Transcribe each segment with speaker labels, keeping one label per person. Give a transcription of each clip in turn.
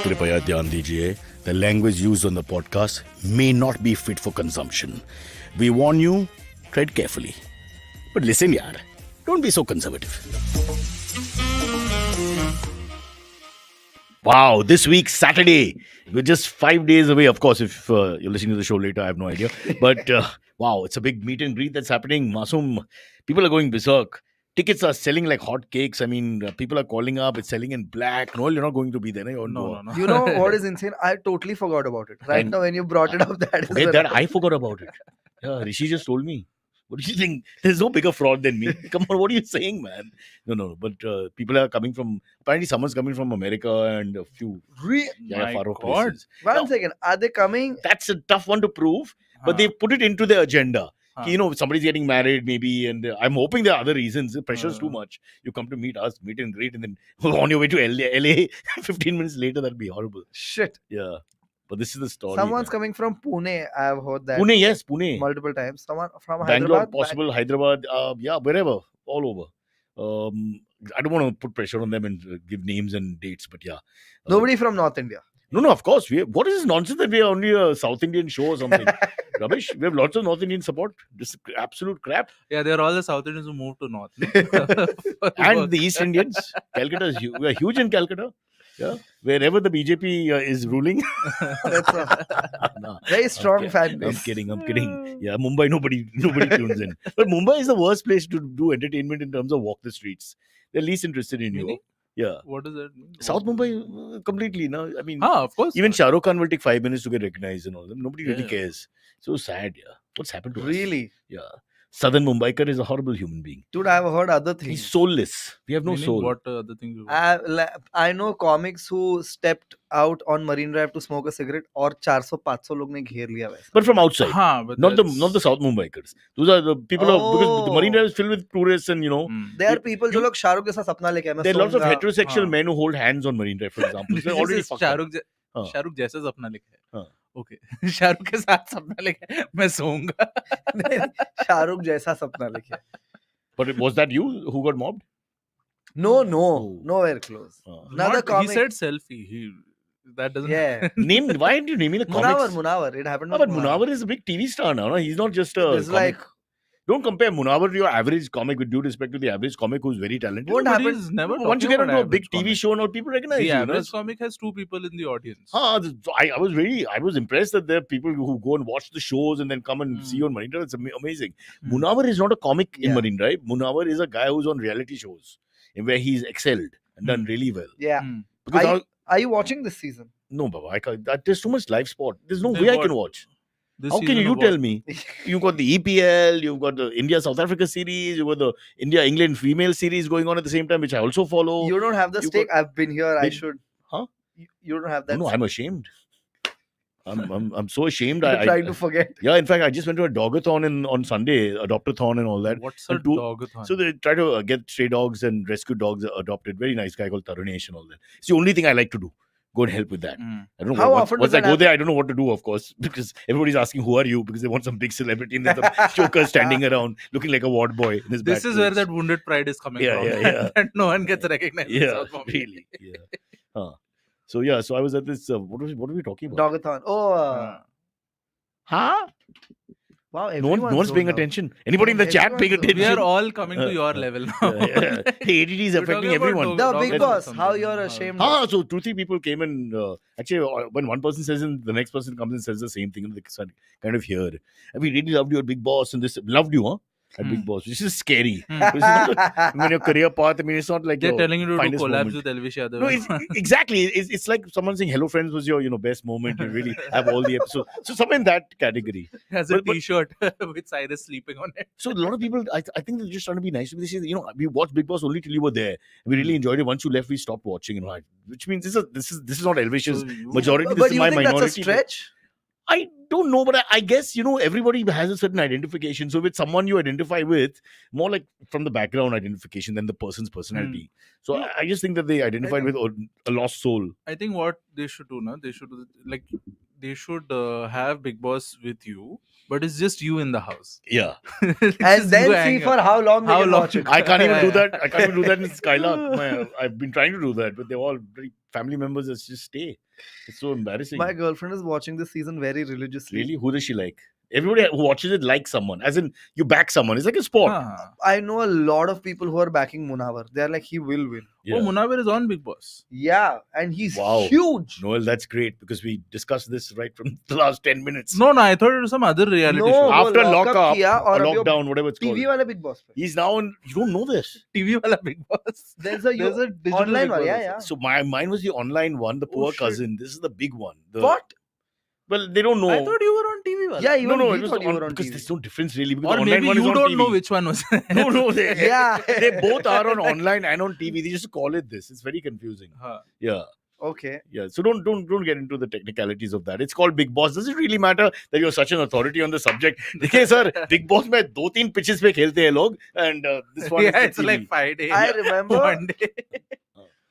Speaker 1: कृपया ध्यान दीजिए, the language used on the podcast may not be fit for consumption. We warn you, tread carefully. But listen, yaar, don't be so conservative. Wow, this week, Saturday. We're just 5 days away. Of course, if you're listening to the show later, I have no idea. But wow, it's a big meet and greet that's happening. Masoom, people are going berserk. Tickets are selling like hot cakes. I mean, people are calling up. It's selling in black. Noel, you're not going to be there. No,
Speaker 2: No.
Speaker 3: You know what is insane? I totally forgot about it. Right
Speaker 1: And-
Speaker 3: now, when you brought it up, that is
Speaker 1: Forget
Speaker 3: when
Speaker 1: that. I forgot about it. Yeah, Rishi just told me. What do you think? There's no bigger fraud than me. Come on, what are you saying, man? No. But people are coming from, apparently someone's coming from America and a few
Speaker 2: My
Speaker 1: Farouk
Speaker 2: God.
Speaker 1: places.
Speaker 3: One
Speaker 1: Now,
Speaker 3: second. Are they coming?
Speaker 1: that's a tough one to prove, but they put it into their agenda.
Speaker 2: Huh.
Speaker 1: You know, somebody's getting married maybe, and I'm hoping there are other reasons. The pressure's too
Speaker 2: Uh.
Speaker 1: much. You come to meet us, meet and greet, and then on your way to LA 15 minutes later, that'd be horrible.
Speaker 3: Shit.
Speaker 1: Yeah. But this is the story.
Speaker 3: Someone's
Speaker 1: man.
Speaker 3: coming from Pune. I've heard that.
Speaker 1: Pune, yes, Pune.
Speaker 3: Multiple times. Someone from
Speaker 1: Bangalore,
Speaker 3: Hyderabad.
Speaker 1: possible, Hyderabad, yeah, wherever, all over. I don't want to put pressure on them and give names and dates, but yeah.
Speaker 3: Nobody from North India.
Speaker 1: No, of course. What is this nonsense that we are only a South Indian show or something? Rubbish. We have lots of North Indian support. Just absolute crap.
Speaker 2: Yeah, they're all the South Indians who moved to North.
Speaker 1: And the East Indians. Calcutta, we are huge in Calcutta. Yeah, wherever the BJP is ruling.
Speaker 3: That's a
Speaker 1: Nah,
Speaker 3: very strong
Speaker 1: okay.
Speaker 3: fan
Speaker 1: I'm
Speaker 3: base.
Speaker 1: kidding. Yeah, Mumbai, nobody tunes in. But Mumbai is the worst place to do entertainment in terms of walk the streets. They're least interested in you.
Speaker 2: Really?
Speaker 1: Yeah.
Speaker 2: What does that mean?
Speaker 1: South Mumbai, completely. No, I mean,
Speaker 2: Of course.
Speaker 1: even Shah Rukh Khan will take 5 minutes to get recognized and all that. Nobody really
Speaker 2: Yeah.
Speaker 1: cares. So sad, yeah. What's happened to us?
Speaker 3: Really?
Speaker 1: Yeah. Southern Mumbaikar is a horrible human being.
Speaker 3: Dude, I've heard other
Speaker 1: He's
Speaker 3: things.
Speaker 1: soulless. We have no
Speaker 2: Meaning
Speaker 1: soul.
Speaker 2: What other things? you-
Speaker 3: I know comics who stepped out on Marine Drive to smoke a cigarette और 400-500 लोग ने घेर लिया वैसा.
Speaker 1: But from outside.
Speaker 2: हाँ, but
Speaker 1: Not
Speaker 2: that's-
Speaker 1: the South Mumbaikars. Those are the people because the Marine
Speaker 3: Oh.
Speaker 1: Drive is filled with tourists and
Speaker 3: There are people जो लोग शाहरुख के साथ सपना लेके आए, मैं
Speaker 1: there are lots of
Speaker 3: सोऊंगा.
Speaker 1: heterosexual
Speaker 2: हाँ.
Speaker 1: men who hold hands on Marine Drive, for example. So they're
Speaker 2: This
Speaker 1: already
Speaker 2: is
Speaker 1: fucked up. हाँ.
Speaker 2: शाहरुख जैसा सपना लिखा है.
Speaker 1: हाँ.
Speaker 2: ओके. शाहरुख के साथ सपना लिखा है. मैं सोऊंगा.
Speaker 3: शाहरुख जैसा सपना लेके आए.
Speaker 1: But was that you who got mobbed?
Speaker 3: No,
Speaker 1: Oh.
Speaker 3: nowhere close.
Speaker 1: Uh,
Speaker 3: Another
Speaker 2: He
Speaker 3: comic.
Speaker 2: said selfie. That doesn't.
Speaker 3: Yeah.
Speaker 1: Why aren't you naming the comics?
Speaker 3: Munawar. It happened
Speaker 1: Oh,
Speaker 3: with
Speaker 1: but Munawar is a big TV star now. No? He's not just a
Speaker 3: It's
Speaker 1: comic.
Speaker 3: like,
Speaker 1: Don't compare Munawar to your average comic with due respect to the average comic who's very talented.
Speaker 3: What
Speaker 2: Nobody
Speaker 3: happened-
Speaker 2: is never
Speaker 1: Once you
Speaker 2: talking
Speaker 1: get
Speaker 2: about
Speaker 1: onto a big
Speaker 2: average
Speaker 1: TV
Speaker 2: comic.
Speaker 1: show, now people recognize
Speaker 2: The
Speaker 1: you. no?
Speaker 2: average comic has 2 people in the audience.
Speaker 1: I was impressed that there are people who go and watch the shows and then come and see you on Marine Drive. It's amazing. Munawar is not a comic in
Speaker 3: Yeah.
Speaker 1: Marine Drive. Munawar is a guy who's on reality shows where he's excelled and done really well.
Speaker 3: yeah.
Speaker 2: Hmm.
Speaker 1: Because
Speaker 3: Are you watching this season?
Speaker 1: no, Baba, I can't, there's too much live sport. There's no
Speaker 2: Then
Speaker 1: way I
Speaker 2: what?
Speaker 1: can watch.
Speaker 2: This
Speaker 1: How can
Speaker 2: season
Speaker 1: you
Speaker 2: of
Speaker 1: tell
Speaker 2: what?
Speaker 1: me? You've got the EPL, you've got the India South Africa series, you've got the India England female series going on at the same time, which I also follow.
Speaker 3: You don't have the
Speaker 1: you
Speaker 3: stake. I've been here. I
Speaker 1: Did-
Speaker 3: should.
Speaker 1: Huh?
Speaker 3: You don't have that.
Speaker 1: No, I'm ashamed. I'm so ashamed.
Speaker 3: You're
Speaker 1: I
Speaker 3: trying to forget.
Speaker 1: Yeah, in fact, I just went to a dogathon on Sunday, adopt-a-thon and all that.
Speaker 2: What's a
Speaker 1: And two-
Speaker 2: dogathon?
Speaker 1: So they try to get stray dogs and rescue dogs adopted. Very nice guy called Tarunesh and all that. It's the only thing I like to do. Go and help with that.
Speaker 2: Mm.
Speaker 1: I don't know.
Speaker 3: How
Speaker 1: once,
Speaker 3: often
Speaker 1: once
Speaker 3: does
Speaker 1: I
Speaker 3: that
Speaker 1: go there,
Speaker 3: happen?
Speaker 1: I don't know what to do, of course, because everybody's asking, who are you? Because they want some big celebrity and there's a choker standing around looking like a ward boy in his
Speaker 2: This
Speaker 1: back
Speaker 2: is where
Speaker 1: clothes.
Speaker 2: that wounded pride is coming
Speaker 1: Yeah,
Speaker 2: from.
Speaker 1: yeah.
Speaker 2: That no one gets recognized. in
Speaker 1: Yeah,
Speaker 2: South Bombay.
Speaker 1: really. Yeah. So yeah, so I was at this. What are we talking about?
Speaker 3: Dogathon. Oh,
Speaker 1: Huh?
Speaker 3: wow.
Speaker 1: No one's paying
Speaker 3: zoned out.
Speaker 1: attention. Anybody in the chat paying
Speaker 3: Everyone's zoned
Speaker 1: attention?
Speaker 2: We are all coming to your level now.
Speaker 1: Yeah. Hey, ADD is
Speaker 2: We're
Speaker 1: affecting
Speaker 2: talking about
Speaker 1: everyone.
Speaker 3: The
Speaker 2: Dog
Speaker 3: Big
Speaker 2: is
Speaker 3: Boss.
Speaker 2: something.
Speaker 3: How you're ashamed.
Speaker 1: Ah, so 2-3 people came and actually when one person says and the next person comes and says the same thing, and they kind of hear. And we really loved you at Big Boss and this loved you, huh? At Big Boss, which is scary.
Speaker 2: Hmm.
Speaker 1: Because it's not when your career path, I mean, it's not like
Speaker 2: They're
Speaker 1: your
Speaker 2: telling you to do
Speaker 1: finest
Speaker 2: collabs
Speaker 1: moment.
Speaker 2: with Elvish Yadav.
Speaker 1: No, exactly. It's like someone saying "Hello Friends" was your best moment. You really have all the episodes. So somewhere in that category.
Speaker 2: has a
Speaker 1: but-
Speaker 2: T-shirt with Cyrus sleeping on it.
Speaker 1: So a lot of people, I think they're just trying to be nice. They say, we watched Big Boss only till you were there. We really enjoyed it. Once you left, we stopped watching. Which means this is not Elvish's
Speaker 2: So you-
Speaker 1: majority. This
Speaker 3: But
Speaker 1: is
Speaker 3: you
Speaker 1: my
Speaker 3: think
Speaker 1: minority.
Speaker 3: that's a stretch?
Speaker 1: I don't know, but I guess, everybody has a certain identification. So with someone you identify with, more like from the background identification than the person's personality. So
Speaker 2: No.
Speaker 1: I just think that they identified with a lost soul.
Speaker 2: I think what they should do now, they should do, like they should have Big Boss with you, but it's just you in the house.
Speaker 1: Yeah.
Speaker 3: And then see for how long they
Speaker 2: How
Speaker 3: can
Speaker 2: long?
Speaker 3: watch it.
Speaker 1: I can't even
Speaker 2: Yeah,
Speaker 1: do
Speaker 2: yeah.
Speaker 1: that. I can't even do that in Skylark. I've been trying to do that, but they're all very family members that just stay. It's so embarrassing.
Speaker 3: My girlfriend is watching this season very religiously.
Speaker 1: Really? Who does she like? Everybody who watches it likes someone. As in, you back someone. It's like a sport.
Speaker 2: Huh.
Speaker 3: I know a lot of people who are backing Munawar. They are like, he will win.
Speaker 1: Yeah.
Speaker 2: Oh, Munawar is on Big Boss.
Speaker 3: Yeah, and he's
Speaker 1: Wow.
Speaker 3: huge.
Speaker 1: Noel, that's great because we discussed this right from the last 10 minutes.
Speaker 2: No, I thought it was some other reality
Speaker 3: No,
Speaker 2: show.
Speaker 3: वो
Speaker 1: After
Speaker 3: lock up
Speaker 1: lockup
Speaker 3: किया
Speaker 1: or
Speaker 3: और अभी वो
Speaker 1: lockdown, whatever it's called.
Speaker 3: TV वाले Big Boss पे.
Speaker 1: He's now on. You don't know this.
Speaker 2: TV wala Big Boss.
Speaker 3: There's a
Speaker 2: digital
Speaker 3: online
Speaker 2: Big
Speaker 3: one.
Speaker 2: Boss
Speaker 3: Yeah,
Speaker 2: also.
Speaker 3: yeah.
Speaker 1: So mine was the online one, the
Speaker 3: Oh,
Speaker 1: poor
Speaker 3: shit.
Speaker 1: cousin. This is the big one.
Speaker 3: What?
Speaker 1: Well, they don't know.
Speaker 2: I thought you were on TV. Wala.
Speaker 3: Yeah, even
Speaker 1: no,
Speaker 3: we
Speaker 1: it was
Speaker 3: thought you
Speaker 1: on,
Speaker 3: were on
Speaker 1: because
Speaker 3: TV.
Speaker 1: there's no difference really. Because
Speaker 2: Or
Speaker 1: the online
Speaker 2: maybe
Speaker 1: one
Speaker 2: you
Speaker 1: is on
Speaker 2: don't
Speaker 1: TV.
Speaker 2: know which one was.
Speaker 1: No, they,
Speaker 3: Yeah.
Speaker 1: they both are on online and on TV. They just call it this. It's very confusing.
Speaker 2: Huh.
Speaker 1: Yeah,
Speaker 3: Okay.
Speaker 1: yeah. So don't get into the technicalities of that. It's called Big Boss. Does it really matter that you're such an authority on the subject? देखिए sir, Big Boss में 2-3 pitches पे खेलते हैं लोग, and this one
Speaker 2: Yeah,
Speaker 1: is
Speaker 2: it's
Speaker 1: the
Speaker 2: like
Speaker 1: TV.
Speaker 2: 5 days.
Speaker 3: I remember
Speaker 2: One day.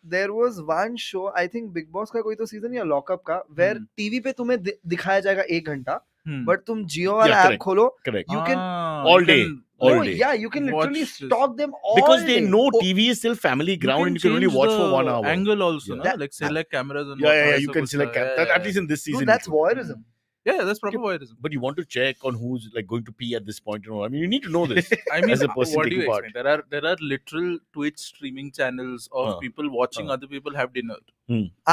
Speaker 3: there was one show, I think Big Boss का कोई तो season या Lockup का, where TV पे तुम्हें दिखाया जाएगा 1 घंटा, but तुम Jio वाला
Speaker 1: Yeah,
Speaker 3: app
Speaker 1: correct.
Speaker 3: खोलो,
Speaker 1: Correct.
Speaker 3: you can
Speaker 1: all day. All
Speaker 3: no,
Speaker 1: day.
Speaker 3: yeah, you can literally
Speaker 2: Watch this.
Speaker 3: stalk them all
Speaker 1: Because they
Speaker 3: day.
Speaker 1: know
Speaker 3: Oh,
Speaker 1: TV is still family ground and you can only
Speaker 2: change
Speaker 1: watch for
Speaker 2: the
Speaker 1: 1 hour.
Speaker 2: Angle also,
Speaker 1: Yeah.
Speaker 2: no? Like select cameras and
Speaker 1: Yeah,
Speaker 2: what
Speaker 1: you can select at least in this
Speaker 3: no,
Speaker 1: season.
Speaker 3: that's
Speaker 1: you can.
Speaker 3: voyeurism.
Speaker 2: Yeah, that's proper voyeurism.
Speaker 1: But you want to check on who's like going to pee at this point. I mean, you need to know this.
Speaker 2: I mean,
Speaker 1: As a person
Speaker 2: what do you
Speaker 1: taking part.
Speaker 2: expect? There are literal Twitch streaming channels of
Speaker 1: Huh.
Speaker 2: people watching
Speaker 1: Huh.
Speaker 2: other people have dinner.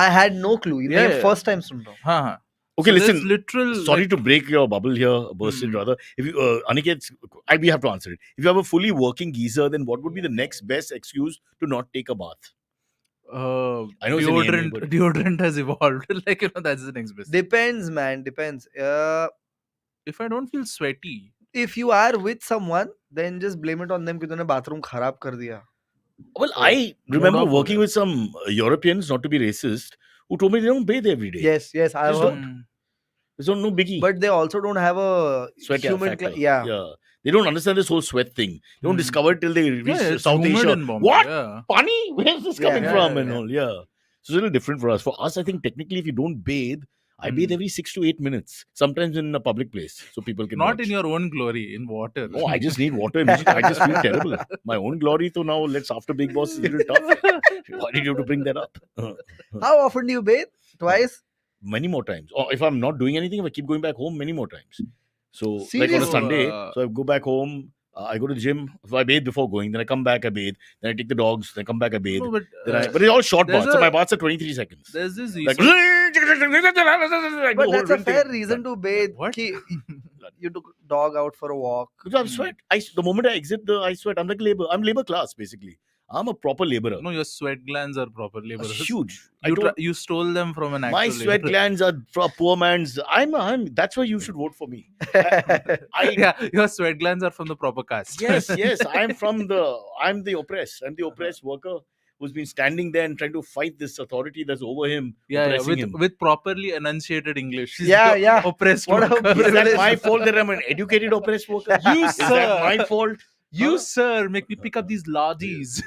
Speaker 3: I had no clue.
Speaker 2: Yeah,
Speaker 3: ये
Speaker 2: yeah.
Speaker 3: first time सुन रहा हूँ.
Speaker 2: Huh.
Speaker 1: Okay,
Speaker 2: So there's
Speaker 1: listen.
Speaker 2: literal.
Speaker 1: Sorry to break your bubble here, burst in rather. If you, Aniket, we have to answer it. If you have a fully working geyser, then what would be the next best excuse to not take a bath? I know it's an EMA, but-
Speaker 2: deodorant has evolved. Like, that's the next best.
Speaker 3: Depends, man. Depends.
Speaker 2: If I don't feel sweaty,
Speaker 3: If you are with someone, then just blame it on them कि तूने bathroom खराब कर दिया.
Speaker 1: Well, I remember
Speaker 2: off
Speaker 1: working
Speaker 2: हो
Speaker 1: with some Europeans, not to be racist, who told me they don't bathe every day.
Speaker 3: Yes, I
Speaker 1: Just
Speaker 3: heard.
Speaker 1: don't. There's no biggie.
Speaker 3: But they also don't have a
Speaker 1: Sweat
Speaker 3: human.
Speaker 1: factor.
Speaker 3: Yeah.
Speaker 1: They don't understand this whole sweat thing. They don't discover it till they reach
Speaker 2: it's
Speaker 1: South
Speaker 2: humid
Speaker 1: Asia.
Speaker 2: in Bombay,
Speaker 1: What?
Speaker 2: Yeah.
Speaker 1: Pani? Where's this
Speaker 3: Yeah,
Speaker 1: coming
Speaker 3: yeah,
Speaker 1: from?
Speaker 3: yeah,
Speaker 1: And
Speaker 3: yeah.
Speaker 1: all, yeah. So it's a little different for us. For us, I think technically, if you don't bathe, I bathe every 6 to 8 minutes. Sometimes in a public place, so people can
Speaker 2: Not
Speaker 1: watch.
Speaker 2: in your own glory, in water.
Speaker 1: No, I just need water immediately. I just feel terrible. My own glory, so now let's after Big Boss is a little tough. Why did you have to bring that up?
Speaker 3: How often do you bathe? Twice?
Speaker 1: Many more times. Or if I'm not doing anything, if I keep going back home, many more times. So, like on a
Speaker 3: Seriously?
Speaker 1: Sunday, so I go back home, I go to the gym, so I bathe before going, then I come back, I bathe, then I take the dogs, then I come back, I bathe.
Speaker 2: No, but,
Speaker 1: But it's all short
Speaker 2: there's
Speaker 1: baths, so
Speaker 2: a-
Speaker 1: my baths are 23 seconds.
Speaker 2: there's this
Speaker 1: Like,
Speaker 2: recent-
Speaker 3: But that's a fair reason to bathe.
Speaker 2: What?
Speaker 3: कि you took dog out for a walk.
Speaker 1: Because I'm sweat. The moment I exit I sweat. I'm like labor. I'm labor class, basically. I'm a proper laborer.
Speaker 2: No, your sweat glands are proper laborers.
Speaker 1: Huge.
Speaker 2: You stole them from an actual
Speaker 1: My sweat
Speaker 2: laborer.
Speaker 1: glands are for a poor man's. That's why you should vote for me.
Speaker 2: Yeah, your sweat glands are from the proper caste.
Speaker 1: Yes. I'm the oppressed. I'm the oppressed worker who's been standing there and trying to fight this authority that's over him, oppressing him.
Speaker 2: with properly enunciated English. He's
Speaker 3: Yeah,
Speaker 2: the
Speaker 3: yeah.
Speaker 2: Oppressed
Speaker 3: What a
Speaker 2: worker.
Speaker 1: Is that
Speaker 3: privilege.
Speaker 1: my fault that I'm an educated oppressed worker?
Speaker 2: You,
Speaker 1: Is that
Speaker 2: sir.
Speaker 1: my fault?
Speaker 2: You,
Speaker 1: Huh?
Speaker 2: sir, make me pick up these laddies.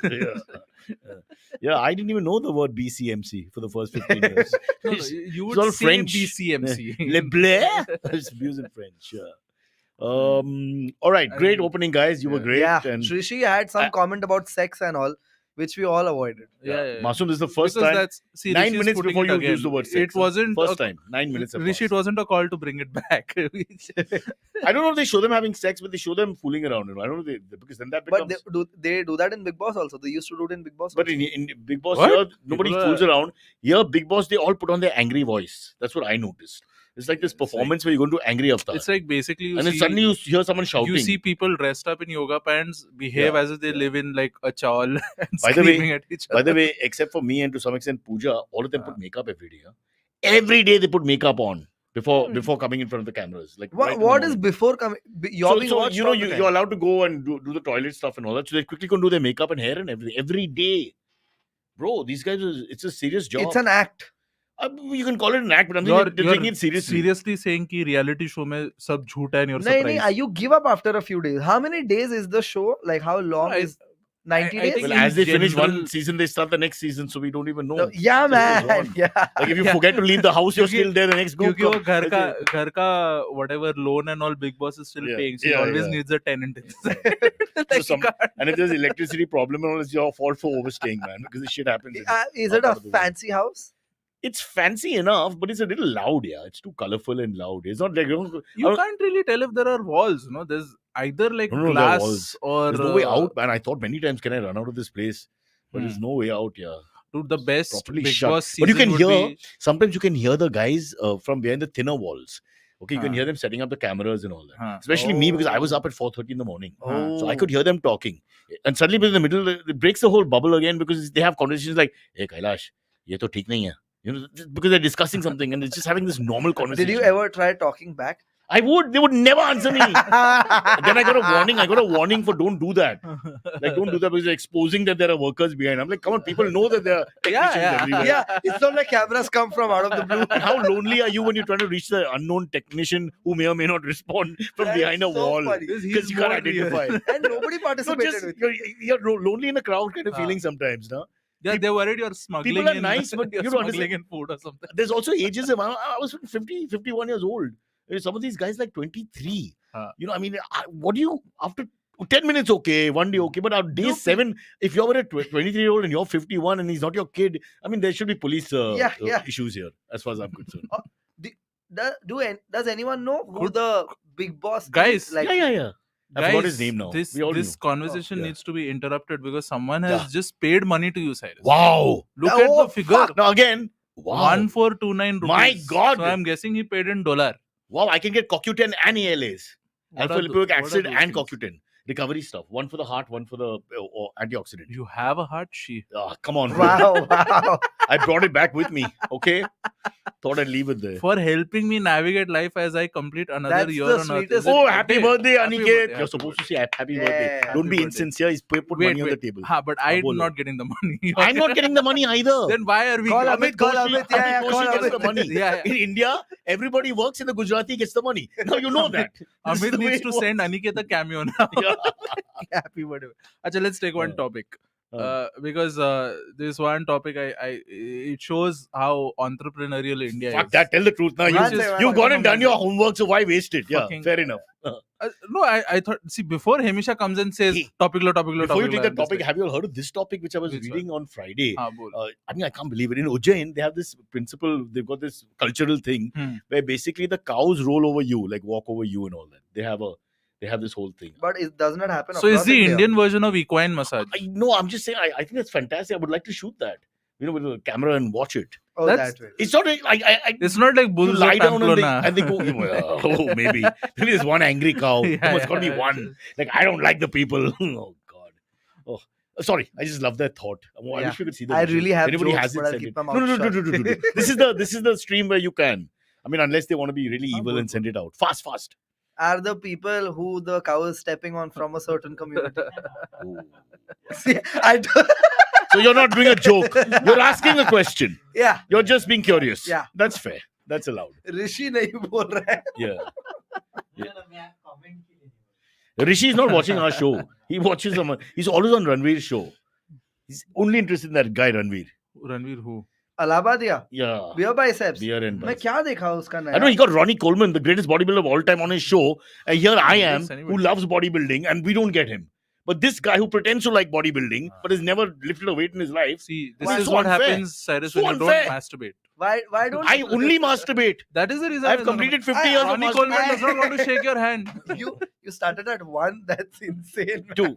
Speaker 1: Yeah, I didn't even know the word BCMC for the first 15 years.
Speaker 2: No,
Speaker 1: It's-
Speaker 2: you
Speaker 1: it's
Speaker 2: would
Speaker 1: all
Speaker 2: say
Speaker 1: French.
Speaker 2: BCMC.
Speaker 1: Le bleu? It's abuse in French. Yeah. All right, great opening, guys. You were great.
Speaker 3: Yeah.
Speaker 1: And
Speaker 3: Shrishi had some comment about sex and all, which we all avoided.
Speaker 2: Yeah.
Speaker 1: Masoom, this is the first
Speaker 2: Because
Speaker 1: time.
Speaker 2: that's, see,
Speaker 1: 9
Speaker 2: Rishi's
Speaker 1: minutes
Speaker 2: putting
Speaker 1: before
Speaker 2: it
Speaker 1: you
Speaker 2: again.
Speaker 1: used the word sex.
Speaker 2: It wasn't
Speaker 1: First
Speaker 2: a-
Speaker 1: time. 9 minutes. have
Speaker 2: Rishi, it
Speaker 1: passed.
Speaker 2: wasn't a call to bring it back.
Speaker 1: I don't know if they show them having sex, but they show them fooling around. I don't know if because then that becomes.
Speaker 3: But they do that in Big Boss also. They used to do it in Big Boss.
Speaker 1: But
Speaker 3: also.
Speaker 1: in Big Boss,
Speaker 2: What?
Speaker 1: here, nobody
Speaker 2: People
Speaker 1: fools
Speaker 2: are-
Speaker 1: around. Here, Big Boss, they all put on their angry voice. That's what I noticed. It's like this performance where you go into angry avatar.
Speaker 2: It's like basically you
Speaker 1: and then
Speaker 2: see,
Speaker 1: suddenly you hear someone shouting.
Speaker 2: you see people dressed up in yoga pants behave
Speaker 1: Yeah.
Speaker 2: as if they live in like a chawl and
Speaker 1: By the way-
Speaker 2: screaming at each
Speaker 1: By
Speaker 2: other.
Speaker 1: the way, except for me and to some extent Pooja, all of them put makeup every day. Huh? Every day they put makeup on before coming in front of the cameras. Like right in the
Speaker 3: What is
Speaker 1: morning.
Speaker 3: before coming? You're being watched
Speaker 1: you know
Speaker 3: all the time.
Speaker 1: you're allowed to go and do the toilet stuff and all that. So they quickly go and do their makeup and hair and everything every day. Bro, these guys, it's a serious job.
Speaker 3: It's an act.
Speaker 1: You can call it an act, but I'm
Speaker 2: You're
Speaker 1: taking it seriously.
Speaker 2: seriously saying कि reality show में सब झूठ है and you're
Speaker 3: No,
Speaker 2: surprised.
Speaker 3: you give up after a few days. How many days is the show? Like how long
Speaker 2: I-
Speaker 3: is? 90
Speaker 2: I
Speaker 3: days?
Speaker 2: think
Speaker 1: Well,
Speaker 2: in
Speaker 1: as they finish one
Speaker 2: general-
Speaker 1: season, they start the next season, so we don't even know.
Speaker 3: No, yeah,
Speaker 1: Just goes
Speaker 3: man.
Speaker 1: on.
Speaker 3: Yeah.
Speaker 1: Like if you
Speaker 2: Yeah.
Speaker 1: forget to leave the house, you're
Speaker 2: क्योंकि-
Speaker 1: still there. The next group
Speaker 2: क्योंकि वो
Speaker 1: comes.
Speaker 2: घर का whatever loan and all Big Boss is still
Speaker 1: Yeah,
Speaker 2: paying, so he
Speaker 1: yeah,
Speaker 2: always
Speaker 1: yeah.
Speaker 2: needs a tenant inside.
Speaker 1: So
Speaker 2: Like he
Speaker 1: some-
Speaker 2: can't-
Speaker 1: and if there's electricity problem and all, it's your fault for overstaying, man, because this shit happens.
Speaker 3: Is
Speaker 1: our
Speaker 3: it a
Speaker 1: part of the world.
Speaker 3: fancy house?
Speaker 1: It's fancy enough, but it's a little loud. Yeah, it's too colorful and loud. It's not like
Speaker 2: You can't really tell if there are walls. No, there's either like
Speaker 1: No, there are
Speaker 2: glass
Speaker 1: walls.
Speaker 2: or
Speaker 1: There's no way out, man. I thought many times, can I run out of this place? But
Speaker 2: Hmm.
Speaker 1: there's no way out. Yeah,
Speaker 2: Dude, the best
Speaker 1: properly
Speaker 2: Big
Speaker 1: shut.
Speaker 2: Boss
Speaker 1: But you
Speaker 2: season
Speaker 1: can
Speaker 2: would
Speaker 1: hear.
Speaker 2: be-
Speaker 1: Sometimes you can hear the guys from behind the thinner walls. Okay, you can
Speaker 2: Huh.
Speaker 1: hear them setting up the cameras and all that.
Speaker 2: Huh.
Speaker 1: Especially me, because I was
Speaker 3: Oh.
Speaker 1: up at 4:30 in the morning.
Speaker 3: Oh.
Speaker 1: So I could hear them talking. And suddenly, in the middle, it breaks the whole bubble again because they have conversations like, hey, Kailash, ye to theek nahi hai. You know, because they're discussing something and it's just having this normal conversation.
Speaker 3: Did you ever try talking back?
Speaker 1: I would. They would never answer me. Then I got a warning. I got a warning for don't do that. Like, don't do that because you're exposing that there are workers behind. I'm like, come on, people know that there are technicians
Speaker 2: yeah.
Speaker 1: everywhere.
Speaker 3: Yeah, it's not like cameras come from out of the blue.
Speaker 1: And how lonely are you when you're trying to reach the unknown technician who may or may not respond from
Speaker 3: That's
Speaker 1: behind a
Speaker 3: so
Speaker 1: wall
Speaker 3: funny.
Speaker 1: because
Speaker 2: He's
Speaker 1: you can't
Speaker 2: more real.
Speaker 1: identify.
Speaker 3: And nobody
Speaker 1: So
Speaker 3: participated
Speaker 1: just
Speaker 3: with
Speaker 1: you're lonely in a crowd kind of
Speaker 2: Ah.
Speaker 1: feeling sometimes, no?
Speaker 2: Yeah, they're worried you're smuggling
Speaker 1: People are
Speaker 2: in,
Speaker 1: nice, but
Speaker 2: you're
Speaker 1: you don't
Speaker 2: smuggling
Speaker 1: understand.
Speaker 2: in food or something.
Speaker 1: There's also ageism. I was 51 years old. Some of these guys like 23.
Speaker 2: Ah.
Speaker 1: You know, I mean, what do you after 10 minutes okay, one day okay, but on day
Speaker 2: You
Speaker 1: 7, if you're a 23-year-old and you're 51 and he's not your kid, I mean, there should be police
Speaker 3: Yeah.
Speaker 1: issues here, as far as I'm concerned.
Speaker 3: Does anyone know who
Speaker 2: Good.
Speaker 3: the Big Boss
Speaker 2: Guys,
Speaker 3: is? Like,
Speaker 1: Yeah. I forgot his
Speaker 2: Guys,
Speaker 1: name now.
Speaker 2: This
Speaker 1: We all
Speaker 2: this
Speaker 1: knew.
Speaker 2: conversation
Speaker 1: yeah.
Speaker 2: needs to be interrupted because someone has
Speaker 1: Yeah.
Speaker 2: just paid money to you, Cyrus.
Speaker 1: Wow.
Speaker 2: Look
Speaker 3: Oh,
Speaker 2: at the figure.
Speaker 3: fuck.
Speaker 1: Now again, wow.
Speaker 2: 1429 rupees.
Speaker 1: My God.
Speaker 2: So I'm guessing he paid in dollar.
Speaker 1: Wow, I can get CoQ10 and ALAs.
Speaker 2: What
Speaker 1: Alpha
Speaker 2: are
Speaker 1: lipoic
Speaker 2: what are
Speaker 1: acid
Speaker 2: those
Speaker 1: and
Speaker 2: things?
Speaker 1: CoQ10. Recovery stuff. One for the heart, one for the antioxidant.
Speaker 2: You have a heart, she.
Speaker 1: Come on.
Speaker 3: wow.
Speaker 1: I brought it back with me. Okay. Thought I'd leave it there.
Speaker 2: For helping me navigate life as I complete another
Speaker 3: That's
Speaker 2: year
Speaker 3: the
Speaker 2: on earth.
Speaker 3: sweetest-
Speaker 2: Is it-
Speaker 1: Oh, happy
Speaker 2: Hey,
Speaker 1: birthday,
Speaker 2: happy
Speaker 1: Aniket.
Speaker 2: birthday,
Speaker 1: You're
Speaker 2: happy
Speaker 1: supposed to
Speaker 2: birthday.
Speaker 1: say happy
Speaker 3: Yeah,
Speaker 1: birthday.
Speaker 3: happy
Speaker 1: Don't be
Speaker 2: birthday.
Speaker 1: insincere. He's put
Speaker 2: Wait,
Speaker 1: money on the
Speaker 2: wait.
Speaker 1: table.
Speaker 2: Ha, but I'm
Speaker 1: Bolo.
Speaker 2: not getting the money.
Speaker 1: I'm not getting the money either.
Speaker 2: Then why are we?
Speaker 3: Call
Speaker 1: Amit
Speaker 3: Call
Speaker 1: Koshi,
Speaker 3: Amit, yeah,
Speaker 1: Amit
Speaker 3: call
Speaker 1: Koshi gets
Speaker 3: Amit.
Speaker 1: the money.
Speaker 2: Yeah.
Speaker 1: In India, everybody works and the Gujarati gets the money. Now you know that. This is
Speaker 2: Amit
Speaker 1: the way
Speaker 2: needs
Speaker 1: it
Speaker 2: to
Speaker 1: works.
Speaker 2: send Aniket a cameo now.
Speaker 1: Yeah.
Speaker 2: Happy birthday. Achha, let's take one topic. Because this one topic, it shows how entrepreneurial India
Speaker 1: Fuck
Speaker 2: is.
Speaker 1: that. Tell the truth. Now
Speaker 3: One
Speaker 1: you've
Speaker 3: second,
Speaker 1: gone and
Speaker 2: fucking
Speaker 1: done your homework, so why waste it? Yeah,
Speaker 2: Fucking-
Speaker 1: fair enough.
Speaker 2: No, I thought. See, before Hemisha comes and says
Speaker 1: Hey,
Speaker 2: topic lo.
Speaker 1: Before you
Speaker 2: topic
Speaker 1: take
Speaker 2: lo,
Speaker 1: the
Speaker 2: I'm just
Speaker 1: topic,
Speaker 2: like,
Speaker 1: have you all heard of this topic which I was
Speaker 2: Which
Speaker 1: reading on Friday?
Speaker 2: हाँ, बोल.
Speaker 1: I mean, I can't believe it. In Ujjain, they have this principle, they've got this cultural thing where basically the cows roll over you, like walk over you and all that. They have this whole thing.
Speaker 3: But it does not happen.
Speaker 2: So is
Speaker 3: across
Speaker 2: the
Speaker 3: India.
Speaker 2: Indian version of equine massage?
Speaker 1: No, I'm just saying, I think that's fantastic. I would like to shoot that, with a camera and watch it.
Speaker 3: Oh,
Speaker 2: That's-
Speaker 3: that way.
Speaker 1: It's not like
Speaker 2: It's not like
Speaker 1: you
Speaker 2: bulls or
Speaker 1: lie down and
Speaker 2: Pamplona.
Speaker 1: they go, oh, maybe there's one angry cow.
Speaker 2: Yeah,
Speaker 1: There must got to be
Speaker 2: yeah.
Speaker 1: one. Like, I don't like the people. Oh, God. Oh, sorry. I just love that thought. I
Speaker 3: Yeah.
Speaker 1: wish we could see the
Speaker 3: I
Speaker 1: visual.
Speaker 3: really have
Speaker 1: Anybody
Speaker 3: jokes,
Speaker 1: has it,
Speaker 3: but I'll
Speaker 1: send
Speaker 3: keep
Speaker 1: it.
Speaker 3: my
Speaker 1: No,
Speaker 3: mouth
Speaker 1: no.
Speaker 3: shut.
Speaker 1: This is the stream where you can. I mean, unless they want to be really evil
Speaker 2: good,
Speaker 1: and send it out. Fast.
Speaker 3: Are the people who the cow is stepping on from a certain community?
Speaker 1: Oh.
Speaker 3: See, I do,
Speaker 1: So you're not doing a joke. You're asking a question.
Speaker 3: yeah.
Speaker 1: You're just being curious.
Speaker 3: Yeah.
Speaker 1: That's fair. That's allowed.
Speaker 3: Rishi नहीं बोल रहा है.
Speaker 1: Yeah. Rishi is not watching our show. He watches someone. He's always on Ranveer's show. He's only interested in that guy, Ranveer.
Speaker 2: Ranveer who?
Speaker 3: Allahabadiya.
Speaker 1: Yeah.
Speaker 3: Beer biceps.
Speaker 1: Beer and
Speaker 3: मैं
Speaker 1: biceps.
Speaker 3: क्या देखा उसका नया?
Speaker 1: I know he got Ronnie Coleman, the greatest bodybuilder of all time, on his show. And here I am,
Speaker 2: Yes,
Speaker 1: who
Speaker 2: anybody.
Speaker 1: loves bodybuilding, and we don't get him. But this guy who pretends to like bodybuilding, but has never lifted a weight in his life,
Speaker 2: See, this
Speaker 1: Why?
Speaker 2: is
Speaker 1: So
Speaker 2: what
Speaker 1: unfair.
Speaker 2: happens, Cyrus,
Speaker 1: So
Speaker 2: when you don't
Speaker 1: unfair.
Speaker 2: masturbate.
Speaker 3: Why don't
Speaker 1: I only masturbate.
Speaker 2: That is the reason.
Speaker 1: I've completed 50 years of
Speaker 2: Ronnie Coleman
Speaker 1: masturbation.
Speaker 2: does not want to shake your hand.
Speaker 3: you started at 1? That's insane.
Speaker 1: Two.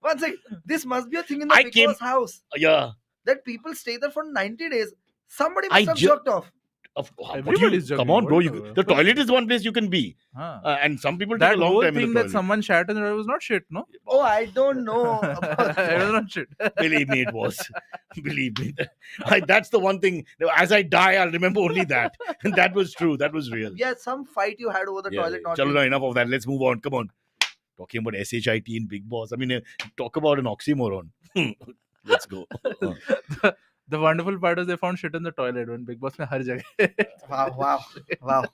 Speaker 3: One second. This must be a thing in the
Speaker 1: I
Speaker 3: Big
Speaker 1: came-
Speaker 3: Boss house
Speaker 1: Yeah.
Speaker 3: that people stay there for 90 days. Somebody
Speaker 1: I
Speaker 3: must have
Speaker 1: ju-
Speaker 3: jerked off.
Speaker 2: Everybody's
Speaker 1: Come
Speaker 2: joking.
Speaker 1: on, bro.
Speaker 2: Whatever.
Speaker 1: The toilet is one place you can be.
Speaker 2: Huh.
Speaker 1: And some people take
Speaker 2: That
Speaker 1: a long
Speaker 2: whole
Speaker 1: time in
Speaker 2: thing
Speaker 1: the
Speaker 2: that
Speaker 1: toilet.
Speaker 2: someone shat in there was not shit, no?
Speaker 3: Oh, I don't know. about
Speaker 2: It was not shit.
Speaker 1: Believe me, it was. Believe me. That's the one thing. As I die, I'll remember only that. And that was true. That was real.
Speaker 3: Yeah, some fight you had over the toilet. Not
Speaker 1: Chalo,
Speaker 3: being-
Speaker 1: na, enough of that. Let's move on. Come on. Talking about SHIT in Big Boss. I mean, talk about an oxymoron. Let's go.
Speaker 2: The wonderful part is they found shit in the toilet when Big Boss में हर जगह.
Speaker 3: Wow.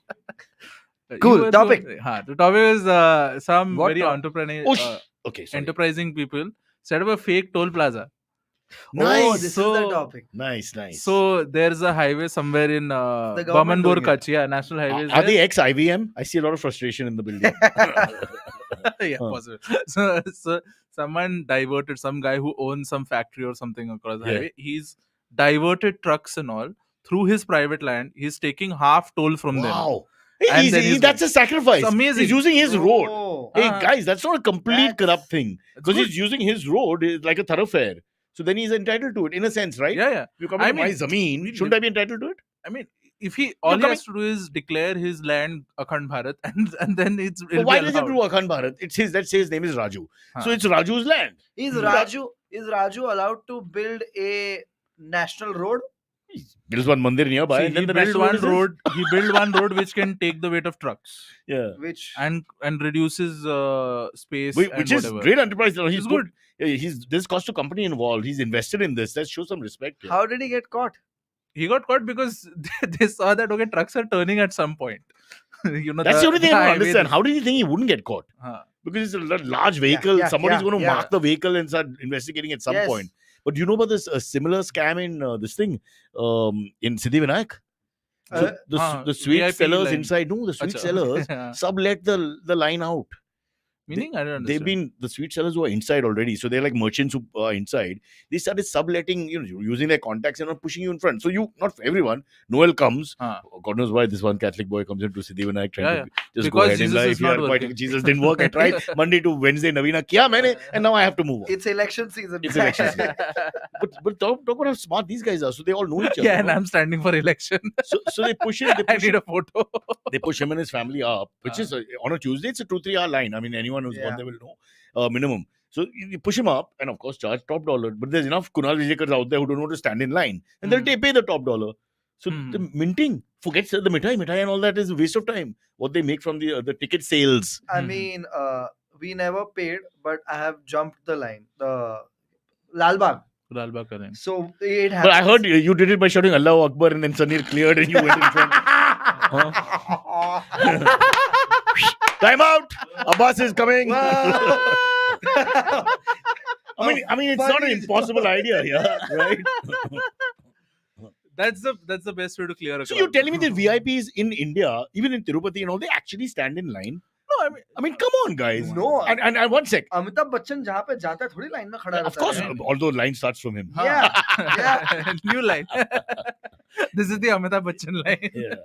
Speaker 2: You
Speaker 3: Cool,
Speaker 2: were
Speaker 3: topic.
Speaker 2: हाँ, the topic is some
Speaker 1: What
Speaker 2: very
Speaker 1: top-
Speaker 2: entrepreneurial.
Speaker 1: Oh, Okay, sorry.
Speaker 2: enterprising people set up a fake toll plaza.
Speaker 1: Nice.
Speaker 3: Oh, this is the
Speaker 2: So-
Speaker 3: topic.
Speaker 1: Nice.
Speaker 2: So there's a highway somewhere in
Speaker 3: The government
Speaker 2: Bamanbor
Speaker 3: doing it.
Speaker 2: Kutch, yeah, national highways.
Speaker 1: Are
Speaker 2: there.
Speaker 1: they ex-IVM? I see a lot of frustration in the building.
Speaker 2: Yeah,
Speaker 1: Huh.
Speaker 2: possible. So someone diverted, some guy who owns some factory or something across the
Speaker 1: Yeah.
Speaker 2: highway. He's diverted trucks and all through his private land. He's taking half toll from them.
Speaker 1: Wow.
Speaker 2: And then he's
Speaker 1: That's a sacrifice.
Speaker 2: It's amazing.
Speaker 1: He's using his road.
Speaker 3: Oh.
Speaker 1: Hey
Speaker 2: Ah.
Speaker 1: guys, that's not a complete
Speaker 3: That's-
Speaker 1: corrupt thing.
Speaker 2: It's
Speaker 1: Because
Speaker 2: good.
Speaker 1: he's using his road like a thoroughfare. So then he's entitled to it in a sense, right?
Speaker 2: Yeah.
Speaker 1: You come
Speaker 2: I
Speaker 1: into my
Speaker 2: mean,
Speaker 1: zameen, shouldn't I be entitled to it?
Speaker 2: I mean, if he all he
Speaker 1: coming-
Speaker 2: has to do is declare his land Akhand Bharat, and then it's
Speaker 1: But why does it do Akhand Bharat? It's his. Let's say his name is Raju.
Speaker 2: Huh.
Speaker 1: So it's Raju's land.
Speaker 3: Is
Speaker 1: Hmm.
Speaker 3: Raju allowed to build a national road?
Speaker 1: He builds one mandir nearby,
Speaker 2: See,
Speaker 1: and then
Speaker 2: he
Speaker 1: the
Speaker 2: built
Speaker 1: national
Speaker 2: one
Speaker 1: is his.
Speaker 2: road. He built one road which can take the weight of trucks
Speaker 1: Yeah.
Speaker 3: Which
Speaker 2: and reduces space.
Speaker 1: Which
Speaker 2: and
Speaker 1: is
Speaker 2: whatever.
Speaker 1: great enterprise. He's
Speaker 2: It's
Speaker 1: good. Yeah, there's cost to company involved. He's invested in this. Let's show some respect. Here.
Speaker 3: how did he get caught?
Speaker 2: He got caught because they saw that okay, trucks are turning at some point.
Speaker 1: That's the only thing I don't
Speaker 2: highway
Speaker 1: understand.
Speaker 2: is-
Speaker 1: How did he think he wouldn't get caught?
Speaker 2: Huh.
Speaker 1: Because it's a large vehicle.
Speaker 3: yeah,
Speaker 1: Somebody's
Speaker 3: yeah,
Speaker 1: going to
Speaker 3: yeah.
Speaker 1: mark the vehicle and start investigating at some
Speaker 3: Yes.
Speaker 1: point. But do you know about this similar scam in this thing in Siddhivinayak? So the sweet
Speaker 2: VIP
Speaker 1: sellers
Speaker 2: line.
Speaker 1: inside, no, the sweet
Speaker 2: Acha.
Speaker 1: sellers sublet the line out.
Speaker 2: Meaning, I don't understand.
Speaker 1: They've been the sweet sellers who are inside already, so they're like merchants who are inside. They started subletting, using their contacts and not pushing you in front. So not for everyone. Noel comes.
Speaker 2: Huh.
Speaker 1: God knows why this one Catholic boy comes into Siddhivinayak trying
Speaker 2: Yeah,
Speaker 1: to just
Speaker 2: Because
Speaker 1: go ahead
Speaker 2: Jesus
Speaker 1: in
Speaker 2: is
Speaker 1: life.
Speaker 2: not
Speaker 1: Yeah,
Speaker 2: working.
Speaker 1: Jesus didn't work. I tried Monday to Wednesday, Navina kiya maine, and now I have to move on.
Speaker 3: It's election season.
Speaker 1: It's election season. But talk about how smart these guys are. So they all know each other.
Speaker 2: Yeah, and
Speaker 1: no?
Speaker 2: I'm standing for election.
Speaker 1: So they push it.
Speaker 2: I need a photo.
Speaker 1: They push him and his family up, which is on a Tuesday. It's a 2-3 hour line. I mean, anyone who's gone
Speaker 3: Yeah.
Speaker 1: there will know minimum. So you push him up, and of course charge top dollar. But there's enough Kunal Vijayakars out there who don't want to stand in line, and they'll pay the top dollar. So the minting, forget the mithai and all that is a waste of time. What they make from the ticket sales.
Speaker 3: I mean, we never paid, but I have jumped the line. The Lalbagh.
Speaker 2: Lalbagh Karan.
Speaker 3: So it
Speaker 1: But I heard you did it by shouting Allahu Akbar, and then Sanir cleared, and you went in front. Time out. Abbas is coming. I mean, it's not an
Speaker 3: Funny
Speaker 1: impossible idea, yeah, right?
Speaker 2: That's the best way to clear a
Speaker 1: So
Speaker 2: crowd.
Speaker 1: you're telling me that VIPs in India, even in Tirupati and all, they actually stand in line?
Speaker 2: No,
Speaker 1: I mean, come on, guys.
Speaker 3: No.
Speaker 1: And one sec.
Speaker 3: Amitabh Bachchan जहाँ पे जाता है थोड़ी line में खड़ा
Speaker 1: Of
Speaker 3: रहता
Speaker 1: course,
Speaker 3: है.
Speaker 1: although line starts from him.
Speaker 3: Yeah.
Speaker 2: New line. This is the Amitabh Bachchan line.
Speaker 1: Yeah.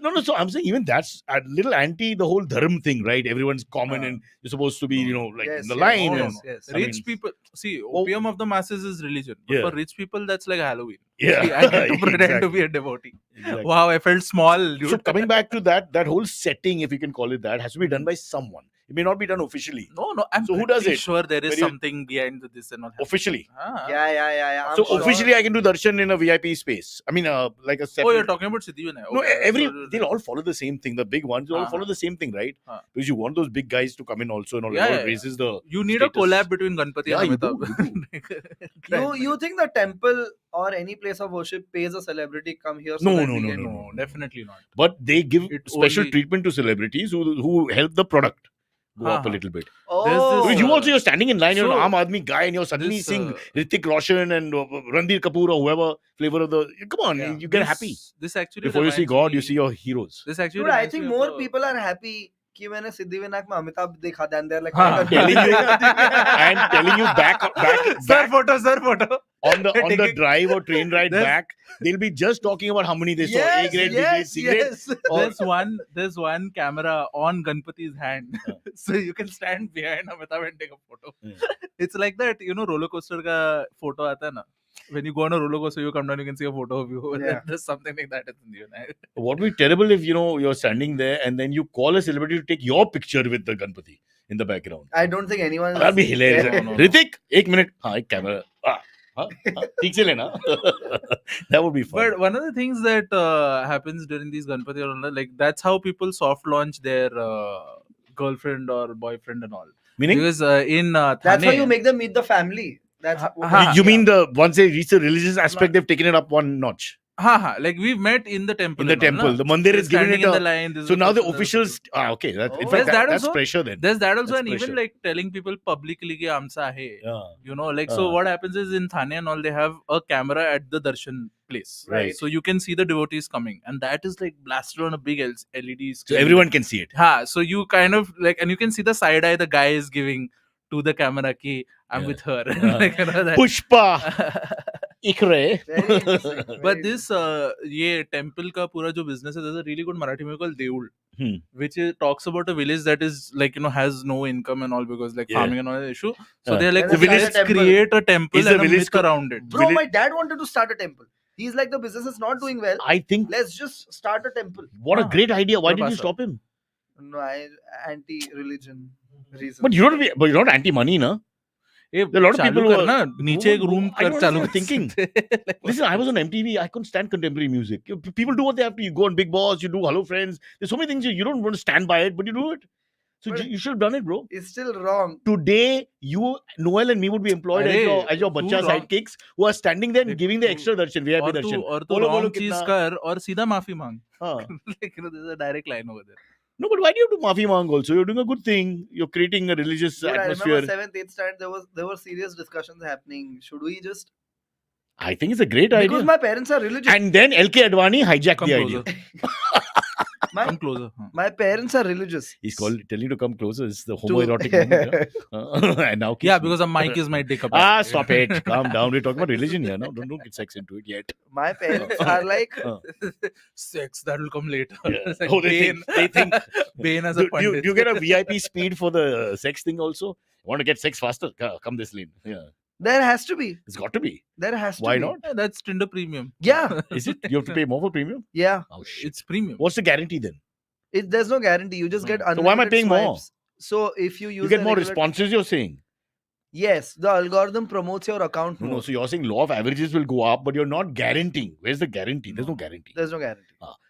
Speaker 1: No. So I'm saying even that's a little anti the whole dharm thing, right? Everyone's common and you're supposed to be, like
Speaker 3: Yes,
Speaker 1: in the
Speaker 3: yes.
Speaker 1: line.
Speaker 3: Oh,
Speaker 1: and,
Speaker 3: yes.
Speaker 1: I
Speaker 2: Rich
Speaker 1: mean-
Speaker 2: people, see, opium of the masses is religion. But
Speaker 1: Yeah.
Speaker 2: for rich people, that's like Halloween.
Speaker 1: Yeah.
Speaker 2: See, I get to pretend
Speaker 1: Exactly.
Speaker 2: to be a devotee.
Speaker 1: Exactly.
Speaker 2: Wow, I felt small, dude.
Speaker 1: So coming back to that whole setting, if you can call it that, has to be done by someone. It may not be done officially.
Speaker 2: No, I'm
Speaker 1: So who does
Speaker 2: pretty
Speaker 1: it?
Speaker 2: sure there is
Speaker 1: Very-
Speaker 2: something behind this and all.
Speaker 1: Officially.
Speaker 3: Yeah. I'm
Speaker 1: So
Speaker 3: sure.
Speaker 1: officially, I can do darshan in a VIP space. I mean, like a separate.
Speaker 2: Oh, you're talking about Siddhivinayak.
Speaker 1: No,
Speaker 2: Okay,
Speaker 1: they'll all follow the same thing. The big ones will all follow the same thing, right? Because you want those big guys to come in also and all.
Speaker 2: Yeah,
Speaker 1: It all
Speaker 2: yeah,
Speaker 1: raises the.
Speaker 2: You need
Speaker 1: status.
Speaker 2: a collab between Ganpati
Speaker 1: Yeah,
Speaker 2: and
Speaker 1: you
Speaker 2: Amitabh.
Speaker 3: You think the temple or any place of worship pays a celebrity come here?
Speaker 1: No,
Speaker 3: that
Speaker 1: no,
Speaker 3: we
Speaker 1: no,
Speaker 3: can-
Speaker 2: No, definitely not.
Speaker 1: But they give
Speaker 2: It
Speaker 1: special
Speaker 2: only-
Speaker 1: treatment to celebrities who help the product go up a little bit.
Speaker 3: Oh,
Speaker 1: Because you also, you're standing in line, you're
Speaker 2: So,
Speaker 1: an Aam Aadmi guy, and you're suddenly
Speaker 2: this,
Speaker 1: seeing Hrithik Roshan and Ranbir Kapoor or whoever flavor of the. Come on,
Speaker 3: Yeah.
Speaker 1: you get happy.
Speaker 2: This actually
Speaker 1: Before you see
Speaker 2: reminds
Speaker 1: God,
Speaker 2: me-
Speaker 1: you see your heroes.
Speaker 2: This actually
Speaker 3: Dude, I
Speaker 2: reminds
Speaker 3: think
Speaker 2: me of
Speaker 3: more
Speaker 2: a-
Speaker 3: people are happy कि मैंने सिद्धिविनायक में अमिताभ देखा था and they're like
Speaker 2: हाँ.
Speaker 1: I'm telling you back
Speaker 2: Sir photo.
Speaker 1: on the
Speaker 2: Taking-
Speaker 1: drive or train ride
Speaker 2: There's-
Speaker 1: back, they'll be just talking about how many they saw. A grade, B grade, C grade.
Speaker 2: There's one camera on Ganpati's hand, so you can stand behind Amitabh and take a photo.
Speaker 1: Yeah.
Speaker 2: It's like that, roller coaster ka photo aata hai na. When you go on a roller coaster, you come down, you can see a photo of you.
Speaker 3: Yeah.
Speaker 2: There's something like that in the United.
Speaker 1: What would be terrible if you're standing there and then you call a celebrity to take your picture with the Ganpati in the background.
Speaker 3: I don't think anyone
Speaker 1: That'd be hilarious.
Speaker 2: No.
Speaker 1: Hrithik, 1 minute. हाँ, एक camera. ठीक से लेना. That would be fun.
Speaker 2: But one of the things that happens during these Ganpati or all, like that's how people soft launch their girlfriend or boyfriend and all.
Speaker 1: Meaning?
Speaker 2: Because in
Speaker 3: That's why
Speaker 2: Thane-
Speaker 3: you make them meet the family. That's
Speaker 2: Ha-
Speaker 1: You mean once they reach the religious aspect, they've taken it up one notch.
Speaker 2: like we've met in the temple.
Speaker 1: In the
Speaker 2: and all,
Speaker 1: temple.
Speaker 2: na?
Speaker 1: The mandir is given
Speaker 2: Standing
Speaker 1: it
Speaker 2: in the
Speaker 1: a...
Speaker 2: line. this is
Speaker 1: So
Speaker 2: the
Speaker 1: now the
Speaker 2: person,
Speaker 1: officials... Okay. That, in
Speaker 3: Oh.
Speaker 1: fact,
Speaker 2: There's that
Speaker 1: that's
Speaker 2: also.
Speaker 1: pressure then.
Speaker 2: There's that also,
Speaker 1: That's
Speaker 2: and even
Speaker 1: pressure.
Speaker 2: like telling people publicly ki amsa hai.
Speaker 1: Yeah.
Speaker 2: You know, like so what happens is in Thane and all, they have a camera at the darshan place.
Speaker 1: Right.
Speaker 2: So you can see the devotees coming, and that is like blasted on a big LED screen.
Speaker 1: So everyone can see it.
Speaker 2: So you kind of like, and you can see the side eye the guy is giving to the camera ki I'm with her. Like, you know, that.
Speaker 1: Pushpa. Ikre.
Speaker 3: Very interesting.
Speaker 2: But this ye temple ka pura jo business is, there's a really good Marathi movie called Deul, which talks about a village that is like, you know, has no income and all because like farming and all the issue. So they're like,
Speaker 3: And
Speaker 2: let's create a temple
Speaker 1: Is the
Speaker 2: and a
Speaker 1: village
Speaker 2: myth
Speaker 1: co-
Speaker 2: around it.
Speaker 3: Bro, my dad wanted to start a temple. He's like, the business is not doing well.
Speaker 1: I think...
Speaker 3: Let's just start a temple.
Speaker 1: What a great idea. Why
Speaker 2: Pura
Speaker 1: did you
Speaker 2: pasa.
Speaker 1: stop him?
Speaker 3: No, anti-religion reason.
Speaker 1: But you're not anti-money, no?
Speaker 2: There
Speaker 1: are a lot of people who are-
Speaker 2: na, niche ek room
Speaker 1: I know
Speaker 2: kar
Speaker 1: what
Speaker 2: chalu
Speaker 1: you're
Speaker 2: kar
Speaker 1: thinking.
Speaker 2: sakte. Like,
Speaker 1: Listen, I was on MTV. I couldn't stand contemporary music. People do what they have to. You go on Big Boss, you do Hello Friends. There's so many things you don't want to stand by it, but you do it. So
Speaker 3: But-
Speaker 1: you should have done it, bro.
Speaker 3: It's still wrong.
Speaker 1: Today, you, Noel and me would be employed as your
Speaker 2: too
Speaker 1: bacha
Speaker 2: wrong.
Speaker 1: sidekicks who are standing there and
Speaker 2: Like,
Speaker 1: giving the
Speaker 2: too-
Speaker 1: extra darshan, VIP
Speaker 2: और
Speaker 1: darshan.
Speaker 2: तू
Speaker 1: बोलो,
Speaker 2: wrong
Speaker 1: बोलो
Speaker 2: चीज
Speaker 1: कितना-
Speaker 2: कर और सीधा माफी मांग.
Speaker 1: हाँ.
Speaker 2: Like, you know, there's a direct line over there.
Speaker 1: No, but why do you do Mafi Mang also? You're doing a good thing. You're creating a religious
Speaker 3: Dude, I
Speaker 1: atmosphere.
Speaker 3: remember 7th, 8th standard, there were serious discussions happening. Should we just...
Speaker 1: I think it's a great
Speaker 3: Because
Speaker 1: idea.
Speaker 3: my parents are religious.
Speaker 1: And then LK Advani hijacked
Speaker 2: Come
Speaker 1: the
Speaker 2: closer.
Speaker 1: idea.
Speaker 2: Come closer.
Speaker 3: My parents are religious.
Speaker 1: He's telling you to come closer. It's the homoerotic moment. Yeah? And now
Speaker 2: Yeah,
Speaker 1: kiss me.
Speaker 2: because a mic is my dick up.
Speaker 1: Stop it. Calm down. We're talking about religion here now. Don't get sex into it yet.
Speaker 3: My parents are like...
Speaker 2: Sex, that will come later.
Speaker 1: Yeah.
Speaker 2: It's like
Speaker 1: Oh,
Speaker 2: Bane.
Speaker 1: they think.
Speaker 2: Bane as a
Speaker 1: Do
Speaker 2: pandit.
Speaker 1: you get a VIP speed for the sex thing also? Want to get sex faster? Come this lane. Yeah.
Speaker 3: There has to be.
Speaker 1: It's got to be.
Speaker 3: There has to
Speaker 1: Why
Speaker 3: be.
Speaker 1: not?
Speaker 2: Yeah, that's Tinder premium.
Speaker 3: Yeah.
Speaker 1: Is it? You have to pay more for premium?
Speaker 3: Yeah.
Speaker 1: Oh, shit.
Speaker 2: It's premium.
Speaker 1: What's the guarantee then?
Speaker 3: There's no guarantee. You just get
Speaker 1: So
Speaker 3: unlimited
Speaker 1: why am I paying more?
Speaker 3: swipes. So if you use
Speaker 1: You get
Speaker 3: the
Speaker 1: more
Speaker 3: regular-
Speaker 1: responses, you're saying?
Speaker 3: Yes, the algorithm promotes your account more.
Speaker 1: No, so you're saying law of averages will go up, but you're not guaranteeing. Where's the guarantee? There's no guarantee.
Speaker 3: There's no guarantee.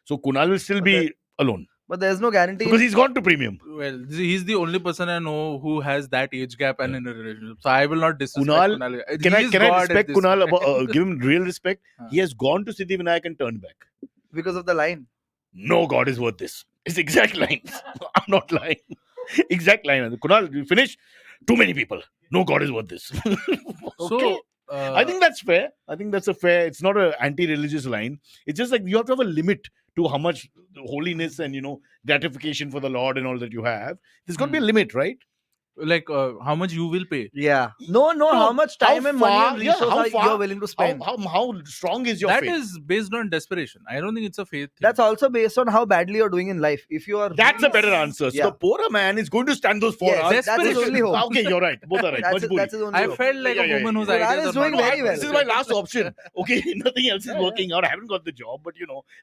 Speaker 1: So Kunal will still
Speaker 3: But
Speaker 1: be alone.
Speaker 3: But there's no guarantee.
Speaker 1: Because he's gone to premium.
Speaker 2: Well, he's the only person I know who has that age gap and in a relationship. So I will not disrespect
Speaker 1: Kunal-
Speaker 2: Kunal.
Speaker 1: Can I
Speaker 2: He's God at
Speaker 1: respect
Speaker 2: this
Speaker 1: Kunal?
Speaker 2: point.
Speaker 1: Give him real respect.
Speaker 2: Huh.
Speaker 1: He has gone to Siddhivinayak and turned back.
Speaker 3: Because of the line.
Speaker 1: No God is worth this. It's exact lines. I'm not lying. Exact line. Kunal, you finish. Too many people. No God is worth this. Okay.
Speaker 2: So,
Speaker 1: I think that's fair. I think that's a fair. It's not an anti-religious line. It's just like you have to have a limit to how much holiness and gratification for the Lord and all that you have. There's got to be a limit, right?
Speaker 2: like how much you will pay.
Speaker 3: Yeah. No, how much time and money and resources you're willing to spend.
Speaker 1: How strong is your
Speaker 2: That
Speaker 1: faith?
Speaker 2: is based on desperation. I don't think it's a faith thing.
Speaker 3: That's also based on how badly you're doing in life. If you are
Speaker 1: That's a better answer. So
Speaker 3: Yeah.
Speaker 1: the poorer man is going to stand those 4
Speaker 3: Yes,
Speaker 1: hours.
Speaker 3: that's his only hope.
Speaker 1: Okay, you're right. Both are right.
Speaker 3: That's
Speaker 1: Majboori.
Speaker 3: his only
Speaker 2: I
Speaker 3: hope.
Speaker 2: felt like
Speaker 1: Yeah,
Speaker 2: a
Speaker 1: yeah,
Speaker 2: woman
Speaker 1: yeah.
Speaker 2: whose
Speaker 3: Kunal
Speaker 2: ideas
Speaker 3: is
Speaker 2: are
Speaker 3: doing
Speaker 2: not
Speaker 3: very well.
Speaker 1: This is my last option. Okay, nothing else is
Speaker 3: Yeah,
Speaker 1: working out. I haven't got the job, but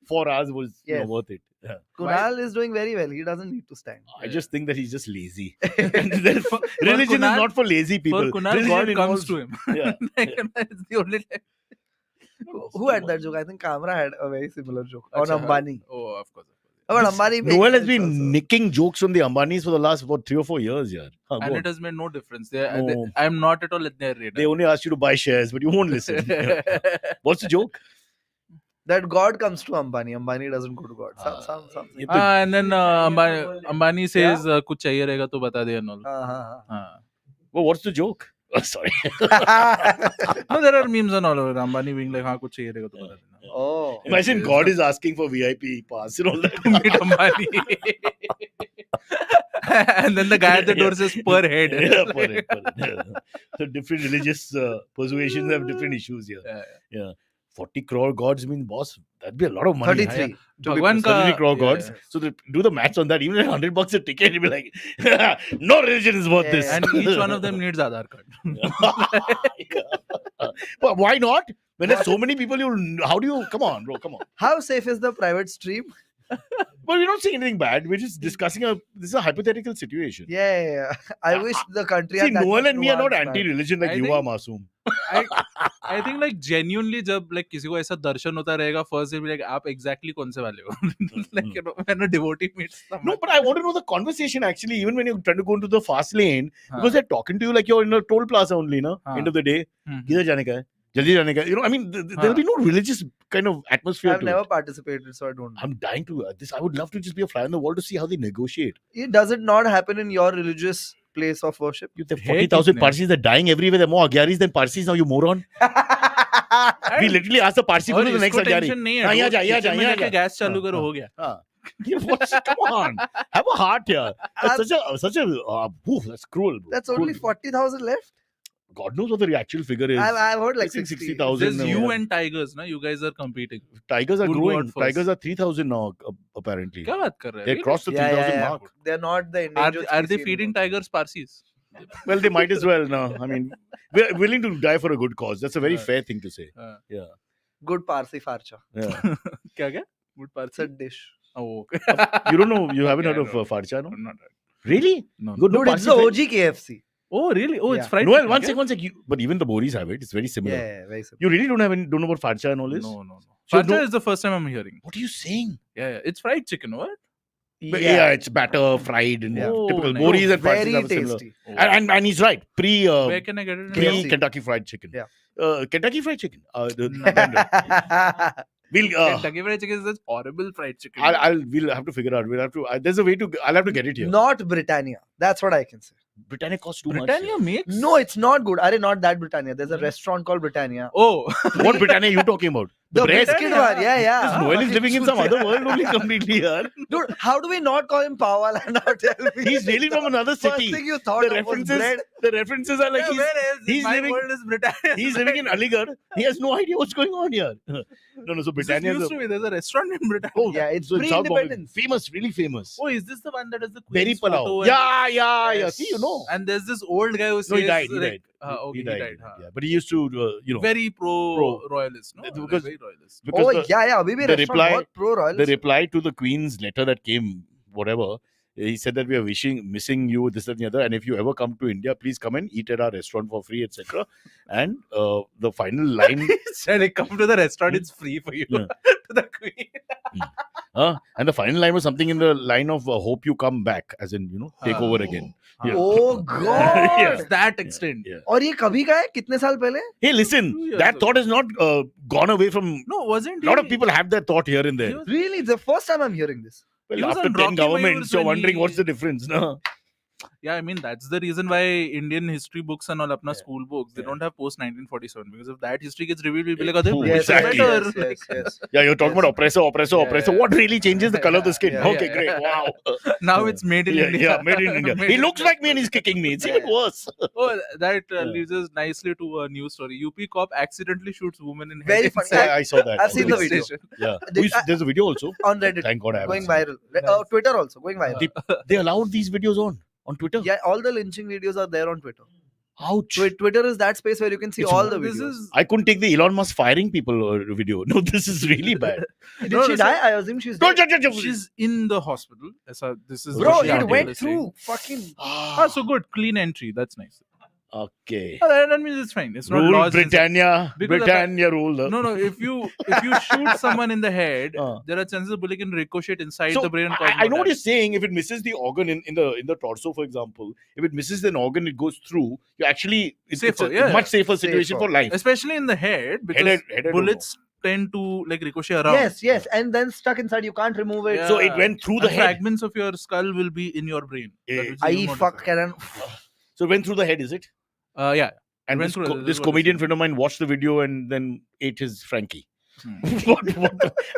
Speaker 1: 4 hours was
Speaker 3: Yes.
Speaker 1: worth it. Yeah.
Speaker 3: Kunal is doing very well. He doesn't need to stand.
Speaker 1: I just think that he's just lazy. And then religion
Speaker 2: Kunal-
Speaker 1: is not for lazy people.
Speaker 2: For Kunal,
Speaker 1: Religion
Speaker 2: God
Speaker 1: involves-
Speaker 2: comes to him.
Speaker 1: Yeah.
Speaker 2: Like, it's the only time.
Speaker 3: Who had that joke? I think Kamra had a very similar joke on
Speaker 2: Acha.
Speaker 3: Ambani.
Speaker 2: Oh, of course.
Speaker 3: But Ambani makes
Speaker 1: Noel has
Speaker 3: sense
Speaker 1: been
Speaker 3: also.
Speaker 1: nicking jokes from the Ambanis for the last 3 or 4 years. Yeah. Huh, go
Speaker 2: And
Speaker 1: on.
Speaker 2: it has made no difference.
Speaker 1: No.
Speaker 2: I'm not at all at their radar.
Speaker 1: They only asked you to buy shares, but you won't listen. What's the joke?
Speaker 3: That God comes to Ambani. Ambani doesn't go to God. Something.
Speaker 1: ये तो-
Speaker 2: And then Ambani says, कुछ चाहिए रहेगा तो बता दे and all. हाँ.
Speaker 1: Well, what's the joke? Oh, sorry.
Speaker 2: No, there are memes and all over. Ambani being like, हाँ कुछ चाहिए रहेगा तो बता देना.
Speaker 3: Oh.
Speaker 1: Imagine God is asking for VIP pass and all that.
Speaker 2: To meet Ambani. And then the guy at the door says per head.
Speaker 1: Yeah, per head, per head. So different religious persuasions have different issues here. Yeah. 40 crore gods mean, boss, that'd be a lot of money.
Speaker 3: 33.
Speaker 1: To be
Speaker 2: Bhagwan ka-
Speaker 1: 33 crore
Speaker 2: yeah,
Speaker 1: gods.
Speaker 2: yeah.
Speaker 1: So do the maths on that. Even at $100 a ticket, you'll be like, no religion is worth
Speaker 3: Yeah,
Speaker 1: this.
Speaker 2: And each one of them needs Aadhaar card.
Speaker 1: But why not? When there's so many people, how do you, come on, bro, come on.
Speaker 3: How safe is the private stream?
Speaker 1: But we're not saying anything bad. We're just discussing this is a hypothetical situation.
Speaker 3: Yeah. I wish the country
Speaker 1: See,
Speaker 3: had that
Speaker 1: Noel
Speaker 3: much
Speaker 1: and me are not
Speaker 3: nuance, man.
Speaker 1: anti-religion like
Speaker 2: I
Speaker 1: you
Speaker 2: think-
Speaker 1: are, Masoom.
Speaker 2: I think like genuinely जब like किसी को ऐसा दर्शन होता रहेगा first they'll be like आप exactly कौन से वाले हो like when a devotee meets someone.
Speaker 1: No, but I want to know the conversation actually, even when you're trying to go into the fast lane,
Speaker 2: हाँ.
Speaker 1: because they're talking to you like you're in a toll plaza only, no?
Speaker 2: हाँ.
Speaker 1: End of the day.
Speaker 2: हम्म.
Speaker 1: किधर जाने का है? Jaldi jane ka. I mean, there'll be no religious kind of atmosphere
Speaker 3: I've
Speaker 1: to
Speaker 3: never
Speaker 1: it.
Speaker 3: participated, so I don't know.
Speaker 1: I'm dying to this. I would love to just be a fly on the wall to see how they negotiate.
Speaker 3: Does it not happen in your religious place of worship?
Speaker 1: The 40,000
Speaker 2: kitne?
Speaker 1: Parsis are dying everywhere. There are more Agyaris than Parsis now, you moron. We literally asked the Parsi
Speaker 2: और
Speaker 1: guru the next
Speaker 2: इसको
Speaker 1: Agyari.
Speaker 2: Tension नहीं
Speaker 1: हाँ,
Speaker 2: है
Speaker 1: यहाँ
Speaker 2: dude.
Speaker 1: जा, यहाँ जा,
Speaker 2: Kitchen में
Speaker 1: यहाँ
Speaker 2: जाके
Speaker 1: जा.
Speaker 2: गैस चालू करो हो गया.
Speaker 1: हाँ. Come on. Have a heart here. That's such a that's cruel, bro.
Speaker 3: That's only 40,000 left.
Speaker 1: God knows what the actual figure is.
Speaker 3: I've heard like
Speaker 1: I think
Speaker 3: 60.
Speaker 1: 60,000.
Speaker 2: There's you and tigers, na? You guys are competing.
Speaker 1: Tigers are
Speaker 2: Who'll go
Speaker 1: growing.
Speaker 2: out first?
Speaker 1: Tigers are 3,000 now, apparently.
Speaker 2: क्या बात कर रहे हैं?
Speaker 1: They crossed the 3,000 mark.
Speaker 3: They're not the endangered
Speaker 2: Are they
Speaker 3: species
Speaker 2: feeding
Speaker 3: anymore.
Speaker 2: tigers Parsis?
Speaker 1: Well, they might as well now. I mean, we're willing to die for a good cause. That's a very fair thing to say. Yeah.
Speaker 3: Good Parsi farcha.
Speaker 1: Yeah.
Speaker 2: क्या क्या? Good
Speaker 3: It's a
Speaker 2: Parsi.
Speaker 3: dish.
Speaker 2: Oh, okay.
Speaker 1: You don't know, you haven't
Speaker 2: Yeah,
Speaker 1: heard of
Speaker 2: I know.
Speaker 1: Farcha, no?
Speaker 2: Not
Speaker 1: Really?
Speaker 2: No.
Speaker 1: Good, no
Speaker 3: Dude, it's
Speaker 1: Parsi
Speaker 3: the
Speaker 1: friend?
Speaker 3: OG KFC.
Speaker 2: Oh, really? Oh, it's
Speaker 3: Yeah.
Speaker 2: fried
Speaker 1: Noel,
Speaker 2: chicken,
Speaker 1: one
Speaker 2: yeah?
Speaker 1: sec, one sec. But even the Boris have it. It's very similar.
Speaker 3: Yeah, very simple.
Speaker 1: You really don't know about Farcha and all this?
Speaker 2: No.
Speaker 1: So
Speaker 2: Farcha
Speaker 1: no-
Speaker 2: is the first time I'm hearing.
Speaker 1: What are you saying?
Speaker 2: Yeah. It's fried chicken, what?
Speaker 1: But yeah, it's batter, fried, and
Speaker 3: Yeah.
Speaker 1: typical.
Speaker 2: Oh, nice.
Speaker 1: Boris and Farsis
Speaker 3: Very
Speaker 1: have a similar.
Speaker 3: tasty.
Speaker 2: Oh.
Speaker 1: And he's right.
Speaker 2: Where can I get it?
Speaker 3: KFC.
Speaker 1: Pre Kentucky Fried Chicken.
Speaker 3: Yeah.
Speaker 1: Kentucky Fried Chicken. The
Speaker 2: No.
Speaker 1: vendor. We'll
Speaker 2: Kentucky Fried Chicken is such horrible fried chicken.
Speaker 1: we'll have to figure out. We'll have to. There's a way to. I'll have to get it here.
Speaker 3: Not Britannia. That's what I can say.
Speaker 1: Britannia costs too much.
Speaker 2: Britannia makes?
Speaker 3: No, it's not good. Are not that Britannia. There's a restaurant called Britannia.
Speaker 2: Oh.
Speaker 1: What Britannia are you talking about? The breast?
Speaker 3: biscuit one. Yeah.
Speaker 1: This Noel is living in some other world only completely here.
Speaker 3: Dude, how do we not call him Pawal and not tell me?
Speaker 1: He's really from another
Speaker 3: First
Speaker 1: city.
Speaker 3: thing you thought
Speaker 1: The
Speaker 3: of was
Speaker 1: references,
Speaker 3: bread.
Speaker 1: the references are like
Speaker 2: Yeah, where else?
Speaker 1: he's
Speaker 2: My
Speaker 1: living-
Speaker 2: world is Britannia.
Speaker 1: he's living in Aligarh. He has no idea what's going on here. No, so
Speaker 2: This
Speaker 1: Britannia is
Speaker 2: used to be. There's a restaurant in Britannia.
Speaker 1: oh,
Speaker 3: Yeah, it's
Speaker 1: so in South Bombay.
Speaker 3: pre-independence.
Speaker 1: Famous, really famous.
Speaker 2: Oh, is this the one that is the
Speaker 1: Berry
Speaker 2: Queen's photo
Speaker 1: Palau.
Speaker 2: and-
Speaker 1: Yeah.
Speaker 3: Yes.
Speaker 1: See, you know.
Speaker 2: And there's this old guy who says
Speaker 1: No, he died.
Speaker 2: like,
Speaker 1: He
Speaker 2: he died. huh.
Speaker 1: Yeah, but he used to,
Speaker 2: Very pro-royalist, no?
Speaker 1: Because-
Speaker 2: Very royalist.
Speaker 1: because
Speaker 3: Oh,
Speaker 1: the,
Speaker 3: yeah. Abhi bhi
Speaker 1: the
Speaker 3: restaurant
Speaker 1: reply-
Speaker 3: bahut pro-royalist.
Speaker 1: the reply to the Queen's letter that came, whatever, he said that we are missing you, this and the other. And if you ever come to India, please come and eat at our restaurant for free, etc. And the final line,
Speaker 2: Said, like, come to the restaurant, it's free for you.
Speaker 1: Yeah.
Speaker 2: To the Queen.
Speaker 1: and the final line was something in the line of hope you come back, as in, take over again. Yeah.
Speaker 3: Oh God.
Speaker 1: Yeah.
Speaker 2: It's that extent.
Speaker 1: Yeah.
Speaker 3: और ये कभी का है? कितने साल पहले?
Speaker 1: Hey, listen,
Speaker 2: 2 years
Speaker 1: that
Speaker 2: ago.
Speaker 1: thought is not gone away from.
Speaker 2: No, wasn't
Speaker 1: A lot of
Speaker 2: he-
Speaker 1: people have that thought here and
Speaker 2: he
Speaker 1: there.
Speaker 2: was-
Speaker 3: Really? It's the first time I'm hearing this.
Speaker 1: Well,
Speaker 2: he was
Speaker 1: after
Speaker 2: on
Speaker 1: 10
Speaker 2: Rocky
Speaker 1: governments,
Speaker 2: Mayurs
Speaker 1: you're
Speaker 2: when
Speaker 1: wondering
Speaker 2: he-
Speaker 1: what's the difference, no?
Speaker 2: Yeah, I mean that's the reason why Indian history books and all apna
Speaker 1: Yeah.
Speaker 2: school books they
Speaker 1: Yeah.
Speaker 2: don't have post 1947 because if that history gets revealed we'll be like, "Oh,
Speaker 1: Ooh,
Speaker 2: yes,
Speaker 1: exactly.
Speaker 2: better."
Speaker 3: Yes.
Speaker 1: Yeah, you're talking
Speaker 3: Yes.
Speaker 1: about oppressor.
Speaker 2: Yeah.
Speaker 1: What really changes the color of the skin?
Speaker 3: Yeah.
Speaker 1: Okay, great. Wow.
Speaker 2: Now it's made in India.
Speaker 1: Yeah, made in India.
Speaker 2: Made
Speaker 1: He
Speaker 2: in
Speaker 1: looks
Speaker 2: India.
Speaker 1: like me and he's kicking me. It's
Speaker 3: Yeah.
Speaker 1: even worse.
Speaker 2: Oh, that
Speaker 1: Yeah.
Speaker 2: leads us nicely to a news story. UP cop accidentally shoots woman in
Speaker 3: Very
Speaker 2: head
Speaker 3: funny.
Speaker 2: inside
Speaker 1: I saw that.
Speaker 3: I've seen the
Speaker 2: police
Speaker 3: video.
Speaker 2: station.
Speaker 1: Yeah.
Speaker 3: Did-
Speaker 1: There's a video also.
Speaker 3: On Reddit.
Speaker 1: Thank God I haven't
Speaker 3: Going
Speaker 1: seen
Speaker 3: viral.
Speaker 2: Nice.
Speaker 3: Twitter also. Going viral.
Speaker 1: They allowed these videos on Twitter.
Speaker 3: Yeah, all the lynching videos are there on Twitter.
Speaker 1: Ouch.
Speaker 3: Twitter is that space where you can see
Speaker 1: It's
Speaker 3: all the
Speaker 2: This
Speaker 3: videos.
Speaker 2: is
Speaker 1: I couldn't take the Elon Musk firing people video. No, this is really bad.
Speaker 3: Did
Speaker 2: No,
Speaker 3: she
Speaker 2: no,
Speaker 3: die? I assume she's
Speaker 1: No,
Speaker 3: dead.
Speaker 2: she's in the hospital. This is
Speaker 3: Bro,
Speaker 2: what
Speaker 1: she
Speaker 3: it
Speaker 1: articulated
Speaker 3: went
Speaker 2: is saying.
Speaker 3: through. Fucking.
Speaker 2: Ah, so good, clean entry. That's nice.
Speaker 1: Okay.
Speaker 2: Oh, that means it's fine. It's not
Speaker 1: Rule
Speaker 2: laws.
Speaker 1: Britannia.
Speaker 2: Because of
Speaker 1: Britannia rule.
Speaker 2: No. If you shoot someone in the head,
Speaker 1: Uh.
Speaker 2: there are chances the bullet can ricochet inside
Speaker 1: So
Speaker 2: the brain. And cause
Speaker 1: I know
Speaker 2: more
Speaker 1: what you're
Speaker 2: damage.
Speaker 1: saying. If it misses the organ in the torso, for example, if it misses an organ, it goes through. You actually it's
Speaker 2: Safer,
Speaker 1: a
Speaker 2: yeah.
Speaker 1: much safer situation
Speaker 3: Safer.
Speaker 1: for life.
Speaker 2: Especially in the head, because
Speaker 1: Head,
Speaker 2: bullets tend to like ricochet around.
Speaker 3: Yes. And then stuck inside. You can't remove it.
Speaker 2: Yeah.
Speaker 1: So it went through the
Speaker 2: And
Speaker 1: head.
Speaker 2: fragments of your skull will be in your brain.
Speaker 1: Yeah.
Speaker 2: That will
Speaker 3: I
Speaker 2: not
Speaker 3: fuck
Speaker 2: affect.
Speaker 3: Karen.
Speaker 1: So it went through the head, is it?
Speaker 2: Yeah.
Speaker 1: And
Speaker 2: Went
Speaker 1: this,
Speaker 2: through it,
Speaker 1: this
Speaker 2: is what it
Speaker 1: comedian
Speaker 2: is.
Speaker 1: friend of mine watched the video and then ate his Frankie.
Speaker 2: Hmm.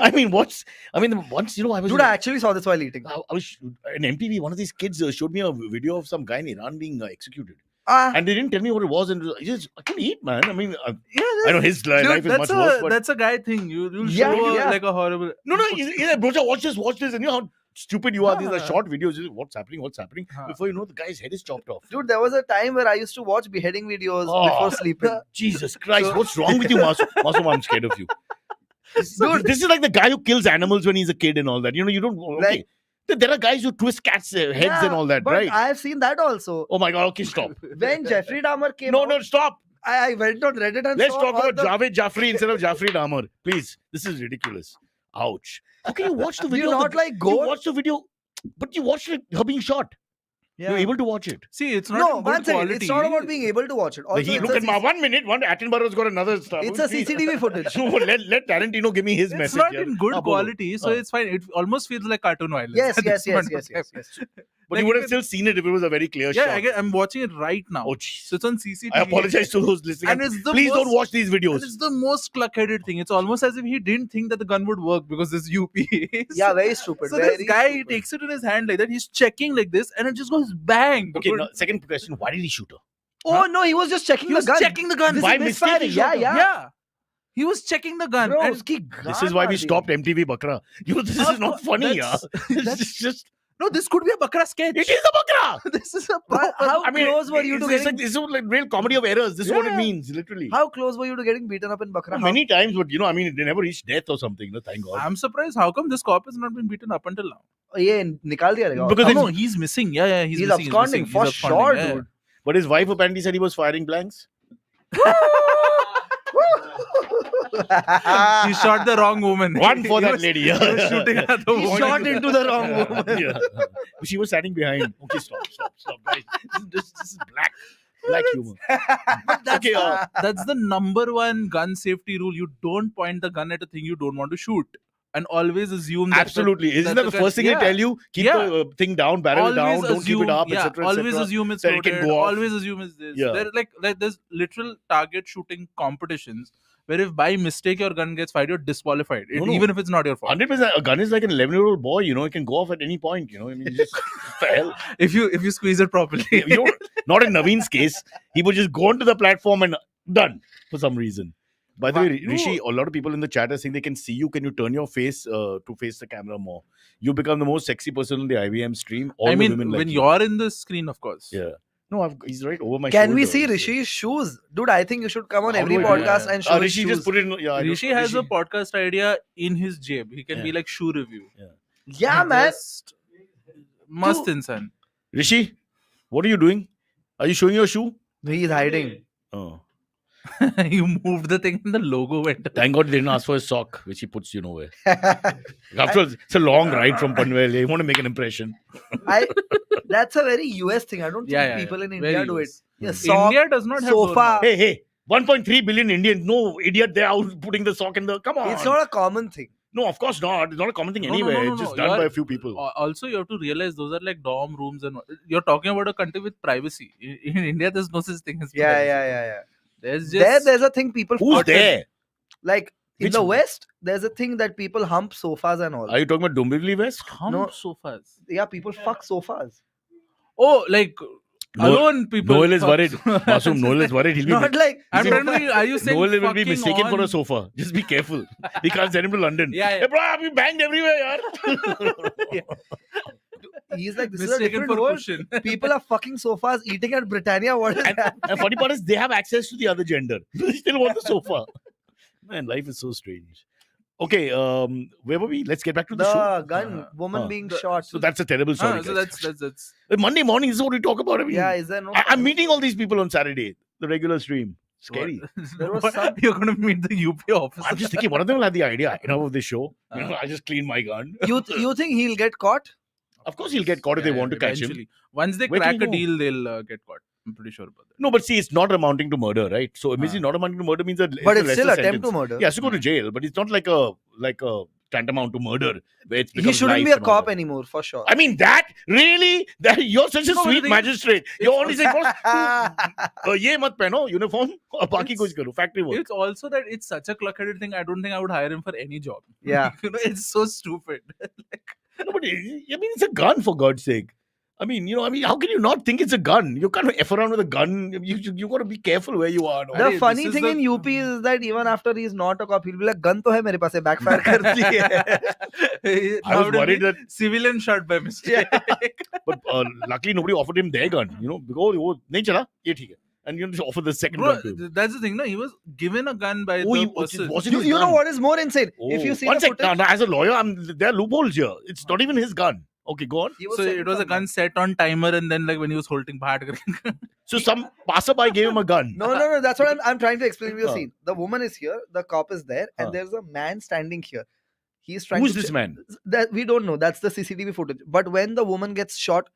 Speaker 1: I mean, once I was
Speaker 3: Dude, I actually saw this while eating.
Speaker 1: I was in MTV. One of these kids showed me a video of some guy in Iran being executed,
Speaker 3: Ah,
Speaker 1: and they didn't tell me what it was. And I can eat, man. I mean,
Speaker 2: Yeah,
Speaker 1: I know his life
Speaker 2: dude,
Speaker 1: is much worse. But
Speaker 2: that's a guy thing. You'll
Speaker 3: Yeah,
Speaker 2: show
Speaker 3: yeah.
Speaker 2: like a horrible.
Speaker 1: no, he's like, Brocha, watch this, and you know how stupid you are. These are
Speaker 2: Huh.
Speaker 1: short videos. What's happening?
Speaker 2: Huh.
Speaker 1: Before you know, the guy's head is chopped off.
Speaker 3: dude, there was a time where I used to watch beheading videos
Speaker 1: Oh.
Speaker 3: before sleeping.
Speaker 1: Jesus Christ,
Speaker 3: So-
Speaker 1: what's wrong with you, Masoom? Masoom, I'm scared of you.
Speaker 3: Dude.
Speaker 1: This is like the guy who kills animals when he's a kid and all that. You know, you don't. Okay. There are guys who twist cats' heads
Speaker 3: Yeah,
Speaker 1: and all that,
Speaker 3: but
Speaker 1: right?
Speaker 3: I've seen that also.
Speaker 1: Oh my God, okay, stop.
Speaker 3: When Jeffrey Dahmer came
Speaker 1: No,
Speaker 3: out,
Speaker 1: stop.
Speaker 3: I went on Reddit and
Speaker 1: Let's
Speaker 3: saw
Speaker 1: talk
Speaker 3: all
Speaker 1: about
Speaker 3: the...
Speaker 1: Javed Jaffrey instead of Jaffrey Dahmer. Please. This is ridiculous. Ouch. How can you watch the
Speaker 3: Do you
Speaker 1: video?
Speaker 3: not like
Speaker 1: You
Speaker 3: gore?
Speaker 1: watch the video, but you watched her being shot. You're able to watch it.
Speaker 2: See, it's not
Speaker 3: No,
Speaker 2: in
Speaker 3: one
Speaker 2: good
Speaker 3: second.
Speaker 2: quality.
Speaker 3: It's not about being able to watch it. Also,
Speaker 1: He
Speaker 3: it's
Speaker 1: look
Speaker 3: a
Speaker 1: at my 1 minute. One Attenborough's got another stuff.
Speaker 3: It's a CCTV footage.
Speaker 1: No, let Tarantino give me his
Speaker 2: It's
Speaker 1: message.
Speaker 2: not
Speaker 1: yaar.
Speaker 2: in good
Speaker 1: हाँ, बोलो.
Speaker 2: quality, so
Speaker 1: हाँ.
Speaker 2: it's fine. It almost feels like cartoon violence.
Speaker 3: Yes,
Speaker 2: at
Speaker 3: yes,
Speaker 2: this
Speaker 3: yes,
Speaker 2: point
Speaker 3: yes,
Speaker 2: of
Speaker 3: yes,
Speaker 2: time.
Speaker 3: yes.
Speaker 1: But
Speaker 2: Like
Speaker 1: you would
Speaker 2: you
Speaker 1: have still seen it if it was a very clear
Speaker 2: Yeah,
Speaker 1: shot.
Speaker 2: I'm watching it right now.
Speaker 1: Oh, jeez.
Speaker 2: So it's on CCTV.
Speaker 1: I apologize to those listening.
Speaker 2: And it's the
Speaker 1: Please don't
Speaker 2: most-
Speaker 1: watch these videos.
Speaker 2: And it's the most cluck-headed thing. It's almost as if he didn't think that the gun would work because this UP.
Speaker 3: Yeah, very stupid.
Speaker 2: So
Speaker 3: very
Speaker 2: this guy, he
Speaker 3: stupid.
Speaker 2: takes it in his hand like that. He's checking like this, and it just goes bang.
Speaker 1: Okay, now, second question. Why did he shoot her?
Speaker 3: Oh no, he was just checking
Speaker 2: He
Speaker 3: the
Speaker 2: was
Speaker 3: gun.
Speaker 2: checking the gun.
Speaker 3: This
Speaker 1: By
Speaker 3: is
Speaker 1: mistake he
Speaker 3: misfiring.
Speaker 1: shot
Speaker 3: Yeah,
Speaker 1: her.
Speaker 3: yeah.
Speaker 2: He was checking the gun.
Speaker 3: Bro,
Speaker 2: and
Speaker 3: uski
Speaker 1: This is why we
Speaker 3: gun
Speaker 1: stopped MTV Bakra. This is not funny, yeah.
Speaker 2: that's-
Speaker 1: It's just
Speaker 2: no, this could be a Bakra sketch.
Speaker 1: it is a Bakra.
Speaker 2: This is a
Speaker 3: But
Speaker 2: proper.
Speaker 3: how close were you to
Speaker 1: it's
Speaker 3: getting?
Speaker 1: like, this is like real comedy of errors. This is what it
Speaker 2: Yeah.
Speaker 1: means, literally.
Speaker 3: How close were you to getting beaten up in Bakra?
Speaker 1: Many times, but you know, I mean, they never reached death or something. No, thank God.
Speaker 2: I'm surprised. How come this cop has not been beaten up until now?
Speaker 3: ये निकाल दिया रहेगा.
Speaker 1: Because
Speaker 2: Oh,
Speaker 1: it's-
Speaker 2: no, he's missing. Yeah, he's
Speaker 3: He's
Speaker 2: missing.
Speaker 3: absconding
Speaker 2: He's
Speaker 3: for
Speaker 2: absconding,
Speaker 3: sure,
Speaker 2: yeah.
Speaker 3: dude.
Speaker 1: But his wife apparently said he was firing blanks.
Speaker 2: He shot the wrong woman.
Speaker 1: One for
Speaker 2: He
Speaker 1: that
Speaker 2: was-
Speaker 1: lady.
Speaker 2: He was shooting at the
Speaker 3: He
Speaker 2: woman.
Speaker 3: shot into the wrong woman.
Speaker 1: Yeah. She was standing behind. Okay, stop, guys. This is black humor.
Speaker 2: That's,
Speaker 1: Okay,
Speaker 2: that's the number one gun safety rule. You don't point the gun at a thing you don't want to shoot. And always assume that
Speaker 1: Absolutely. Isn't that the
Speaker 2: gun-
Speaker 1: first thing they
Speaker 2: yeah.
Speaker 1: tell you? Keep
Speaker 2: Yeah.
Speaker 1: the thing down, barrel down, don't keep it up, etc.
Speaker 2: Always assume it's
Speaker 1: Then it can
Speaker 2: loaded.
Speaker 1: go off.
Speaker 2: Always assume it's this.
Speaker 1: Yeah.
Speaker 2: There's literal target shooting competitions where if by mistake your gun gets fired, you're disqualified.
Speaker 1: No.
Speaker 2: Even if it's not your fault.
Speaker 1: 100%. A gun is like an 11-year-old boy, you know, it can go off at any point, you know. I mean, just what the hell?
Speaker 2: If you squeeze it properly.
Speaker 1: You know, not in Naveen's case. He would just go onto the platform and done for some reason. By the way,
Speaker 2: You-
Speaker 1: Rishi, a lot of people in the chat are saying they can see you. Can you turn your face to face the camera more? You become the most sexy person on the IVM stream. All
Speaker 2: I
Speaker 1: the
Speaker 2: mean,
Speaker 1: women like
Speaker 2: when
Speaker 1: you.
Speaker 2: you're in the screen, of course.
Speaker 1: Yeah. No, he's right over my
Speaker 3: Can we
Speaker 1: shoulder.
Speaker 3: see Rishi's shoes? Dude, I think you should come on
Speaker 1: How
Speaker 3: every
Speaker 1: do I do
Speaker 3: podcast
Speaker 1: that?
Speaker 3: and show his
Speaker 1: Rishi
Speaker 3: shoes.
Speaker 1: just put it in. Yeah, I know.
Speaker 2: Rishi has a
Speaker 1: Rishi-
Speaker 2: podcast idea in his jib. He can be
Speaker 1: Yeah.
Speaker 2: like shoe review.
Speaker 3: Yeah, man.
Speaker 2: Just must
Speaker 3: Dude.
Speaker 2: insan.
Speaker 1: Rishi, what are you doing? Are you showing your shoe?
Speaker 3: He's hiding.
Speaker 1: Oh.
Speaker 2: You moved the thing and the logo went.
Speaker 1: Thank God they didn't ask for a sock, which he puts you nowhere. After all, it's a long ride from Panvel. You want to make an impression.
Speaker 3: That's a very US thing. I don't think
Speaker 2: Yeah,
Speaker 3: people in
Speaker 2: very
Speaker 3: India do it.
Speaker 2: US.
Speaker 3: Yeah, sock,
Speaker 2: India does not have
Speaker 3: sofa.
Speaker 2: doormat.
Speaker 1: Hey, 1.3 billion Indians. No idiot, they're out putting the sock in the. Come on.
Speaker 3: It's not a common thing.
Speaker 1: No, of course not. It's not a common thing
Speaker 2: No, no,
Speaker 1: anywhere.
Speaker 2: no,
Speaker 1: It's just
Speaker 2: no.
Speaker 1: done
Speaker 2: You're-
Speaker 1: by a few people.
Speaker 2: Also, you have to realize those are like dorm rooms, and you're talking about a country with privacy. In India, there's no such thing as
Speaker 3: Yeah,
Speaker 2: privacy.
Speaker 3: yeah.
Speaker 2: There's just
Speaker 3: There's a thing people
Speaker 1: Who's
Speaker 3: fuck with.
Speaker 1: there?
Speaker 3: Like in
Speaker 1: Which-
Speaker 3: the West, there's a thing that people hump sofas and all.
Speaker 1: Are you talking about Dombivli West?
Speaker 2: hump
Speaker 3: No.
Speaker 2: sofas.
Speaker 3: Yeah, people fuck sofas.
Speaker 2: Oh, like alone people.
Speaker 1: Noel is
Speaker 2: fuck-
Speaker 1: worried. Masoom, Noel is worried. He'll be
Speaker 3: Not like
Speaker 2: I'm
Speaker 1: See,
Speaker 2: trying to think, are you saying
Speaker 1: Noel will be
Speaker 2: fucking
Speaker 1: mistaken for
Speaker 2: on-
Speaker 1: a sofa. Just be careful. We can't send him to London.
Speaker 2: Yeah.
Speaker 1: Hey, bro, you banged everywhere, yaar.
Speaker 3: he's like, this is a
Speaker 2: Mistaken
Speaker 3: different
Speaker 2: for
Speaker 3: world.
Speaker 2: cushion.
Speaker 3: People are fucking sofas eating at Britannia. What is that?
Speaker 1: And funny part is they have access to the other gender. They still want the sofa. Man, life is so strange. Okay, where were we? Let's get back to the show.
Speaker 3: The gun, woman being shot.
Speaker 1: So that's a terrible story.
Speaker 2: So
Speaker 1: guys.
Speaker 2: that's
Speaker 1: Monday morning is what we talk about. I mean,
Speaker 3: Yeah, is there no?
Speaker 1: I'm meeting all these people on Saturday, the regular stream. Scary.
Speaker 3: There was some-
Speaker 2: You're gonna meet the UP officer.
Speaker 1: I'm just thinking, one of them will have the idea enough of this show. You know, I just clean my gun.
Speaker 3: You think he'll get caught?
Speaker 1: Of course, he'll get caught if they want to catch him.
Speaker 2: eventually. Once they
Speaker 1: Where
Speaker 2: crack
Speaker 1: can
Speaker 2: a
Speaker 1: we
Speaker 2: deal, they'll get caught. I'm pretty sure about that.
Speaker 1: No, but see, it's not amounting to murder, right? So, obviously, not amounting to murder means that
Speaker 3: But
Speaker 1: a
Speaker 3: it's still
Speaker 1: lesser
Speaker 3: attempt to
Speaker 1: sentence.
Speaker 3: murder.
Speaker 1: He has to go to jail, but it's not like a tantamount to murder where it's
Speaker 3: He shouldn't
Speaker 1: life
Speaker 3: be a
Speaker 1: and all
Speaker 3: cop
Speaker 1: that.
Speaker 3: anymore, for sure.
Speaker 1: I mean, that really? That you're such a
Speaker 2: No, but the
Speaker 1: sweet
Speaker 2: thing is,
Speaker 1: magistrate. You're only saying,
Speaker 3: Yeah,
Speaker 1: ये मत पहनो uniform और बाकी कुछ करो factory work.
Speaker 2: It's also that it's such a cluck-headed thing. I don't think I would hire him for any job.
Speaker 3: Yeah.
Speaker 2: You know, it's so stupid.
Speaker 1: No, but I mean, it's a gun for God's sake. I mean, how can you not think it's a gun? You can't F around with a gun. You got to be careful where you are. No?
Speaker 3: The
Speaker 2: Arey,
Speaker 3: funny
Speaker 2: this is
Speaker 3: thing
Speaker 2: the-
Speaker 3: in UP is that even after he's not a cop, he'll be like, gun to hai mere paas, backfire kar diye.
Speaker 1: I was worried that,
Speaker 2: Civilian shot by mistake.
Speaker 1: but luckily nobody offered him their gun. Because वो नहीं चला, ये ठीक है. And you offer the second
Speaker 2: Bro,
Speaker 1: gun to him.
Speaker 2: that's the thing. No, he was given a gun by
Speaker 1: Oh,
Speaker 2: the
Speaker 1: he
Speaker 2: person.
Speaker 1: wasn't his
Speaker 3: You know
Speaker 1: gun.
Speaker 3: what is more insane? If you
Speaker 1: Oh.
Speaker 3: see
Speaker 1: One
Speaker 3: the
Speaker 1: sec.
Speaker 3: footage,
Speaker 1: Now, as a lawyer, there are loopholes here. It's not even his gun. Okay, go on.
Speaker 3: he
Speaker 2: So
Speaker 3: setting
Speaker 2: it was a
Speaker 3: some
Speaker 2: gun set on timer, and then like when he was holding baat.
Speaker 1: So some passerby gave him a gun.
Speaker 3: No. That's what I'm trying to explain to you.
Speaker 1: Huh.
Speaker 3: Scene. The woman is here, the cop is there,
Speaker 1: Huh.
Speaker 3: and there's a man standing here. He's trying
Speaker 1: Who's
Speaker 3: to
Speaker 1: this man?
Speaker 3: That we don't know. That's the CCTV footage. But when the woman gets shot,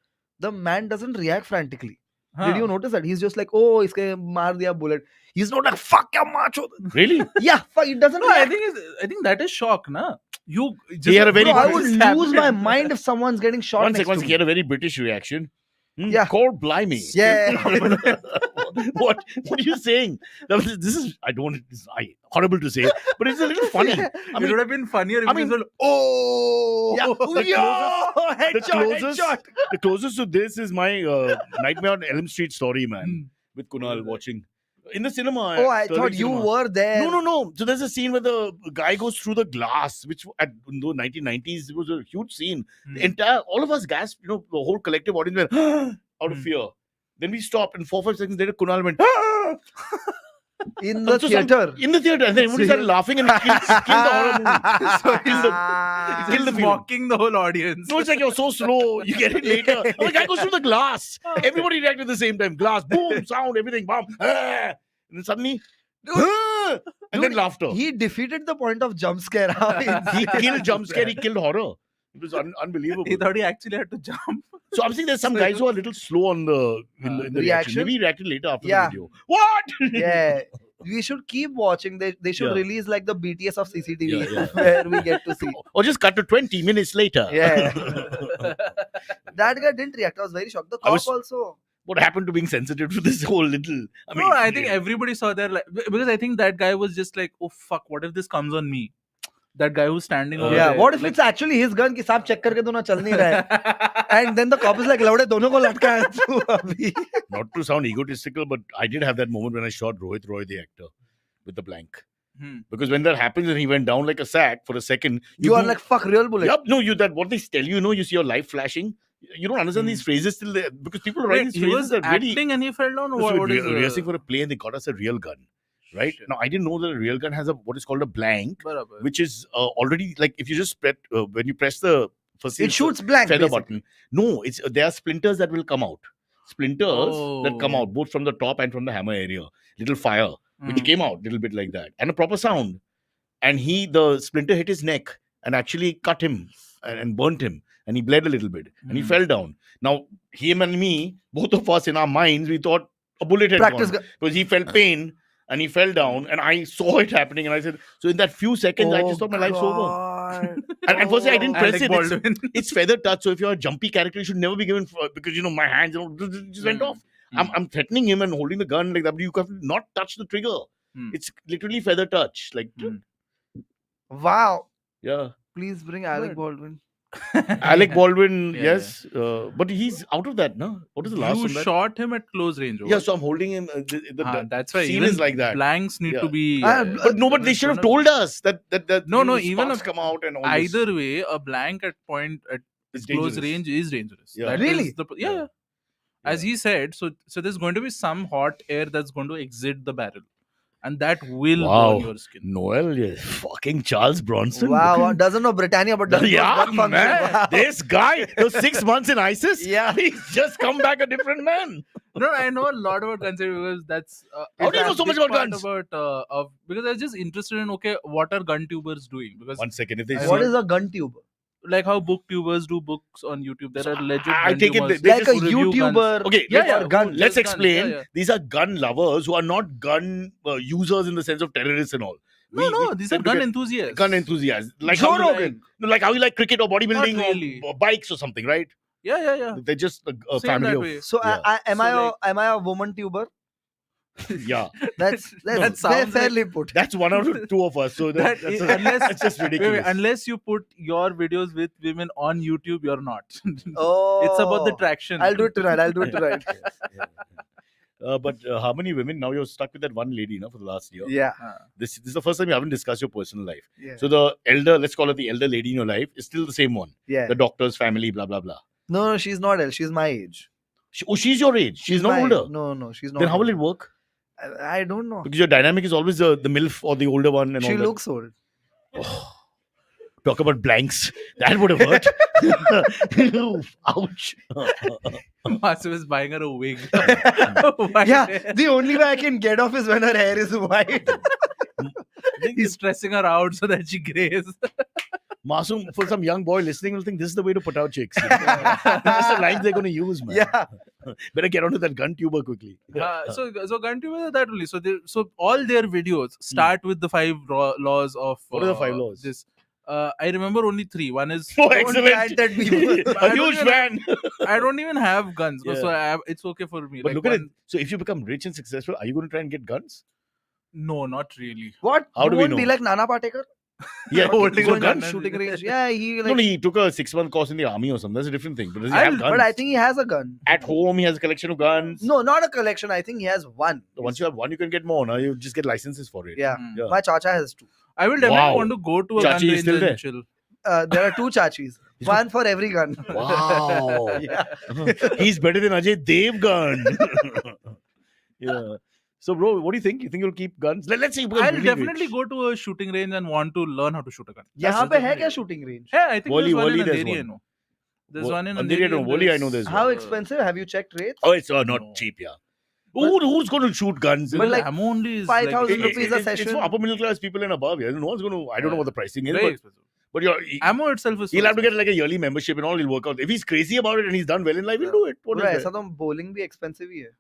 Speaker 3: the man doesn't react frantically.
Speaker 2: Huh.
Speaker 3: Did you notice that? He's just like, oh, iske maar diya bullet. He's not like, fuck your macho.
Speaker 1: Really?
Speaker 3: Yeah, fuck, it doesn't
Speaker 2: No, I
Speaker 3: react.
Speaker 2: think that is shock, na. You just,
Speaker 1: He had a very
Speaker 3: Bro, I
Speaker 1: good-
Speaker 3: would lose my mind if someone's getting shot
Speaker 1: One
Speaker 3: next
Speaker 1: second,
Speaker 3: to
Speaker 1: he
Speaker 3: me.
Speaker 1: had a very British reaction.
Speaker 3: Yeah.
Speaker 1: Core blimey.
Speaker 3: Yeah.
Speaker 1: What are you saying? This is horrible to say, but it's a little funny.
Speaker 3: Yeah.
Speaker 1: I
Speaker 2: it
Speaker 1: mean,
Speaker 2: would have been funnier if
Speaker 1: I
Speaker 2: you
Speaker 1: mean-
Speaker 2: just went, oh,
Speaker 3: Yeah.
Speaker 1: the
Speaker 3: Yo, headshot.
Speaker 1: the closest to this is my Nightmare on Elm Street story, man, with Kunal watching in the cinema.
Speaker 3: Oh, I
Speaker 1: Sterling
Speaker 3: thought you
Speaker 1: cinema.
Speaker 3: were there.
Speaker 1: No. So there's a scene where the guy goes through the glass, which in the 1990s it was a huge scene. The all of us gasped, the whole collective audience went out of fear. Then we stopped, and 4-5 seconds later, Kunal went
Speaker 3: In the
Speaker 1: So
Speaker 3: theater.
Speaker 1: in the theater, and then everybody started laughing and killed the horror movie.
Speaker 3: So
Speaker 1: Killed
Speaker 2: he's
Speaker 1: the film.
Speaker 2: mocking the whole audience.
Speaker 1: No, it's like you're so slow. You get it later. Oh, the guy goes through the glass. Everybody reacted at the same time. Glass, boom, sound, everything, bomb. And then suddenly, and then
Speaker 3: Dude,
Speaker 1: laughter.
Speaker 3: He defeated the point of jump scare.
Speaker 1: He killed jump scare. He killed horror. It was unbelievable.
Speaker 2: He thought he actually had to jump.
Speaker 1: So I'm saying there's some guys who are a little slow on the in the reaction.
Speaker 3: Reaction?
Speaker 1: Maybe he reacted later after
Speaker 3: Yeah.
Speaker 1: the video. What?
Speaker 3: Yeah. We should keep watching. They should
Speaker 1: Yeah.
Speaker 3: release like the BTS of CCTV
Speaker 1: Yeah.
Speaker 3: where we get to see.
Speaker 1: Or just cut to 20 minutes later.
Speaker 3: Yeah. That guy didn't react. I was very shocked. The
Speaker 1: I
Speaker 3: cop
Speaker 1: was-
Speaker 3: also.
Speaker 1: What happened to being sensitive to this whole little?
Speaker 2: I think everybody saw there, like, because I think that guy was just like, oh fuck, what if this comes on me? That guy who's standing over
Speaker 3: Yeah.
Speaker 2: there.
Speaker 3: What if
Speaker 2: like,
Speaker 3: it's actually his gun? कि साहब check करके तो ना चल नहीं रहा है. And then the cop is like, लौड़े दोनों को लटका है तू अभी.
Speaker 1: Not to sound egotistical, but I did have that moment when I shot Rohit Roy, the actor, with the blank. Because when that happens and he went down like a sack for a second,
Speaker 3: You are like, fuck, real bullet.
Speaker 1: Yup, no, what they tell you, you see your life flashing. You don't understand these phrases till because people are
Speaker 2: wait,
Speaker 1: writing these
Speaker 2: he
Speaker 1: phrases
Speaker 2: was
Speaker 1: that really.
Speaker 2: acting and he fell down.
Speaker 1: So
Speaker 2: What,
Speaker 1: we're
Speaker 2: what is
Speaker 1: rehearsing for a play and they got us a real gun, right?
Speaker 2: Shit.
Speaker 1: Now I didn't know that a real gun has what is called a blank,
Speaker 2: Barabar.
Speaker 1: which is already like if you just when you press the
Speaker 3: It shoots blank.
Speaker 1: feather
Speaker 3: basically.
Speaker 1: button. No, it's there are splinters that will come out. Splinters that come
Speaker 2: Oh.
Speaker 1: out both from the top and from the hammer area. Little fire, which
Speaker 2: Mm.
Speaker 1: came out a little bit like that, and a proper sound. And the splinter hit his neck and actually cut him and burnt him, and he bled a little bit, and he
Speaker 2: Mm.
Speaker 1: fell down. Now him and me, both of us in our minds, we thought a bullet had
Speaker 3: Practice
Speaker 1: gone
Speaker 3: gun.
Speaker 1: because he felt pain. And he fell down, and I saw it happening, and I said, so in that few seconds, I just thought my life's over.
Speaker 3: God.
Speaker 1: And firstly, I didn't press
Speaker 2: Alec
Speaker 1: it.
Speaker 2: Baldwin.
Speaker 1: It's feather touch, so if you're a jumpy character, you should never be given because my hands just went off. I'm threatening him and holding the gun like that, but you have to not touch the trigger. It's literally feather touch, like
Speaker 3: Wow.
Speaker 1: yeah.
Speaker 3: Please bring Alec
Speaker 2: Good.
Speaker 3: Baldwin.
Speaker 1: Alec Baldwin,
Speaker 2: Yeah,
Speaker 1: yes, but he's out of that, no? What is the last
Speaker 2: You
Speaker 1: one? That?
Speaker 2: shot him at close range.
Speaker 1: Yeah, so I'm holding him. The
Speaker 2: that's why
Speaker 1: scene
Speaker 2: even
Speaker 1: is like that.
Speaker 2: blanks need
Speaker 1: Yeah.
Speaker 2: to be.
Speaker 1: But they should have told us that
Speaker 2: No,
Speaker 1: the
Speaker 2: even
Speaker 1: sparks
Speaker 2: if
Speaker 1: come out and all this.
Speaker 2: Either way, a blank at
Speaker 1: It's
Speaker 2: close
Speaker 1: dangerous.
Speaker 2: range is dangerous.
Speaker 1: Yeah.
Speaker 2: That
Speaker 3: Really?
Speaker 2: is yeah. As he said, so there's going to be some hot air that's going to exit the barrel, and that will
Speaker 1: Wow.
Speaker 2: burn your skin.
Speaker 1: Noel, yeah, fucking Charles Bronson.
Speaker 3: Wow. Doesn't know Britannia, but does
Speaker 1: Yeah,
Speaker 3: gun function.
Speaker 1: man.
Speaker 3: Wow.
Speaker 1: This guy, those 6 months in ISIS,
Speaker 3: Yeah.
Speaker 1: he's just come back a different man.
Speaker 2: No, I know a lot about guns because that's.
Speaker 1: How do you know so much about guns?
Speaker 2: Because I was just interested in what are gun tubers doing? Because
Speaker 1: 1 second, if they
Speaker 3: What
Speaker 1: see-
Speaker 3: is a gun tube?
Speaker 2: like how booktubers do books on YouTube, there are legit.
Speaker 1: I
Speaker 2: gun
Speaker 1: take it
Speaker 2: tubers
Speaker 1: they
Speaker 3: Like a
Speaker 1: just
Speaker 2: review guns.
Speaker 3: YouTuber.
Speaker 1: Okay,
Speaker 2: Yeah,
Speaker 1: let's,
Speaker 2: yeah,
Speaker 3: gun.
Speaker 2: just
Speaker 1: let's
Speaker 2: guns,
Speaker 1: explain.
Speaker 2: yeah.
Speaker 1: These are gun lovers who are not gun users in the sense of terrorists and all.
Speaker 2: No, these are
Speaker 1: tend to
Speaker 2: gun
Speaker 1: get
Speaker 2: enthusiasts.
Speaker 1: gun enthusiasts. Like
Speaker 3: Joe
Speaker 1: how you
Speaker 3: Rogan.
Speaker 1: like how you like cricket or bodybuilding
Speaker 2: Not really.
Speaker 1: or bikes or something, right?
Speaker 2: Yeah.
Speaker 1: They're just a
Speaker 2: Same
Speaker 1: family
Speaker 2: that
Speaker 1: of
Speaker 2: way.
Speaker 3: So
Speaker 1: Yeah.
Speaker 3: am
Speaker 2: So,
Speaker 3: I a woman tuber?
Speaker 1: yeah.
Speaker 3: That's
Speaker 2: That sounds
Speaker 3: fairly put.
Speaker 1: That's one out of two of us. So
Speaker 2: That
Speaker 1: that's,
Speaker 2: is-
Speaker 1: unless, that's just
Speaker 2: Wait,
Speaker 1: ridiculous.
Speaker 2: unless you put your videos with women on YouTube, you're not.
Speaker 3: Oh,
Speaker 2: It's about the traction.
Speaker 3: I'll do it tonight. I'll do it tonight.
Speaker 1: But how many women? Now you're stuck with that one lady, for the last year.
Speaker 3: Yeah.
Speaker 1: This is the first time you haven't discussed your personal life.
Speaker 3: Yeah.
Speaker 1: So the elder, let's call it the elder lady in your life, is still the same one.
Speaker 3: Yeah.
Speaker 1: The doctor's family, blah blah blah.
Speaker 3: No, she's not ill. She's my age.
Speaker 1: She's your age. She's not
Speaker 3: my
Speaker 1: older.
Speaker 3: age. No, she's not.
Speaker 1: Then how will
Speaker 3: older.
Speaker 1: it work?
Speaker 3: I don't know.
Speaker 1: Because your dynamic is always the MILF or the older one. And
Speaker 3: She
Speaker 1: all that.
Speaker 3: looks old.
Speaker 1: Talk about blanks. That would have hurt. Ouch.
Speaker 2: Masoom is buying her a wig.
Speaker 3: Yeah, the only way I can get off is when her hair is white.
Speaker 2: He's stressing her out so that she grays.
Speaker 1: Masoom, for some young boy listening, will think this is the way to put out chicks. You know? This is the lines they're going to use, man.
Speaker 3: Yeah.
Speaker 1: Better get onto that gun tuber quickly.
Speaker 2: So Guntubers are that only. So all their videos start with the 5 laws of.
Speaker 1: What are the 5 laws?
Speaker 2: This. I remember only 3. One is
Speaker 1: Oh,
Speaker 3: Don't
Speaker 1: excellent.
Speaker 3: planted people.
Speaker 1: A huge fan.
Speaker 2: I don't even have guns,
Speaker 1: Yeah.
Speaker 2: so it's okay for me.
Speaker 1: But
Speaker 2: Like
Speaker 1: look at it.
Speaker 2: one-
Speaker 1: So if you become rich and successful, are you going to try and get guns?
Speaker 2: No, not really.
Speaker 3: What?
Speaker 1: How
Speaker 3: you
Speaker 1: do we
Speaker 3: won't be
Speaker 1: know?
Speaker 3: like Nana Patekar?
Speaker 1: Yeah,
Speaker 2: Holding
Speaker 1: he's
Speaker 2: a
Speaker 1: got
Speaker 3: Going on
Speaker 1: guns.
Speaker 3: shooting range. Yeah, he
Speaker 1: No,
Speaker 3: like.
Speaker 1: he took a 6-month course in the army or something. That's a different thing. But does he have guns?
Speaker 3: But I think he has a gun.
Speaker 1: At home, he has a collection of guns.
Speaker 3: No, not a collection. I think he has one.
Speaker 1: Once you have one, you can get more. Now you just get licenses for it.
Speaker 3: Yeah.
Speaker 2: Hmm.
Speaker 1: Yeah.
Speaker 3: My chacha has 2.
Speaker 2: I will definitely
Speaker 1: Wow.
Speaker 2: want to go to a
Speaker 1: Chachi
Speaker 2: gun
Speaker 1: is
Speaker 2: range
Speaker 1: still
Speaker 2: and
Speaker 1: there?
Speaker 2: chill.
Speaker 3: There are 2 chachis.
Speaker 1: He's
Speaker 3: One for every gun.
Speaker 1: Wow.
Speaker 3: Yeah.
Speaker 1: He's better than Ajay Devgan. Yeah. So, bro, what do you think? You think you'll keep guns? Let's say you become
Speaker 2: I'll
Speaker 1: really
Speaker 2: definitely
Speaker 1: rich.
Speaker 2: go to a shooting range and want to learn how to shoot a gun.
Speaker 3: यहाँ पे है क्या shooting range?
Speaker 2: Yeah, I think there's one
Speaker 1: Wali,
Speaker 2: in
Speaker 1: there's
Speaker 2: Andheri, I
Speaker 1: one.
Speaker 2: know. There's
Speaker 1: Wo-
Speaker 2: one in
Speaker 1: Andheri, I
Speaker 2: Andheri.
Speaker 1: know.
Speaker 2: and
Speaker 1: Wali, I
Speaker 2: there's-
Speaker 1: know there's
Speaker 3: How
Speaker 1: one.
Speaker 3: expensive? Have you checked rates?
Speaker 1: Oh, it's not
Speaker 2: No.
Speaker 1: cheap, yeah. Who's going to shoot guns?
Speaker 3: But
Speaker 2: Well,
Speaker 3: like
Speaker 2: ammo only is
Speaker 3: 5,000
Speaker 2: like,
Speaker 3: rupees a
Speaker 1: It's
Speaker 3: session.
Speaker 1: for upper middle class people and above. Yeah. No one's going to. I don't know what the pricing is,
Speaker 2: very
Speaker 1: but
Speaker 2: expensive.
Speaker 1: you're.
Speaker 2: Ammo itself is. so
Speaker 1: He'll have to get
Speaker 2: expensive.
Speaker 1: like a yearly membership and all. He'll work out. If he's crazy about it and he's done well in life, he'll do it. What
Speaker 3: Bro,
Speaker 1: is
Speaker 3: ऐसा
Speaker 1: that?
Speaker 3: तो bowling भी expensive ही है.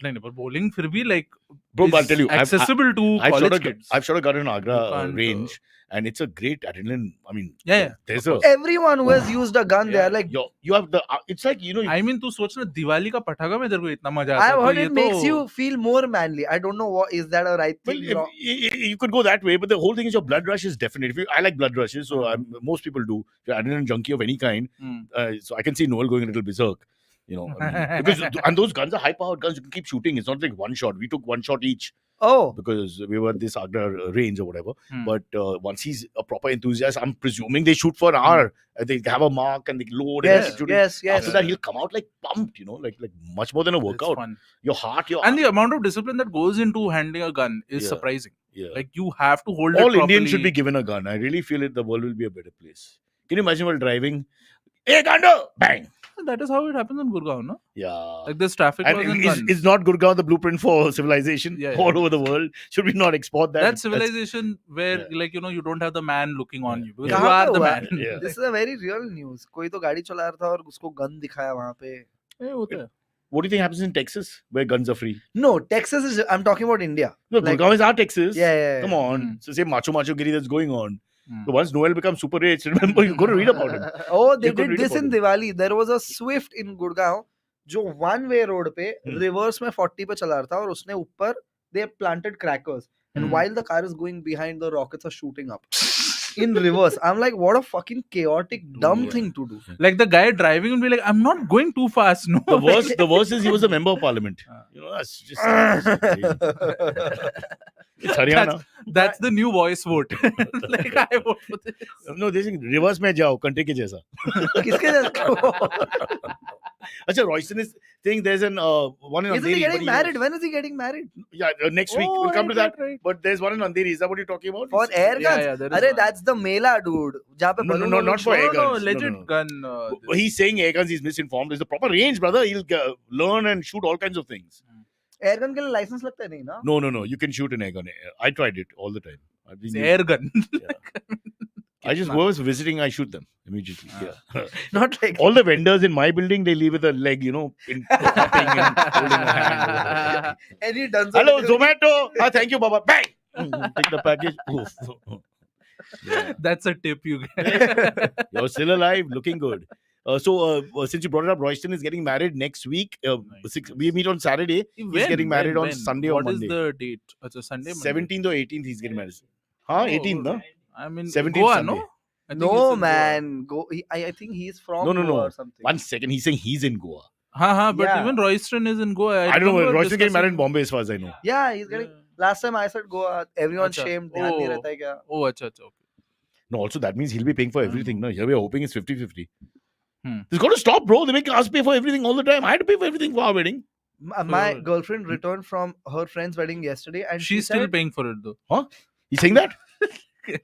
Speaker 2: नहीं, but bowling फिर भी like
Speaker 1: Bro,
Speaker 2: is
Speaker 1: but I'll tell you,
Speaker 2: accessible to
Speaker 1: I've shot
Speaker 2: college
Speaker 1: a
Speaker 2: kids.
Speaker 1: I've shot a gun in Agra
Speaker 2: You can't,
Speaker 1: range, and it's a great adrenaline. I mean,
Speaker 2: Yeah.
Speaker 1: there's
Speaker 2: of
Speaker 1: a
Speaker 2: course.
Speaker 3: Everyone who has used a gun, they are like.
Speaker 1: you have the. It's like
Speaker 2: I mean, तू सोच ना दिवाली का पटाखा में तेरे को इतना मजा आता है.
Speaker 3: I've
Speaker 2: तो
Speaker 3: heard
Speaker 2: ये
Speaker 3: it makes
Speaker 2: तो-
Speaker 3: you feel more manly. I don't know what is that a right
Speaker 1: well,
Speaker 3: thing. Wrong?
Speaker 1: you could go that way, but the whole thing is your blood rush is definite. I like blood rushes, so most people do. If you're an adrenaline junkie of any kind,
Speaker 2: Hmm.
Speaker 1: so I can see Noel going a little berserk. You know, I mean, because and those guns are high-powered guns. You can keep shooting. It's not like one shot. We took one shot each
Speaker 3: Oh,
Speaker 1: because we were at this Agra range or whatever.
Speaker 2: Hmm.
Speaker 1: But once he's a proper enthusiast, I'm presuming they shoot for an hour. They have a mark and they load. and
Speaker 3: yes,
Speaker 1: keep shooting.
Speaker 3: yes, yes.
Speaker 1: After that, he'll come out like pumped. You know, like much more than a
Speaker 2: It's
Speaker 1: workout.
Speaker 2: fun.
Speaker 1: Your heart, your
Speaker 2: And the amount of discipline that goes into handling a gun is
Speaker 1: Yeah.
Speaker 2: surprising.
Speaker 1: yeah.
Speaker 2: Like you have to hold it
Speaker 1: All
Speaker 2: properly.
Speaker 1: Indians should be given a gun. I really feel it. The world will be a better place. Can you imagine while driving? Hey, Gando! Bang!
Speaker 2: That is how it happens in Gurgaon, no?
Speaker 1: Yeah.
Speaker 2: Like there's traffic laws and
Speaker 1: And
Speaker 2: guns.
Speaker 1: is not Gurgaon the blueprint for civilization
Speaker 2: Yeah, yeah.
Speaker 1: all over the world? Should we not export that?
Speaker 2: That civilization where
Speaker 1: Yeah.
Speaker 2: like you don't have the man looking on you because
Speaker 1: Yeah.
Speaker 2: you
Speaker 3: कहाँ
Speaker 2: are
Speaker 3: पे
Speaker 2: the
Speaker 3: हुआ?
Speaker 2: man.
Speaker 1: Yeah.
Speaker 3: This is a very real news. कोई तो गाड़ी चला रहा था और उसको गन दिखाया वहाँ पे.
Speaker 2: Eh, होता है.
Speaker 1: What do you think happens in Texas where guns are free?
Speaker 3: No, Texas is. I'm talking about India.
Speaker 1: No,
Speaker 3: Like-
Speaker 1: Gurgaon is our Texas.
Speaker 3: Yeah, yeah, yeah.
Speaker 1: Come on.
Speaker 2: Hmm.
Speaker 1: It's the same macho giri that's going on.
Speaker 2: Hmm.
Speaker 1: So once Noel becomes super rich, remember, you're going to read about him.
Speaker 3: Oh, they
Speaker 1: You could
Speaker 3: did
Speaker 1: read
Speaker 3: this
Speaker 1: about
Speaker 3: in Diwali. There was a Swift in Gurgaon जो one way road पे reverse में 40 पे चला रहा था और उसने ऊपर they planted crackers and
Speaker 2: Hmm.
Speaker 3: while the car is going behind, the rockets are shooting up in reverse. I'm like, what a fucking chaotic dumb
Speaker 1: Yeah.
Speaker 3: thing to do.
Speaker 2: Like the guy driving will be like, I'm not going too fast. No.
Speaker 1: The worst is he was a member of parliament. You know, that's just crazy. It's Haryana.
Speaker 2: That's the new voice vote. Like I vote for this.
Speaker 1: No, they think reverse में जाओ country के जैसा.
Speaker 3: किसके जैसा?
Speaker 1: अच्छा, Royston is saying there's an one in
Speaker 3: Isn't
Speaker 1: Andheri.
Speaker 3: he
Speaker 1: but
Speaker 3: getting married? When is he getting married?
Speaker 1: Yeah, next week
Speaker 2: Oh,
Speaker 1: we'll come to
Speaker 2: right,
Speaker 1: that.
Speaker 2: right.
Speaker 1: But there's one in Andheri. Is that what you're talking about?
Speaker 3: For air
Speaker 2: Yeah,
Speaker 3: guns?
Speaker 2: yeah, there is
Speaker 3: Arey,
Speaker 2: one.
Speaker 3: that's the Mela, dude. जहाँ पे
Speaker 1: No,
Speaker 3: balloon
Speaker 1: no,
Speaker 3: balloon
Speaker 1: not for
Speaker 3: shoot.
Speaker 1: air
Speaker 2: No,
Speaker 1: guns.
Speaker 2: legit
Speaker 1: No.
Speaker 2: gun.
Speaker 1: But he's saying air guns. He's misinformed. There's a proper range, brother. He'll learn and shoot all kinds of things.
Speaker 3: Air gun के लिए license लगता है नहीं ना?
Speaker 1: No. You can shoot an air gun. I tried it all the time. I've been
Speaker 2: It's air gun.
Speaker 1: I just whoever's visiting, I shoot them immediately. Yeah.
Speaker 3: Not like
Speaker 1: All the vendors in my building, they leave with a leg, in hopping and holding a hand.
Speaker 3: any dunzo.
Speaker 1: Hello, Zomato. Thank you, Baba. Bang! Take the package. Oof. Yeah.
Speaker 2: That's a tip you get.
Speaker 1: You're still alive, looking good. So, since you brought it up, Royston is getting married next week. We meet on Saturday. He's getting married on Sunday or Monday.
Speaker 2: What is the date? It's a Sunday. Monday?
Speaker 1: 17th or 18th, he's getting married. Huh? 18th, no?
Speaker 2: I mean,
Speaker 1: 17th
Speaker 2: Goa,
Speaker 1: Sunday.
Speaker 2: no? I think it's
Speaker 3: No
Speaker 2: in
Speaker 3: man, I think he's from
Speaker 1: No.
Speaker 3: Goa or something.
Speaker 1: 1 second. He's saying he's in Goa.
Speaker 2: Goa. But
Speaker 3: Yeah.
Speaker 2: even Royston is in Goa.
Speaker 1: I don't know.
Speaker 2: remember
Speaker 1: Royston getting married in
Speaker 2: discussing-
Speaker 1: Bombay, as far as I know.
Speaker 3: Yeah, he's getting. Last time I said Goa, everyone
Speaker 2: Acha.
Speaker 3: shamed. ध्यान नहीं
Speaker 2: Oh.
Speaker 3: रहता है क्या?
Speaker 2: Oh, acha. Okay.
Speaker 1: No, also that means he'll be paying for everything. No, here we're hoping it's 50-50.
Speaker 2: Hmm.
Speaker 1: It's got to stop, bro. They make us pay for everything all the time. I had to pay for everything for our wedding.
Speaker 3: My
Speaker 2: So-
Speaker 3: girlfriend returned from her friend's wedding yesterday, and
Speaker 2: She's
Speaker 3: she
Speaker 2: still
Speaker 3: said,
Speaker 2: paying for it though.
Speaker 1: You saying that?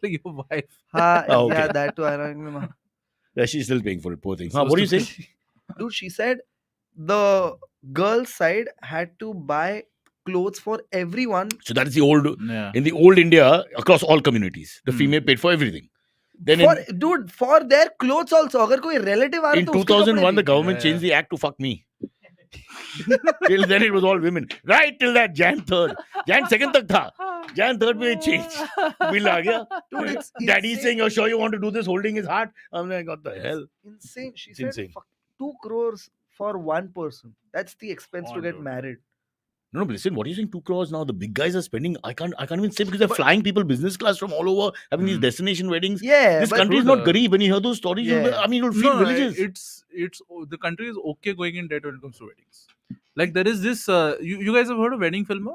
Speaker 2: Like your wife.
Speaker 1: Oh, okay.
Speaker 3: yeah, that too. I don't know.
Speaker 1: Yeah, she's still paying for it. Poor thing.
Speaker 2: So
Speaker 1: What do you say?
Speaker 2: stupid.
Speaker 3: Dude, she said the girl's side had to buy clothes for everyone.
Speaker 1: So that is the old
Speaker 2: Yeah.
Speaker 1: in the old India across all communities. The
Speaker 2: Hmm.
Speaker 1: female paid for everything. Then
Speaker 3: for their clothes also, अगर कोई relative आ रहा
Speaker 1: in
Speaker 3: तो उसके कपड़े
Speaker 1: 2001,
Speaker 3: भी.
Speaker 1: the government changed the act to fuck me. Till then, it was all women. Right till that Jan 3rd. Jan 2nd tak tha. Jan 3rd mein it changed. Bill aa gaya.
Speaker 3: Dude, it's
Speaker 1: Daddy
Speaker 3: insane.
Speaker 1: saying, "You're sure you want to do this?" Holding his heart. I'm like, "What the hell?"
Speaker 3: Insane. She
Speaker 1: It's
Speaker 3: said,
Speaker 1: insane.
Speaker 3: "Fuck, 2 crores for one person. That's the expense to
Speaker 2: On,
Speaker 3: get
Speaker 2: dude.
Speaker 3: married."
Speaker 1: No, but listen, what are you saying? 2 crores now. The big guys are spending. I can't even say because they're flying people business class from all over, having these destination weddings.
Speaker 3: Yeah,
Speaker 1: This
Speaker 3: but
Speaker 1: country is
Speaker 2: dude,
Speaker 1: not garib. When you hear those stories,
Speaker 3: yeah.
Speaker 1: you'll feel villages.
Speaker 2: It's the country is okay going in debt when it comes to weddings. Like there is this. You guys have heard of Wedding Filmer?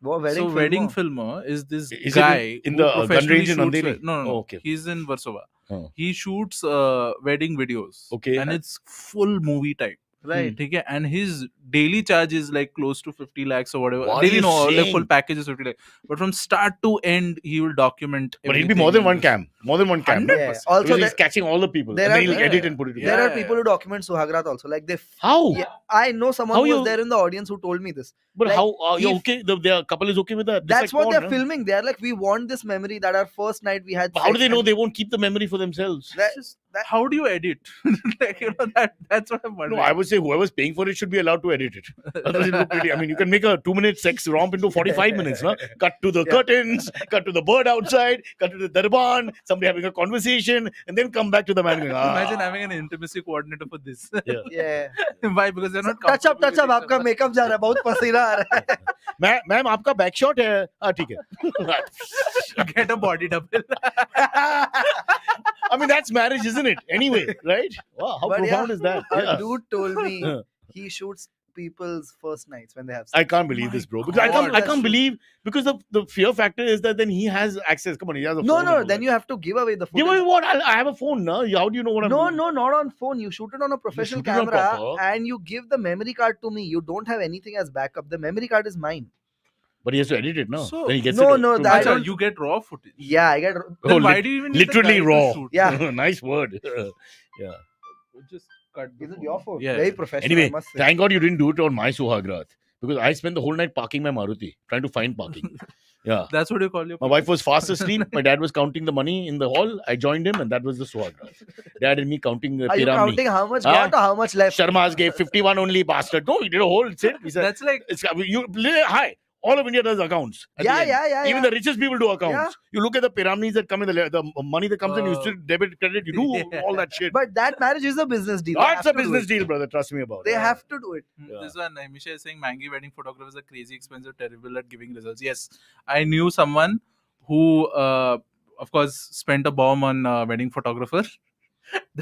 Speaker 3: Wedding
Speaker 2: Wedding Filmer is this
Speaker 1: Is
Speaker 2: guy
Speaker 1: it in
Speaker 2: who
Speaker 1: the gun
Speaker 2: professionally
Speaker 1: range in
Speaker 2: shoots.
Speaker 1: Andheri?
Speaker 2: No.
Speaker 1: Oh, okay.
Speaker 2: He's in Warsaw.
Speaker 1: Oh.
Speaker 2: He shoots wedding videos.
Speaker 1: Okay.
Speaker 2: And it's full movie type.
Speaker 3: Right.
Speaker 2: Okay, and his daily charge is like close to 50 lakhs or whatever.
Speaker 1: What are
Speaker 2: Daily
Speaker 1: you
Speaker 2: no, like
Speaker 1: saying?
Speaker 2: full package is 50 lakhs. But from start to end, he will document.
Speaker 1: But it'll be more than one
Speaker 2: everything.
Speaker 1: cam. More than one cam. no?
Speaker 2: 100%.
Speaker 3: Yeah. Also,
Speaker 1: Because he's
Speaker 3: there,
Speaker 1: catching all the people.
Speaker 3: there
Speaker 1: And then
Speaker 3: are-
Speaker 1: he'll edit and put it together.
Speaker 3: there are
Speaker 2: Yeah,
Speaker 3: people
Speaker 2: yeah.
Speaker 3: who document Suhagrat also. Like they.
Speaker 1: How?
Speaker 3: Yeah, I know someone
Speaker 1: How
Speaker 3: who was
Speaker 1: you-
Speaker 3: there in the audience who told me this.
Speaker 1: But
Speaker 3: Like,
Speaker 1: how? You're
Speaker 3: he-
Speaker 1: okay? The couple is okay with that? Just
Speaker 3: That's
Speaker 1: like
Speaker 3: what
Speaker 1: porn,
Speaker 3: they're
Speaker 1: no?
Speaker 3: filming. They're like, we want this memory that our first night we had.
Speaker 1: But how do
Speaker 3: sex
Speaker 1: they know
Speaker 3: and
Speaker 1: they won't keep the memory for themselves?
Speaker 2: How do you edit? Like, that's what I'm wondering.
Speaker 1: No, I would say whoever's paying for it should be allowed to edit it. Otherwise, it look pretty. I mean, you can make a 2-minute sex romp into 45 minutes, no? Cut to the curtains, cut to the bird outside, cut to the darban, somebody having a conversation, and then come back to the man going,
Speaker 2: Imagine having an intimacy coordinator for this.
Speaker 3: Yeah.
Speaker 2: Why? Because they're not
Speaker 3: Touch up.
Speaker 2: comfortable with
Speaker 3: आपका
Speaker 2: each
Speaker 3: makeup जा रहा है, बहुत पसीना आ रहा है.
Speaker 1: Ma'am आपका back shot है हाँ ठीक है
Speaker 2: other. Get a body double.
Speaker 1: I mean that's marriage isn't it anyway right wow how
Speaker 3: But
Speaker 1: profound
Speaker 3: yeah,
Speaker 1: is that
Speaker 3: A
Speaker 1: Yeah.
Speaker 3: dude told me
Speaker 1: Yeah.
Speaker 3: he shoots people's first nights when they have sex.
Speaker 1: I can't believe this bro because I
Speaker 2: God,
Speaker 1: can't
Speaker 3: that's
Speaker 1: believe because the fear factor is that then he has access come on he has a
Speaker 3: No,
Speaker 1: phone and all
Speaker 3: then
Speaker 1: that.
Speaker 3: you have to give away the
Speaker 1: Give
Speaker 3: footage.
Speaker 1: away what I have a phone now how do you know what I'm
Speaker 3: No,
Speaker 1: doing
Speaker 3: not on phone. You shoot it on a professional
Speaker 1: shoot it on
Speaker 3: camera
Speaker 1: proper.
Speaker 3: and you give the memory card to me. You don't have anything as backup. The memory card is mine.
Speaker 1: but he has to edit it now
Speaker 2: So-
Speaker 1: then he gets
Speaker 3: No,
Speaker 1: it
Speaker 3: no,
Speaker 1: to-
Speaker 3: that- I
Speaker 2: Acha,
Speaker 3: don't-
Speaker 2: you get raw footage.
Speaker 3: Yeah, I get.
Speaker 1: Oh,
Speaker 2: Then why do you even need the
Speaker 1: literally
Speaker 2: guy to
Speaker 1: raw
Speaker 3: Yeah.
Speaker 2: shoot?
Speaker 1: nice word yeah
Speaker 2: Just cut. the
Speaker 3: Is it
Speaker 2: phone.
Speaker 3: your phone?
Speaker 2: Yeah.
Speaker 3: Very professional.
Speaker 1: anyway
Speaker 3: I must say.
Speaker 1: thank God you didn't do it on my Suhagrat because I spent the whole night parking my Maruti trying to find parking yeah
Speaker 2: That's what you call your.
Speaker 1: My wife was fast asleep. My dad was counting the money in the hall. I joined him, and that was the Suhagrat. Dad and me counting
Speaker 3: Are you
Speaker 1: Piramni.
Speaker 3: counting how much
Speaker 1: Huh?
Speaker 3: got or how much left?
Speaker 1: Sharma's gave 51 only, bastard. No, he did a whole sit. He said,
Speaker 2: That's like
Speaker 1: it's, hi. All of India does accounts. at the end.
Speaker 3: Yeah.
Speaker 1: Even the richest people do accounts. You look at the Piramnis that come in, the money that comes in, you still debit, credit, you do
Speaker 2: Yeah.
Speaker 1: all that shit.
Speaker 3: But that marriage is a business deal. They
Speaker 1: That's
Speaker 3: have
Speaker 1: a
Speaker 3: to do
Speaker 1: business
Speaker 3: it.
Speaker 1: deal, brother. Trust me about
Speaker 3: They
Speaker 1: it.
Speaker 3: have to do it.
Speaker 1: Yeah.
Speaker 2: this one. Misha is saying Mangi wedding photographers are crazy expensive, terrible at giving results. Yes, I knew someone who, of course, spent a bomb on wedding photographer.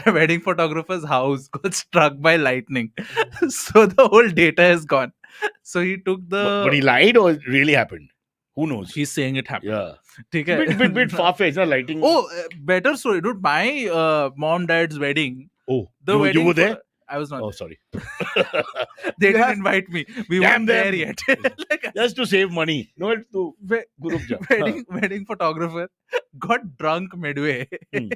Speaker 2: The wedding photographer's house got struck by lightning, so the whole data is gone. So he took the.
Speaker 1: But he lied or it really happened? Who knows?
Speaker 2: He's saying it happened.
Speaker 1: Yeah.
Speaker 2: ठीक है?
Speaker 1: Bit far-fetched, not lighting.
Speaker 2: Oh, better story, dude. My mom dad's wedding.
Speaker 1: Oh,
Speaker 2: The
Speaker 1: you
Speaker 2: wedding
Speaker 1: were there?
Speaker 2: I was not.
Speaker 1: Oh,
Speaker 2: there.
Speaker 1: sorry.
Speaker 2: They
Speaker 3: You
Speaker 2: didn't
Speaker 3: have-
Speaker 2: invite me. We
Speaker 1: Damn
Speaker 2: weren't there
Speaker 1: them.
Speaker 2: yet. Like,
Speaker 1: Just to save money. No, it's to
Speaker 2: we-
Speaker 1: Guru Ja.
Speaker 2: wedding photographer got drunk midway.
Speaker 1: Hmm.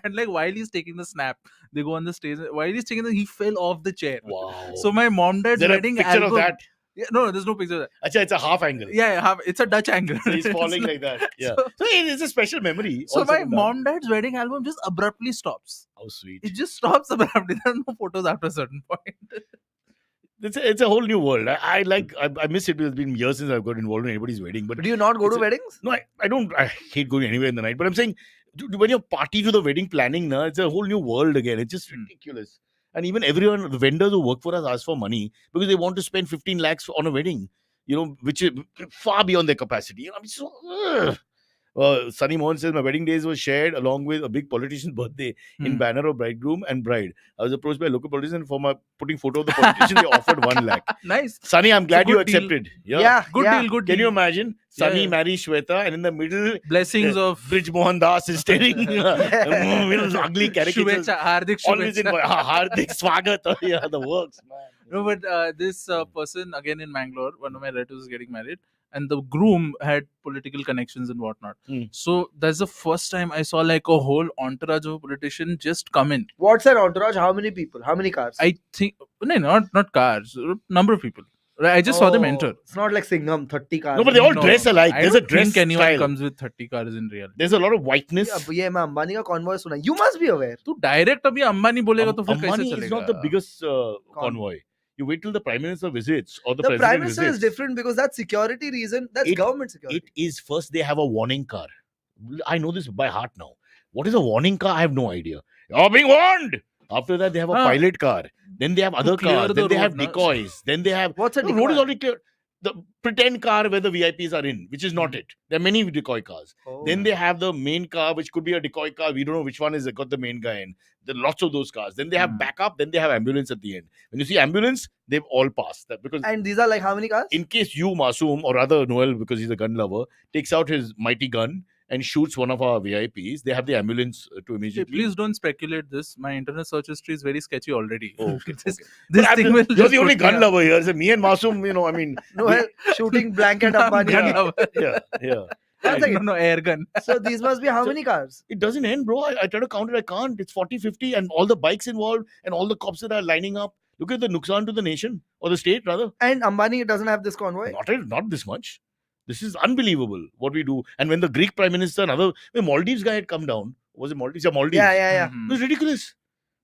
Speaker 2: And like while he's taking the snap, they go on the stage. While he's taking he fell off the chair.
Speaker 1: Wow.
Speaker 2: So my mom
Speaker 1: Is
Speaker 2: dad's
Speaker 1: there a
Speaker 2: wedding
Speaker 1: picture
Speaker 2: album.
Speaker 1: of that?
Speaker 2: Yeah, no, there's no picture of that.
Speaker 1: Achha, it's a half angle.
Speaker 2: Yeah, it's a Dutch angle.
Speaker 1: So he's
Speaker 2: It's
Speaker 1: falling
Speaker 2: like-
Speaker 1: like that. Yeah.
Speaker 2: So-
Speaker 1: So it's a special memory.
Speaker 2: So
Speaker 1: all said
Speaker 2: my
Speaker 1: and done.
Speaker 2: mom dad's wedding album just abruptly stops.
Speaker 1: How sweet.
Speaker 2: It just stops abruptly. There's no photos after a certain point.
Speaker 1: It's a whole new world. I miss it because it's been years since I've got involved in anybody's wedding. But
Speaker 3: Do you not go
Speaker 1: It's
Speaker 3: to
Speaker 1: a-
Speaker 3: weddings?
Speaker 1: no, I don't. I hate going anywhere in the night. But I'm saying, dude, when you're party to the wedding planning, na, it's a whole new world again. It's just ridiculous. And even everyone, the vendors who work for us ask for money because they want to spend 15 lakhs on a wedding, which is far beyond their capacity. I'm so. Ugh. Sunny Mohan says, my wedding days was shared along with a big politician's birthday in banner of bridegroom and bride. I was approached by a local politician for my putting photo of the politician. They offered 1 lakh.
Speaker 2: Nice.
Speaker 1: Sunny, I'm glad you
Speaker 2: good deal.
Speaker 1: accepted.
Speaker 2: Good
Speaker 3: yeah.
Speaker 2: deal, good
Speaker 1: Can
Speaker 2: deal.
Speaker 1: you imagine? Sunny
Speaker 2: Yeah.
Speaker 1: marries Shweta, and in the middle,
Speaker 2: Blessings of
Speaker 1: Brij Mohan Das is staring. Ugly caricatures.
Speaker 2: Shubhecha, Hardik
Speaker 1: Always in
Speaker 2: Shubhecha.
Speaker 1: Hardik Swagat. Yeah, the works, man.
Speaker 2: No, but this person again in Mangalore, one of my relatives is getting married, and the groom had political connections and whatnot.
Speaker 1: Hmm.
Speaker 2: So that's the first time I saw like a whole entourage of a politician just come in.
Speaker 3: What's an entourage? How many people? How many cars?
Speaker 2: I think no, not cars, number of people. I just saw them enter.
Speaker 3: It's not like Singham, 30 cars.
Speaker 1: No, but they all
Speaker 2: No,
Speaker 1: dress alike.
Speaker 2: I
Speaker 1: There's a
Speaker 2: don't
Speaker 1: dress
Speaker 2: think anyone
Speaker 1: style.
Speaker 2: comes with 30 cars in real.
Speaker 1: There's a lot of whiteness.
Speaker 3: ये मैं अंबानी का convoy सुना. You must be aware.
Speaker 2: तू direct अभी अंबानी बोलेगा तो फिर कैसे
Speaker 1: Ambani
Speaker 2: चलेगा?
Speaker 1: is not the biggest convoy. You wait till the Prime Minister visits or the
Speaker 3: The
Speaker 1: President
Speaker 3: Prime Minister
Speaker 1: visits.
Speaker 3: is different because that's security reason. That's government security.
Speaker 1: It is first they have a warning car. I know this by heart now. What is a warning car? I have no idea. You're being warned. After that, they have a pilot car. Then they have other
Speaker 2: clear
Speaker 1: cars.
Speaker 2: the
Speaker 1: Then they
Speaker 2: road,
Speaker 1: have
Speaker 2: na?
Speaker 1: decoys. Then they have.
Speaker 3: What's a
Speaker 1: The road is
Speaker 3: decoy?
Speaker 1: already clear. The pretend car where the VIPs are in, which is not it. There are many decoy cars.
Speaker 3: Oh.
Speaker 1: Then they have the main car, which could be a decoy car. We don't know which one is got the main guy in. There are lots of those cars. Then they have backup. Then they have ambulance at the end. When you see ambulance, they've all passed that because
Speaker 3: And these are like how many cars?
Speaker 1: in case you, Masoom, or rather Noel, because he's a gun lover, takes out his mighty gun and shoots one of our VIPs, they have the ambulance to
Speaker 2: Okay,
Speaker 1: immediately.
Speaker 2: please don't speculate this. My internet search history is very sketchy already.
Speaker 1: Oh, okay,
Speaker 2: this
Speaker 1: okay.
Speaker 2: this
Speaker 1: But
Speaker 2: thing
Speaker 1: I'm
Speaker 2: will
Speaker 1: you're
Speaker 2: just
Speaker 1: the only
Speaker 2: put me
Speaker 1: gun
Speaker 2: up.
Speaker 1: lover here. So me and Masoom, I mean,
Speaker 3: Noel shooting blanket
Speaker 2: I'm
Speaker 3: Ambani.
Speaker 2: gun
Speaker 1: Yeah.
Speaker 2: lover.
Speaker 1: yeah.
Speaker 3: One
Speaker 2: No,
Speaker 3: second.
Speaker 2: no, air gun.
Speaker 3: So these must be how
Speaker 1: So-
Speaker 3: many cars?
Speaker 1: It doesn't end, bro. I try to count it, I can't. It's 40, 50, and all the bikes involved and all the cops that are lining up. Look at the nuksan to the nation or the state, rather.
Speaker 3: And Ambani doesn't have this convoy.
Speaker 1: Not this much. This is unbelievable what we do. And when the Greek Prime Minister, the Maldives guy had come down. Was it Maldives? Yeah, Maldives.
Speaker 3: Yeah.
Speaker 2: Mhm.
Speaker 1: It was ridiculous.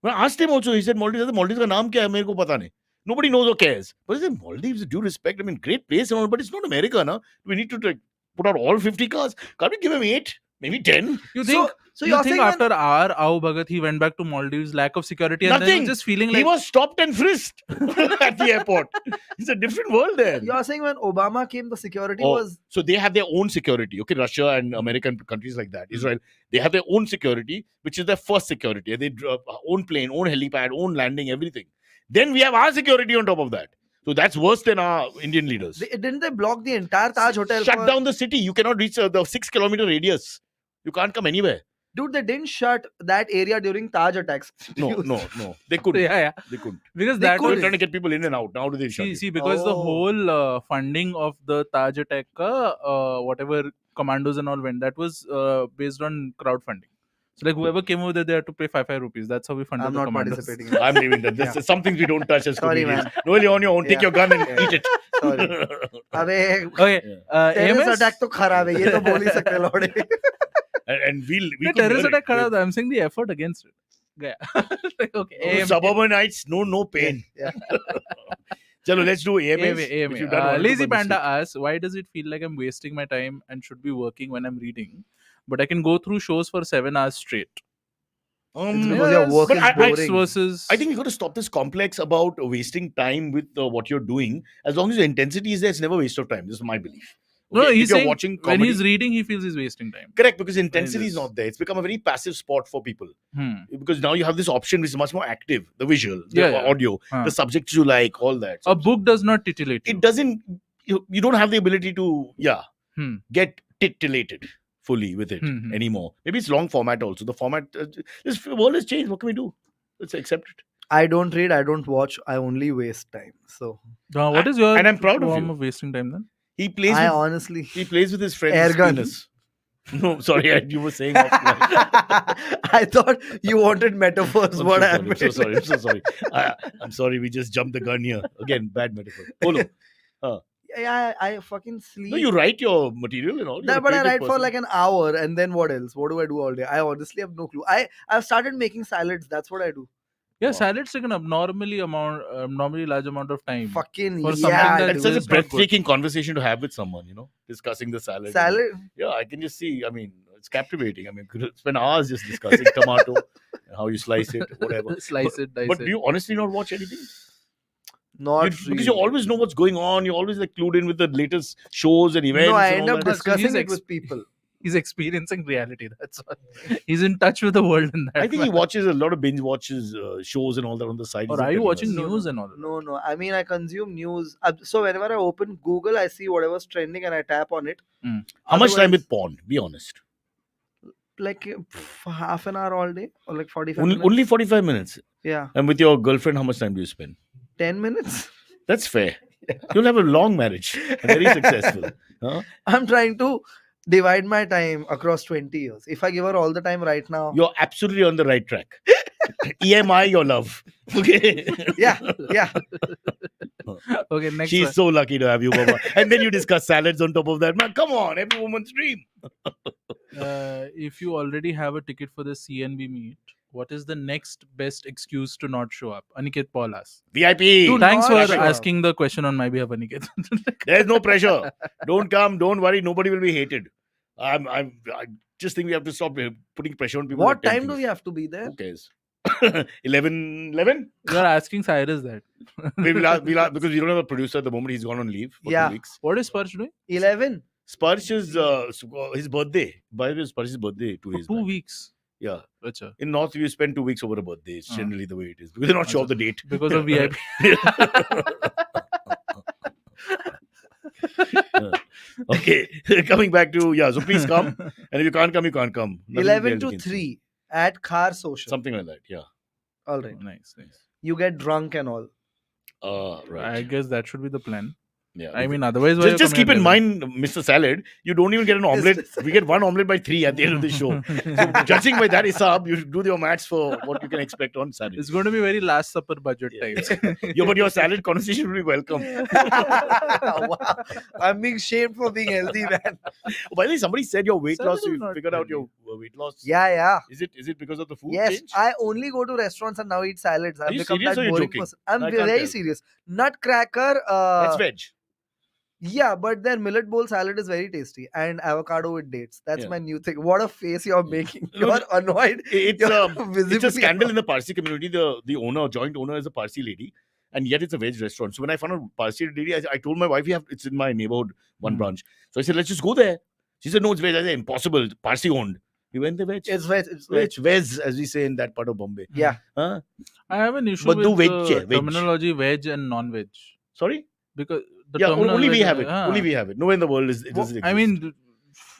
Speaker 1: When I asked him also, he said Maldives. I said, Maldives का नाम क्या है? मेरे को पता नहीं. Nobody knows or cares. But I said, Maldives, due respect, I mean, great place and all, but it's not America, na. We need to like, put out all 50 cars. Can't we give him 8? Maybe 10?
Speaker 2: You think?
Speaker 3: So
Speaker 2: you
Speaker 3: you're
Speaker 2: think
Speaker 3: saying when-
Speaker 2: after our Ao Bhagat, he went back to Maldives, lack of security, and then
Speaker 1: Nothing.
Speaker 2: he was just feeling
Speaker 1: He
Speaker 2: like
Speaker 1: was stopped and frisked at the airport. It's a different world there.
Speaker 3: you're saying when Obama came, the security
Speaker 1: Oh,
Speaker 3: was
Speaker 1: So they have their own security. Okay, Russia and American countries like that, Israel, they have their own security, which is their first security. They own plane, own helipad, own landing, everything. Then we have our security on top of that. So that's worse than our Indian leaders.
Speaker 3: didn't they block the entire Taj Hotel?
Speaker 1: Shut
Speaker 3: for-
Speaker 1: down the city. You cannot reach the 6-kilometer radius. You can't come anywhere.
Speaker 3: Dude, they didn't shut that area during Taj attacks.
Speaker 1: No. They couldn't.
Speaker 2: yeah.
Speaker 1: They couldn't.
Speaker 2: Because
Speaker 3: They
Speaker 2: that
Speaker 1: They were
Speaker 2: was
Speaker 1: trying to get people in and out. Now do they shut it?
Speaker 2: see because the
Speaker 3: Oh.
Speaker 2: whole funding of the Taj attack, whatever Commandos and all went, that was based on crowdfunding. So like whoever came over there, they had to pay 5 rupees. That's how we funded
Speaker 3: I'm
Speaker 2: the
Speaker 3: not
Speaker 2: Commandos.
Speaker 3: participating in that.
Speaker 1: I'm leaving that. This is some things we don't touch as
Speaker 3: Sorry,
Speaker 1: comedians.
Speaker 3: man.
Speaker 1: Noel, you're on your own. Take
Speaker 3: Yeah.
Speaker 1: your gun and
Speaker 3: Yeah.
Speaker 1: eat it.
Speaker 3: Sorry. अबे
Speaker 2: Okay,
Speaker 3: terrorist
Speaker 2: AMS?
Speaker 3: attack तो खराब है ये तो बोल ही सकते लौड़े.
Speaker 1: and we
Speaker 2: The
Speaker 1: could
Speaker 2: terrorist
Speaker 1: hear
Speaker 2: attack,
Speaker 1: it.
Speaker 2: khada tha. I'm saying the effort against it. Yeah. Like, okay,
Speaker 1: Oh,
Speaker 2: AMS.
Speaker 1: Suburbanites, no pain.
Speaker 3: Yeah.
Speaker 1: Chalo, let's do AMS.
Speaker 2: AMA.
Speaker 1: If you've done one or two
Speaker 2: Lazy
Speaker 1: by
Speaker 2: Panda
Speaker 1: mistake.
Speaker 2: asks, why does it feel like I'm wasting my time and should be working when I'm reading? But I can go through shows for 7 hours straight.
Speaker 3: It's because your
Speaker 2: Yes,
Speaker 3: work
Speaker 1: but
Speaker 3: is
Speaker 1: I- I-
Speaker 2: X
Speaker 3: boring.
Speaker 2: versus.
Speaker 1: I think you got to stop this complex about wasting time with what you're doing. As long as the intensity is there, it's never a waste of time. This is my belief.
Speaker 2: no,
Speaker 1: Okay,
Speaker 2: he's
Speaker 1: if you're
Speaker 2: saying
Speaker 1: watching
Speaker 2: when
Speaker 1: comedy,
Speaker 2: he's reading, he feels he's wasting time.
Speaker 1: correct, because intensity is
Speaker 2: is.
Speaker 1: not there. It's become a very passive sport for people.
Speaker 2: Hmm.
Speaker 1: Because now you have this option which is much more active. The visual, the
Speaker 2: Yeah, yeah.
Speaker 1: audio,
Speaker 2: Huh.
Speaker 1: the subjects you like, all that. So
Speaker 2: A book does not titillate you.
Speaker 1: it doesn't, you don't have the ability to,
Speaker 2: Hmm.
Speaker 1: get titillated fully with it
Speaker 2: Hmm.
Speaker 1: anymore. Maybe it's long format also. The format, this world has changed. What can we do? Let's accept it.
Speaker 3: I don't read, I don't watch, I only waste time. So
Speaker 2: What is your
Speaker 1: and I'm proud of
Speaker 2: form
Speaker 1: you.
Speaker 2: of wasting time then?
Speaker 1: He plays
Speaker 3: I
Speaker 1: with
Speaker 3: honestly
Speaker 1: He plays with his friends.
Speaker 3: Air gun.
Speaker 1: penis. No, sorry, you were saying offline.
Speaker 3: I thought you wanted metaphors.
Speaker 1: I'm
Speaker 3: What
Speaker 1: so
Speaker 3: happened?
Speaker 1: sorry. I'm so sorry. I'm sorry. We just jumped the gun here. Again, bad metaphor. Polo.
Speaker 3: Yeah, I fucking sleep.
Speaker 1: No, you write your material and all. You're a
Speaker 3: But I
Speaker 1: creative
Speaker 3: write for
Speaker 1: person.
Speaker 3: like an hour and then what else? What do I do all day? I honestly have no clue. I've started making salads. That's what I do.
Speaker 2: Yeah,
Speaker 1: Wow.
Speaker 2: salads take an abnormally large amount of time.
Speaker 3: Fucking
Speaker 2: For something
Speaker 3: yeah.
Speaker 2: that
Speaker 1: That's
Speaker 3: dude.
Speaker 1: such a
Speaker 2: It's not good.
Speaker 1: breathtaking conversation to have with someone, discussing the salad.
Speaker 3: Salad.
Speaker 1: Yeah, I can just see. I mean, it's captivating. I mean, could spend hours just discussing tomato and how you slice it, whatever.
Speaker 2: Slice it, dice
Speaker 1: But
Speaker 2: it.
Speaker 1: do you honestly not watch anything?
Speaker 3: Not
Speaker 1: Because you
Speaker 3: really.
Speaker 1: always know what's going on. You're always like clued in with the latest shows and events.
Speaker 3: No, I
Speaker 1: and
Speaker 3: end
Speaker 1: all
Speaker 3: up
Speaker 1: that.
Speaker 3: discussing
Speaker 2: he's
Speaker 3: it with people.
Speaker 2: He's experiencing reality. That's all. He's in touch with the world in that.
Speaker 1: I think he
Speaker 2: manner.
Speaker 1: watches a lot of binge watches shows and all that on the side.
Speaker 2: Or
Speaker 1: He's
Speaker 2: are you
Speaker 1: telling
Speaker 2: watching
Speaker 1: us.
Speaker 2: news and all that?
Speaker 3: No. I mean, I consume news. So whenever I open Google, I see whatever's trending and I tap on it.
Speaker 1: How much time
Speaker 3: Otherwise-
Speaker 1: with porn? Be honest.
Speaker 3: Like half an hour all day or like 45
Speaker 1: Only,
Speaker 3: minutes.
Speaker 1: only 45 minutes.
Speaker 3: Yeah.
Speaker 1: And with your girlfriend, how much time do you spend?
Speaker 3: 10 minutes.
Speaker 1: That's fair. You'll have a long marriage. And very successful. Huh?
Speaker 3: I'm trying to divide my time across 20 years. If I give her all the time right now.
Speaker 1: You're absolutely on the right track. EMI your love. Okay.
Speaker 3: Yeah.
Speaker 2: Okay, next
Speaker 1: She's
Speaker 2: one.
Speaker 1: so lucky to have you, Baba. And then you discuss salads on top of that. Man, come on, every woman's dream.
Speaker 2: If you already have a ticket for the CnB meet, what is the next best excuse to not show up? Aniket Paul asks.
Speaker 1: VIP.
Speaker 3: To
Speaker 2: Thanks
Speaker 3: not
Speaker 2: for
Speaker 3: show up.
Speaker 2: asking the question on my behalf, Aniket.
Speaker 1: There's no pressure. Don't come. Don't worry. Nobody will be hated. I just think we have to stop putting pressure on people.
Speaker 3: What
Speaker 1: at 10
Speaker 3: time do
Speaker 1: things.
Speaker 3: we have to be there?
Speaker 1: Who cares? 11?
Speaker 2: You're asking Cyrus that.
Speaker 1: We'll ask, because we don't have a producer at the moment. He's gone on leave for 2 weeks.
Speaker 2: What is Sparsh doing?
Speaker 3: 11.
Speaker 1: Sparsh is his birthday. By the way, Sparsh's birthday 2
Speaker 2: For
Speaker 1: days
Speaker 2: 2
Speaker 1: back.
Speaker 2: weeks.
Speaker 1: Yeah.
Speaker 2: Achha.
Speaker 1: In North, you spend 2 weeks over a birthday. It's generally the way it is. Because they're not sure of the date.
Speaker 2: Because of VIP.
Speaker 1: Okay. Coming back to, so please come. And if you can't come, you can't come. Nothing
Speaker 3: 11
Speaker 1: else
Speaker 3: to
Speaker 1: you can say.
Speaker 3: 3 at Car Social.
Speaker 1: Something like that, yeah.
Speaker 3: All right.
Speaker 2: Nice.
Speaker 3: You get drunk and all.
Speaker 1: Right.
Speaker 2: I guess that should be the plan.
Speaker 1: Yeah.
Speaker 2: I mean, otherwise, why
Speaker 1: Just
Speaker 2: you're
Speaker 1: keep in
Speaker 2: coming
Speaker 1: mind, Mr. Salad, you don't even get an omelette. We get one omelette by 3 at the end of the show. So judging by that Isab, you should do your maths for what you can expect on Saturday.
Speaker 2: It's going to be very Last Supper budget types.
Speaker 1: But your salad conversation will be welcome.
Speaker 3: Wow. I'm being shamed for being healthy, man.
Speaker 1: Oh, by the way, somebody said your weight
Speaker 2: Salad
Speaker 1: loss,
Speaker 2: is
Speaker 1: you
Speaker 2: not
Speaker 1: figured out
Speaker 2: healthy.
Speaker 1: your weight loss.
Speaker 3: Yeah.
Speaker 1: Is it because of the food
Speaker 3: Yes,
Speaker 1: change?
Speaker 3: I only go to restaurants and now eat salads. I've
Speaker 1: you
Speaker 3: become
Speaker 1: serious
Speaker 3: that
Speaker 1: or you're
Speaker 3: boring
Speaker 1: joking?
Speaker 3: person. I'm
Speaker 1: I can't
Speaker 3: very
Speaker 1: tell.
Speaker 3: serious. Nutcracker.
Speaker 1: That's veg.
Speaker 3: Yeah, but their millet bowl salad is very tasty and avocado with dates. That's
Speaker 1: Yeah.
Speaker 3: my new thing. What a face you're making.
Speaker 1: No,
Speaker 3: You're annoyed.
Speaker 1: It's
Speaker 3: You're
Speaker 1: it's a
Speaker 3: visibly
Speaker 1: scandal in the Parsi community. The joint owner is a Parsi lady, and yet it's a veg restaurant. So when I found a Parsi lady, I told my wife, it's in my neighborhood, one branch. So I said, let's just go there. She said, no, it's veg. I said, impossible. Parsi owned. We went there veg.
Speaker 3: It's veg. It's veg.
Speaker 1: Veg, as we say in that part of Bombay.
Speaker 3: Yeah.
Speaker 1: Huh?
Speaker 2: I have an issue
Speaker 1: But
Speaker 2: with
Speaker 1: do veg,
Speaker 2: the
Speaker 1: veg.
Speaker 2: terminology veg and non-veg.
Speaker 1: Sorry?
Speaker 2: Because the
Speaker 1: Only we
Speaker 2: terminology-
Speaker 1: have it. Only we have it. Nowhere in the world does it exist.
Speaker 2: I mean,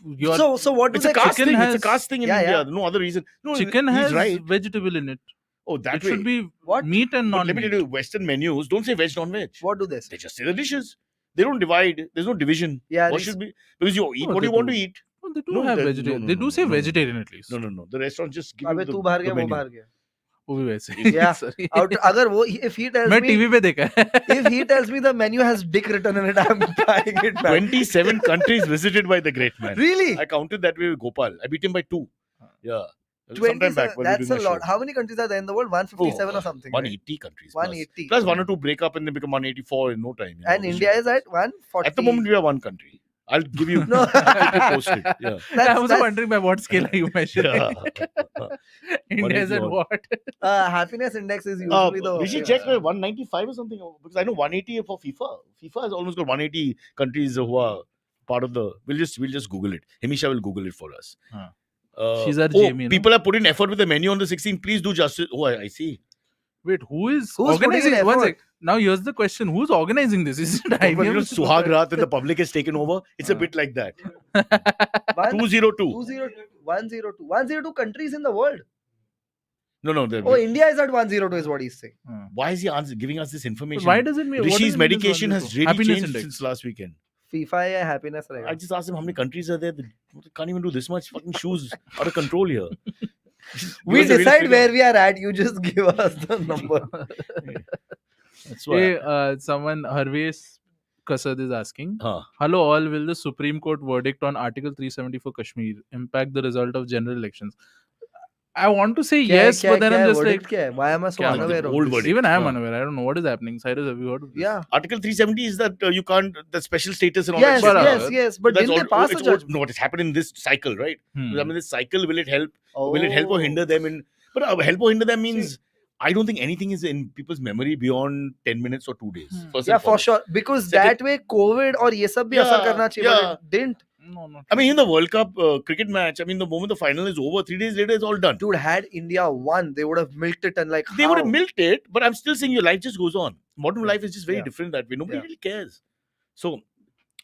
Speaker 2: your
Speaker 3: So what do
Speaker 1: it's a
Speaker 3: they
Speaker 1: caste
Speaker 2: chicken
Speaker 1: thing.
Speaker 2: has-
Speaker 1: It's a caste thing in
Speaker 3: Yeah,
Speaker 1: India.
Speaker 3: yeah.
Speaker 1: No other reason. No,
Speaker 2: chicken
Speaker 1: he's
Speaker 2: has
Speaker 1: right.
Speaker 2: vegetable in it.
Speaker 1: Oh, that
Speaker 2: It
Speaker 1: way.
Speaker 2: should be
Speaker 3: What?
Speaker 2: meat and
Speaker 1: But let me
Speaker 2: non-meat.
Speaker 1: tell you, Western menus don't say veg, non-veg.
Speaker 3: What do they say?
Speaker 1: They just say the dishes. They don't divide. There's no division.
Speaker 3: Yeah,
Speaker 1: What
Speaker 3: these-
Speaker 1: should be? Because you eat
Speaker 2: No,
Speaker 1: what
Speaker 2: they
Speaker 1: you want
Speaker 2: do.
Speaker 1: to eat.
Speaker 2: No, they do
Speaker 1: No,
Speaker 2: have
Speaker 1: they-
Speaker 2: vegetarian.
Speaker 1: no,
Speaker 2: They
Speaker 1: no,
Speaker 2: do
Speaker 1: no,
Speaker 2: say
Speaker 1: no, no.
Speaker 2: vegetarian at least.
Speaker 1: No. The restaurant just give
Speaker 3: अबे
Speaker 1: you
Speaker 3: तू बाहर
Speaker 1: the
Speaker 3: गया वो
Speaker 1: menu.
Speaker 3: बाहर गया.
Speaker 2: वो भी वैसे ही।
Speaker 3: Yeah.
Speaker 2: Sorry.
Speaker 3: Out, अगर वो if he tells
Speaker 2: मैं
Speaker 3: me
Speaker 2: टीवी पे देखा है।
Speaker 3: if he tells me the menu has dick written in it, I'm buying it back.
Speaker 1: 27 countries visited by the great man.
Speaker 3: Really?
Speaker 1: I counted that way with Gopal. I beat him by 2. Yeah. Sometime
Speaker 3: 27,
Speaker 1: back. when we were
Speaker 3: that's
Speaker 1: doing
Speaker 3: a
Speaker 1: the
Speaker 3: lot.
Speaker 1: show.
Speaker 3: How many countries are there in the world? 157 or something. right?
Speaker 1: 180 countries. plus.
Speaker 3: 180.
Speaker 1: Plus 1 or 2 break up and they become 184 in no time. you know,
Speaker 3: And
Speaker 1: which
Speaker 3: India is at 140.
Speaker 1: At the moment, we are one country. I'll give you.
Speaker 3: No.
Speaker 1: I'll keep you posted. Yeah.
Speaker 2: I was wondering by what scale are you measuring?
Speaker 1: Yeah.
Speaker 2: India is at
Speaker 1: 180
Speaker 2: what?
Speaker 3: Happiness index is usually the.
Speaker 1: We should check 195 or something because I know 180 for FIFA. FIFA has almost got 180 countries who are part of the. We'll just Google it. Himisha will Google it for us.
Speaker 2: Huh. She's our Jamie, no?
Speaker 1: People are putting effort with the menu on the 16th. Please do justice. Oh, I see.
Speaker 2: Wait, who's
Speaker 3: putting
Speaker 2: organizing?
Speaker 3: in
Speaker 2: One
Speaker 3: effort?
Speaker 2: sec. Now here's the question: who's organizing this? Is it
Speaker 1: But you know,
Speaker 2: IBM?
Speaker 1: Suhag Raat and the public has taken over. It's a bit like that. 202.
Speaker 3: 102 countries in the world.
Speaker 1: No.
Speaker 3: Oh, India is at 102 is what he's saying.
Speaker 1: Why is he giving us this
Speaker 2: But
Speaker 1: information?
Speaker 2: why does it mean? what does
Speaker 1: Rishi's
Speaker 2: it mean
Speaker 1: medication
Speaker 2: this
Speaker 1: has
Speaker 2: 102?
Speaker 1: really
Speaker 2: Happiness
Speaker 1: changed
Speaker 2: index.
Speaker 1: since last weekend.
Speaker 3: FIFA या happiness रहेगा.
Speaker 1: I just asked him how many countries are there that can't even do this much fucking shoes out of control here.
Speaker 3: We
Speaker 1: Give us a real
Speaker 3: decide
Speaker 1: figure.
Speaker 3: where we are at. You just give us the number.
Speaker 1: That's why.
Speaker 2: Hey, someone Harvesh Kasad is asking.
Speaker 1: Huh.
Speaker 2: Hello all, will the Supreme Court verdict on Article 370 for Kashmir impact the result of general elections? I want to say yes, but then I'm just like,
Speaker 3: why am I so
Speaker 2: क्या
Speaker 3: unaware of
Speaker 1: old
Speaker 3: this?
Speaker 1: verdict.
Speaker 2: even I am
Speaker 1: Huh.
Speaker 2: unaware. I don't know what is happening. Cyrus, have you heard of this?
Speaker 3: Yeah.
Speaker 1: Article 370 is that you can't, the special status and all
Speaker 3: Yes,
Speaker 1: that shit.
Speaker 2: Barabar.
Speaker 3: yes. But
Speaker 1: That's
Speaker 3: didn't they pass a
Speaker 1: it's
Speaker 3: judgment?
Speaker 1: no, it's happened in this cycle, right?
Speaker 2: Hmm.
Speaker 1: I mean, this cycle, will it help? Will it
Speaker 3: Oh.
Speaker 1: help or hinder them? But help or hinder them means I don't think anything is in people's memory beyond 10 minutes or 2 days. First
Speaker 3: Yeah,
Speaker 1: and
Speaker 3: for
Speaker 1: foremost.
Speaker 3: sure. Because
Speaker 1: Second-
Speaker 3: that way COVID or ये सब भी
Speaker 1: Yeah,
Speaker 3: असर करना चाहिए,
Speaker 1: yeah.
Speaker 3: but it didn't.
Speaker 2: No, not
Speaker 1: I mean, in the World Cup cricket match, I mean, the moment the final is over, 3 days later, it's all done.
Speaker 3: Dude, had India won, they would have milked it and like
Speaker 1: They would have
Speaker 3: how?
Speaker 1: milked it, but I'm still saying your life just goes on. Modern life is just very
Speaker 3: Yeah.
Speaker 1: different that way. Nobody
Speaker 3: Yeah.
Speaker 1: really cares. So,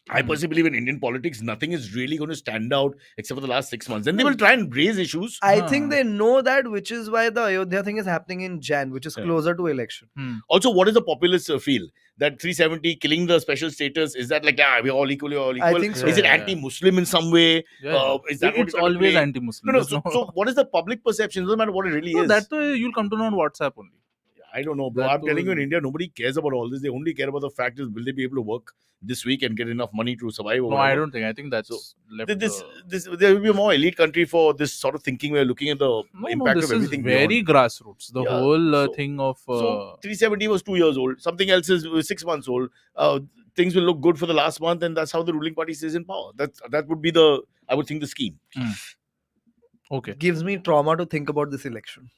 Speaker 1: I personally believe in Indian politics, nothing is really going to stand out except for the last 6 months. Then they will try and raise issues.
Speaker 3: I
Speaker 2: Huh.
Speaker 3: think they know that, which is why the Ayodhya thing is happening in Jan, which is
Speaker 1: Yeah.
Speaker 3: closer to election.
Speaker 1: Also, what does the populace feel? That 370 killing the special status, is that like, we're all equal, we're all
Speaker 3: I
Speaker 1: equal?
Speaker 3: think so.
Speaker 1: Is it
Speaker 2: Yeah.
Speaker 1: anti-Muslim in some way?
Speaker 2: Yeah.
Speaker 1: Is that what
Speaker 2: It's
Speaker 1: you're trying to
Speaker 2: always
Speaker 1: play?
Speaker 2: anti-Muslim.
Speaker 1: No,
Speaker 2: There's
Speaker 1: so what is the public perception? It doesn't matter what it really
Speaker 2: no,
Speaker 1: is.
Speaker 2: that way you'll come to know on WhatsApp only.
Speaker 1: I don't know, bro.
Speaker 2: That
Speaker 1: I'm telling you, in
Speaker 2: was-
Speaker 1: India, nobody cares about all this. They only care about the fact is will they be able to work this week and get enough money to survive. Or
Speaker 2: No, I
Speaker 1: whatever.
Speaker 2: don't think. I think that's
Speaker 1: So,
Speaker 2: left.
Speaker 1: This there will be a more elite country for this sort of thinking. We're looking at the impact
Speaker 2: this
Speaker 1: of
Speaker 2: is
Speaker 1: everything
Speaker 2: very
Speaker 1: beyond.
Speaker 2: grassroots. The
Speaker 1: Yeah,
Speaker 2: whole
Speaker 1: so-
Speaker 2: thing of
Speaker 1: So 370 was 2 years old. Something else is 6 months old. Things will look good for the last month, and that's how the ruling party stays in power. That would be I would think the scheme.
Speaker 2: okay.
Speaker 3: Gives me trauma to think about this election.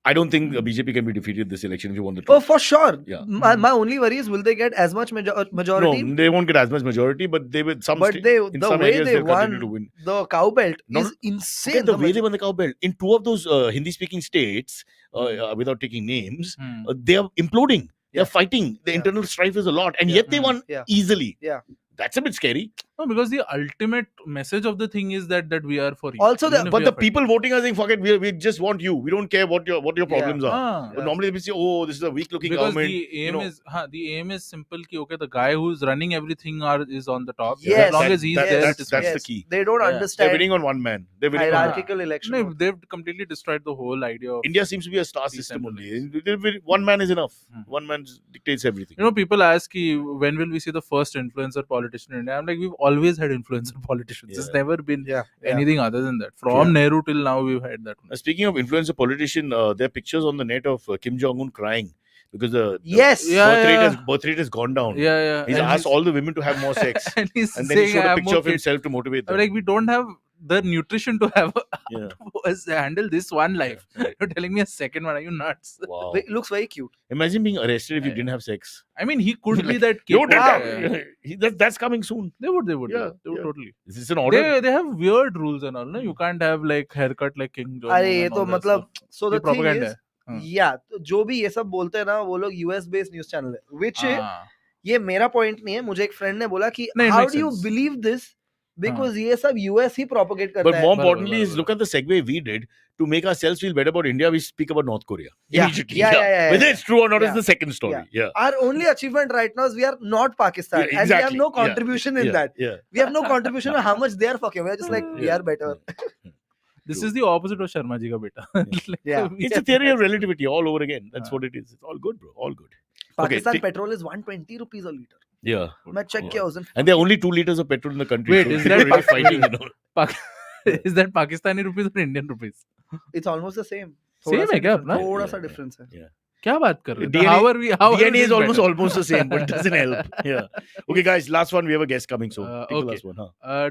Speaker 1: I don't think BJP can be defeated this election if you want the
Speaker 3: Oh,
Speaker 1: truth.
Speaker 3: for sure.
Speaker 1: Yeah.
Speaker 3: My only worry is, will they get as much majority?
Speaker 1: No, they won't get as much majority, but they will.
Speaker 3: But
Speaker 1: In
Speaker 3: the
Speaker 1: some
Speaker 3: way
Speaker 1: areas
Speaker 3: they
Speaker 1: they'll continue to
Speaker 3: won
Speaker 1: win.
Speaker 3: the cow belt
Speaker 1: Not-
Speaker 3: is insane.
Speaker 1: Forget the way they won the cow belt. In 2 of those Hindi-speaking states, without taking names,
Speaker 2: Hmm.
Speaker 1: they are imploding. They
Speaker 3: Yeah.
Speaker 1: are fighting. The
Speaker 3: Yeah.
Speaker 1: internal strife is a lot, and
Speaker 3: Yeah.
Speaker 1: yet they won
Speaker 3: Yeah.
Speaker 1: easily.
Speaker 3: Yeah.
Speaker 1: That's a bit scary.
Speaker 2: No, because the ultimate message of the thing is that we are for you.
Speaker 3: Also,
Speaker 2: Even if
Speaker 1: But
Speaker 2: we
Speaker 1: the
Speaker 2: are
Speaker 1: people voting are saying, "Forget, we just want you. We don't care what your problems are."
Speaker 2: Ah.
Speaker 1: But normally they say, "Oh, this is a weak-looking
Speaker 2: because
Speaker 1: government."
Speaker 2: the aim
Speaker 1: you know.
Speaker 2: is the aim is simple ki, okay, the guy who's running everything is on the top.
Speaker 3: Yes,
Speaker 2: as long as he's there,
Speaker 1: that's
Speaker 2: it is
Speaker 1: the
Speaker 2: fine.
Speaker 1: key.
Speaker 3: They don't
Speaker 2: Yeah.
Speaker 1: They're
Speaker 3: understand
Speaker 1: winning on one man. They're winning on
Speaker 3: hierarchical election.
Speaker 2: No,
Speaker 3: mode.
Speaker 2: they've completely destroyed the whole idea of
Speaker 1: India seems to be a star system only.
Speaker 2: Decentralized.
Speaker 1: One man is enough.
Speaker 2: Hmm.
Speaker 1: One man dictates everything.
Speaker 2: You know, people ask ki, when will we see the first influencer politician in India? I'm like, we've always had influencer politicians.
Speaker 1: Yeah.
Speaker 2: It's never been
Speaker 3: Yeah.
Speaker 2: anything other than that. From Nehru till now, we've had that.
Speaker 1: Speaking of influencer politician, there are pictures on the net of Kim Jong-un crying because the
Speaker 3: Yes.
Speaker 2: Yeah.
Speaker 1: birth rate has gone down.
Speaker 2: Yeah.
Speaker 1: He's
Speaker 2: And
Speaker 1: asked all the women to have more sex.
Speaker 2: and he's
Speaker 1: And then he
Speaker 2: saying,
Speaker 1: showed
Speaker 2: "I
Speaker 1: a
Speaker 2: have
Speaker 1: picture
Speaker 2: more
Speaker 1: of
Speaker 2: kids."
Speaker 1: himself to motivate them.
Speaker 2: I'm like, we don't have the nutrition to have
Speaker 1: Yeah.
Speaker 2: to handle this one life.
Speaker 1: Right.
Speaker 2: You're telling me a second one? Are you nuts?
Speaker 1: Wow.
Speaker 3: It looks very cute.
Speaker 1: Imagine being arrested if you
Speaker 2: Yeah.
Speaker 1: didn't have sex.
Speaker 2: I mean, he could be
Speaker 1: Like,
Speaker 2: that kid.
Speaker 1: You did
Speaker 3: Wow.
Speaker 1: that. That's coming soon.
Speaker 2: They would.
Speaker 1: Yeah,
Speaker 2: They would
Speaker 1: yeah.
Speaker 2: totally.
Speaker 1: Is this an order?
Speaker 2: They have weird rules and all. No, you can't have like haircut like King Jong.
Speaker 3: अरे ये तो मतलब so the
Speaker 2: ये
Speaker 3: thing
Speaker 2: propaganda
Speaker 3: is,
Speaker 2: है.
Speaker 3: yeah, तो जो भी ये सब बोलते हैं ना वो लोग US based न्यूज़ चैनल है, which ये मेरा पॉइंट नहीं है. मुझे एक फ्रेंड ने बोला कि
Speaker 2: नहीं, it
Speaker 3: how
Speaker 2: makes
Speaker 3: do you
Speaker 2: sense.
Speaker 3: believe this because ये सब US ही propagate करता
Speaker 1: But
Speaker 3: है.
Speaker 1: more
Speaker 2: Barabar,
Speaker 1: importantly is
Speaker 2: barabar.
Speaker 1: look at the segue we did to make ourselves feel better about India. We speak about North Korea
Speaker 3: Yeah.
Speaker 1: immediately.
Speaker 3: Yeah.
Speaker 1: Whether it's true or not is
Speaker 3: Yeah.
Speaker 1: the second story. Yeah.
Speaker 3: Our only achievement right now is we are not Pakistan
Speaker 1: Yeah,
Speaker 3: and we have
Speaker 1: exactly.
Speaker 3: no
Speaker 1: Yeah.
Speaker 3: contribution in
Speaker 1: Yeah.
Speaker 3: that.
Speaker 1: Yeah.
Speaker 3: We have no contribution on how much they are fucking. We are just like we
Speaker 1: Yeah.
Speaker 3: are better.
Speaker 2: This
Speaker 1: True.
Speaker 2: is the opposite of Sharma ji ka beta. Like,
Speaker 3: Yeah.
Speaker 2: we
Speaker 1: It's a
Speaker 2: are-
Speaker 1: theory of relativity all over again. That's what it is. It's all good, bro. All good.
Speaker 3: Pakistan
Speaker 1: Okay,
Speaker 3: petrol is 120 rupees a liter.
Speaker 1: Yeah.
Speaker 3: मैं check किया उस दिन.
Speaker 1: And there are only 2 liters of petrol in the country.
Speaker 2: Wait,
Speaker 1: so
Speaker 2: is
Speaker 1: people
Speaker 2: that
Speaker 1: are really
Speaker 2: Pak-
Speaker 1: fighting? You know.
Speaker 2: Is that Pakistani rupees or Indian rupees?
Speaker 3: It's almost the same.
Speaker 2: Same
Speaker 3: थोड़ा सा
Speaker 2: है क्या
Speaker 3: difference-
Speaker 2: अपना?
Speaker 3: थोड़ा
Speaker 1: Yeah,
Speaker 3: सा
Speaker 1: yeah.
Speaker 3: difference है.
Speaker 2: क्या बात कर रहे हो?
Speaker 1: DNA
Speaker 2: How are we? How are we
Speaker 1: DNA is
Speaker 2: doing better?
Speaker 1: almost the same, but it doesn't help. Yeah. Okay, guys, last one. We have a guest coming soon. Take the
Speaker 2: Okay.
Speaker 1: last one, huh?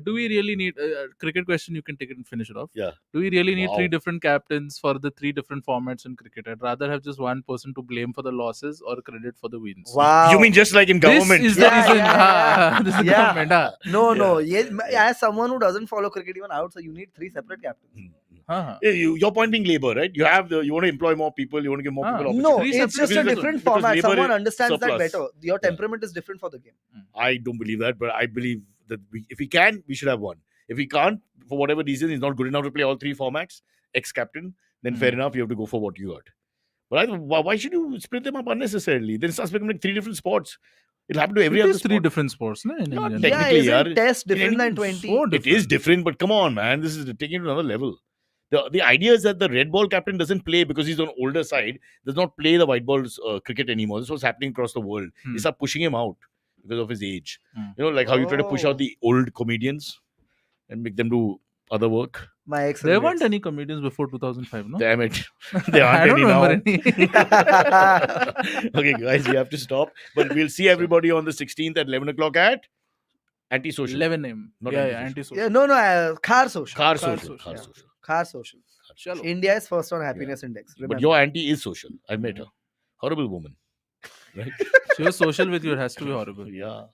Speaker 2: Do we really need cricket question? You can take it and finish it off.
Speaker 1: Yeah.
Speaker 2: Do we really need
Speaker 1: Wow.
Speaker 2: 3 different captains for the 3 different formats in cricket? I'd rather have just one person to blame for the losses or credit for the wins.
Speaker 3: Wow.
Speaker 1: You mean just like in government?
Speaker 2: This is the
Speaker 3: Yeah,
Speaker 2: reason.
Speaker 3: yeah.
Speaker 2: This is
Speaker 3: Yeah.
Speaker 2: government.
Speaker 3: No. As someone who doesn't follow cricket even out, so you need 3 separate captains.
Speaker 1: Your point being labor, right? You want to employ more people. You want to give more people opportunities.
Speaker 3: No,
Speaker 2: Three
Speaker 3: it's just a
Speaker 1: because-
Speaker 3: different
Speaker 1: because
Speaker 3: format.
Speaker 1: labor
Speaker 3: Someone
Speaker 1: is
Speaker 3: understands that
Speaker 1: surplus.
Speaker 3: better. Your temperament is different for the game.
Speaker 1: I don't believe that, but I believe that if we can, we should have one. If we can't, for whatever reason, he's not good enough to play all 3 formats, ex-captain, then fair enough, you have to go for what you got. But why should you split them up unnecessarily? Then it starts becoming 3 different sports. It'll happen to every
Speaker 2: It
Speaker 1: other
Speaker 2: is 3
Speaker 1: sport.
Speaker 2: different sports. No?
Speaker 1: Not
Speaker 2: In
Speaker 1: technically,
Speaker 3: Yeah,
Speaker 1: yaar.
Speaker 3: isn't test
Speaker 1: In
Speaker 3: different than
Speaker 1: any
Speaker 3: 20?
Speaker 2: so
Speaker 1: It is different, but come on, man. This is taking it to another level. The idea is that the red ball captain doesn't play because he's on older side, does not play the white balls cricket anymore. This is what's happening across the world. They start pushing him out because of his age. You know, like how you try to push out the old comedians and make them do other work.
Speaker 3: My ex.
Speaker 2: There weren't any comedians before 2005, no?
Speaker 1: Damn it. There
Speaker 2: I
Speaker 1: aren't
Speaker 2: don't
Speaker 1: any now.
Speaker 2: remember any.
Speaker 1: Okay, guys, we have to stop. But we'll see everybody on the 16th at 11 o'clock at Antisocial.
Speaker 2: 11 a.m.
Speaker 1: Not
Speaker 2: Yeah,
Speaker 1: anti-social.
Speaker 2: anti-social.
Speaker 3: Yeah, no, car social.
Speaker 1: Car
Speaker 2: Car
Speaker 1: social.
Speaker 2: social,
Speaker 1: Car
Speaker 3: yeah.
Speaker 1: social.
Speaker 3: Car social.
Speaker 2: Chalo.
Speaker 3: India is first on happiness index.
Speaker 1: But
Speaker 3: Remember.
Speaker 1: your auntie is social. I met her. Horrible woman. Right?
Speaker 2: She was social with you. It has to be horrible.
Speaker 1: Yeah.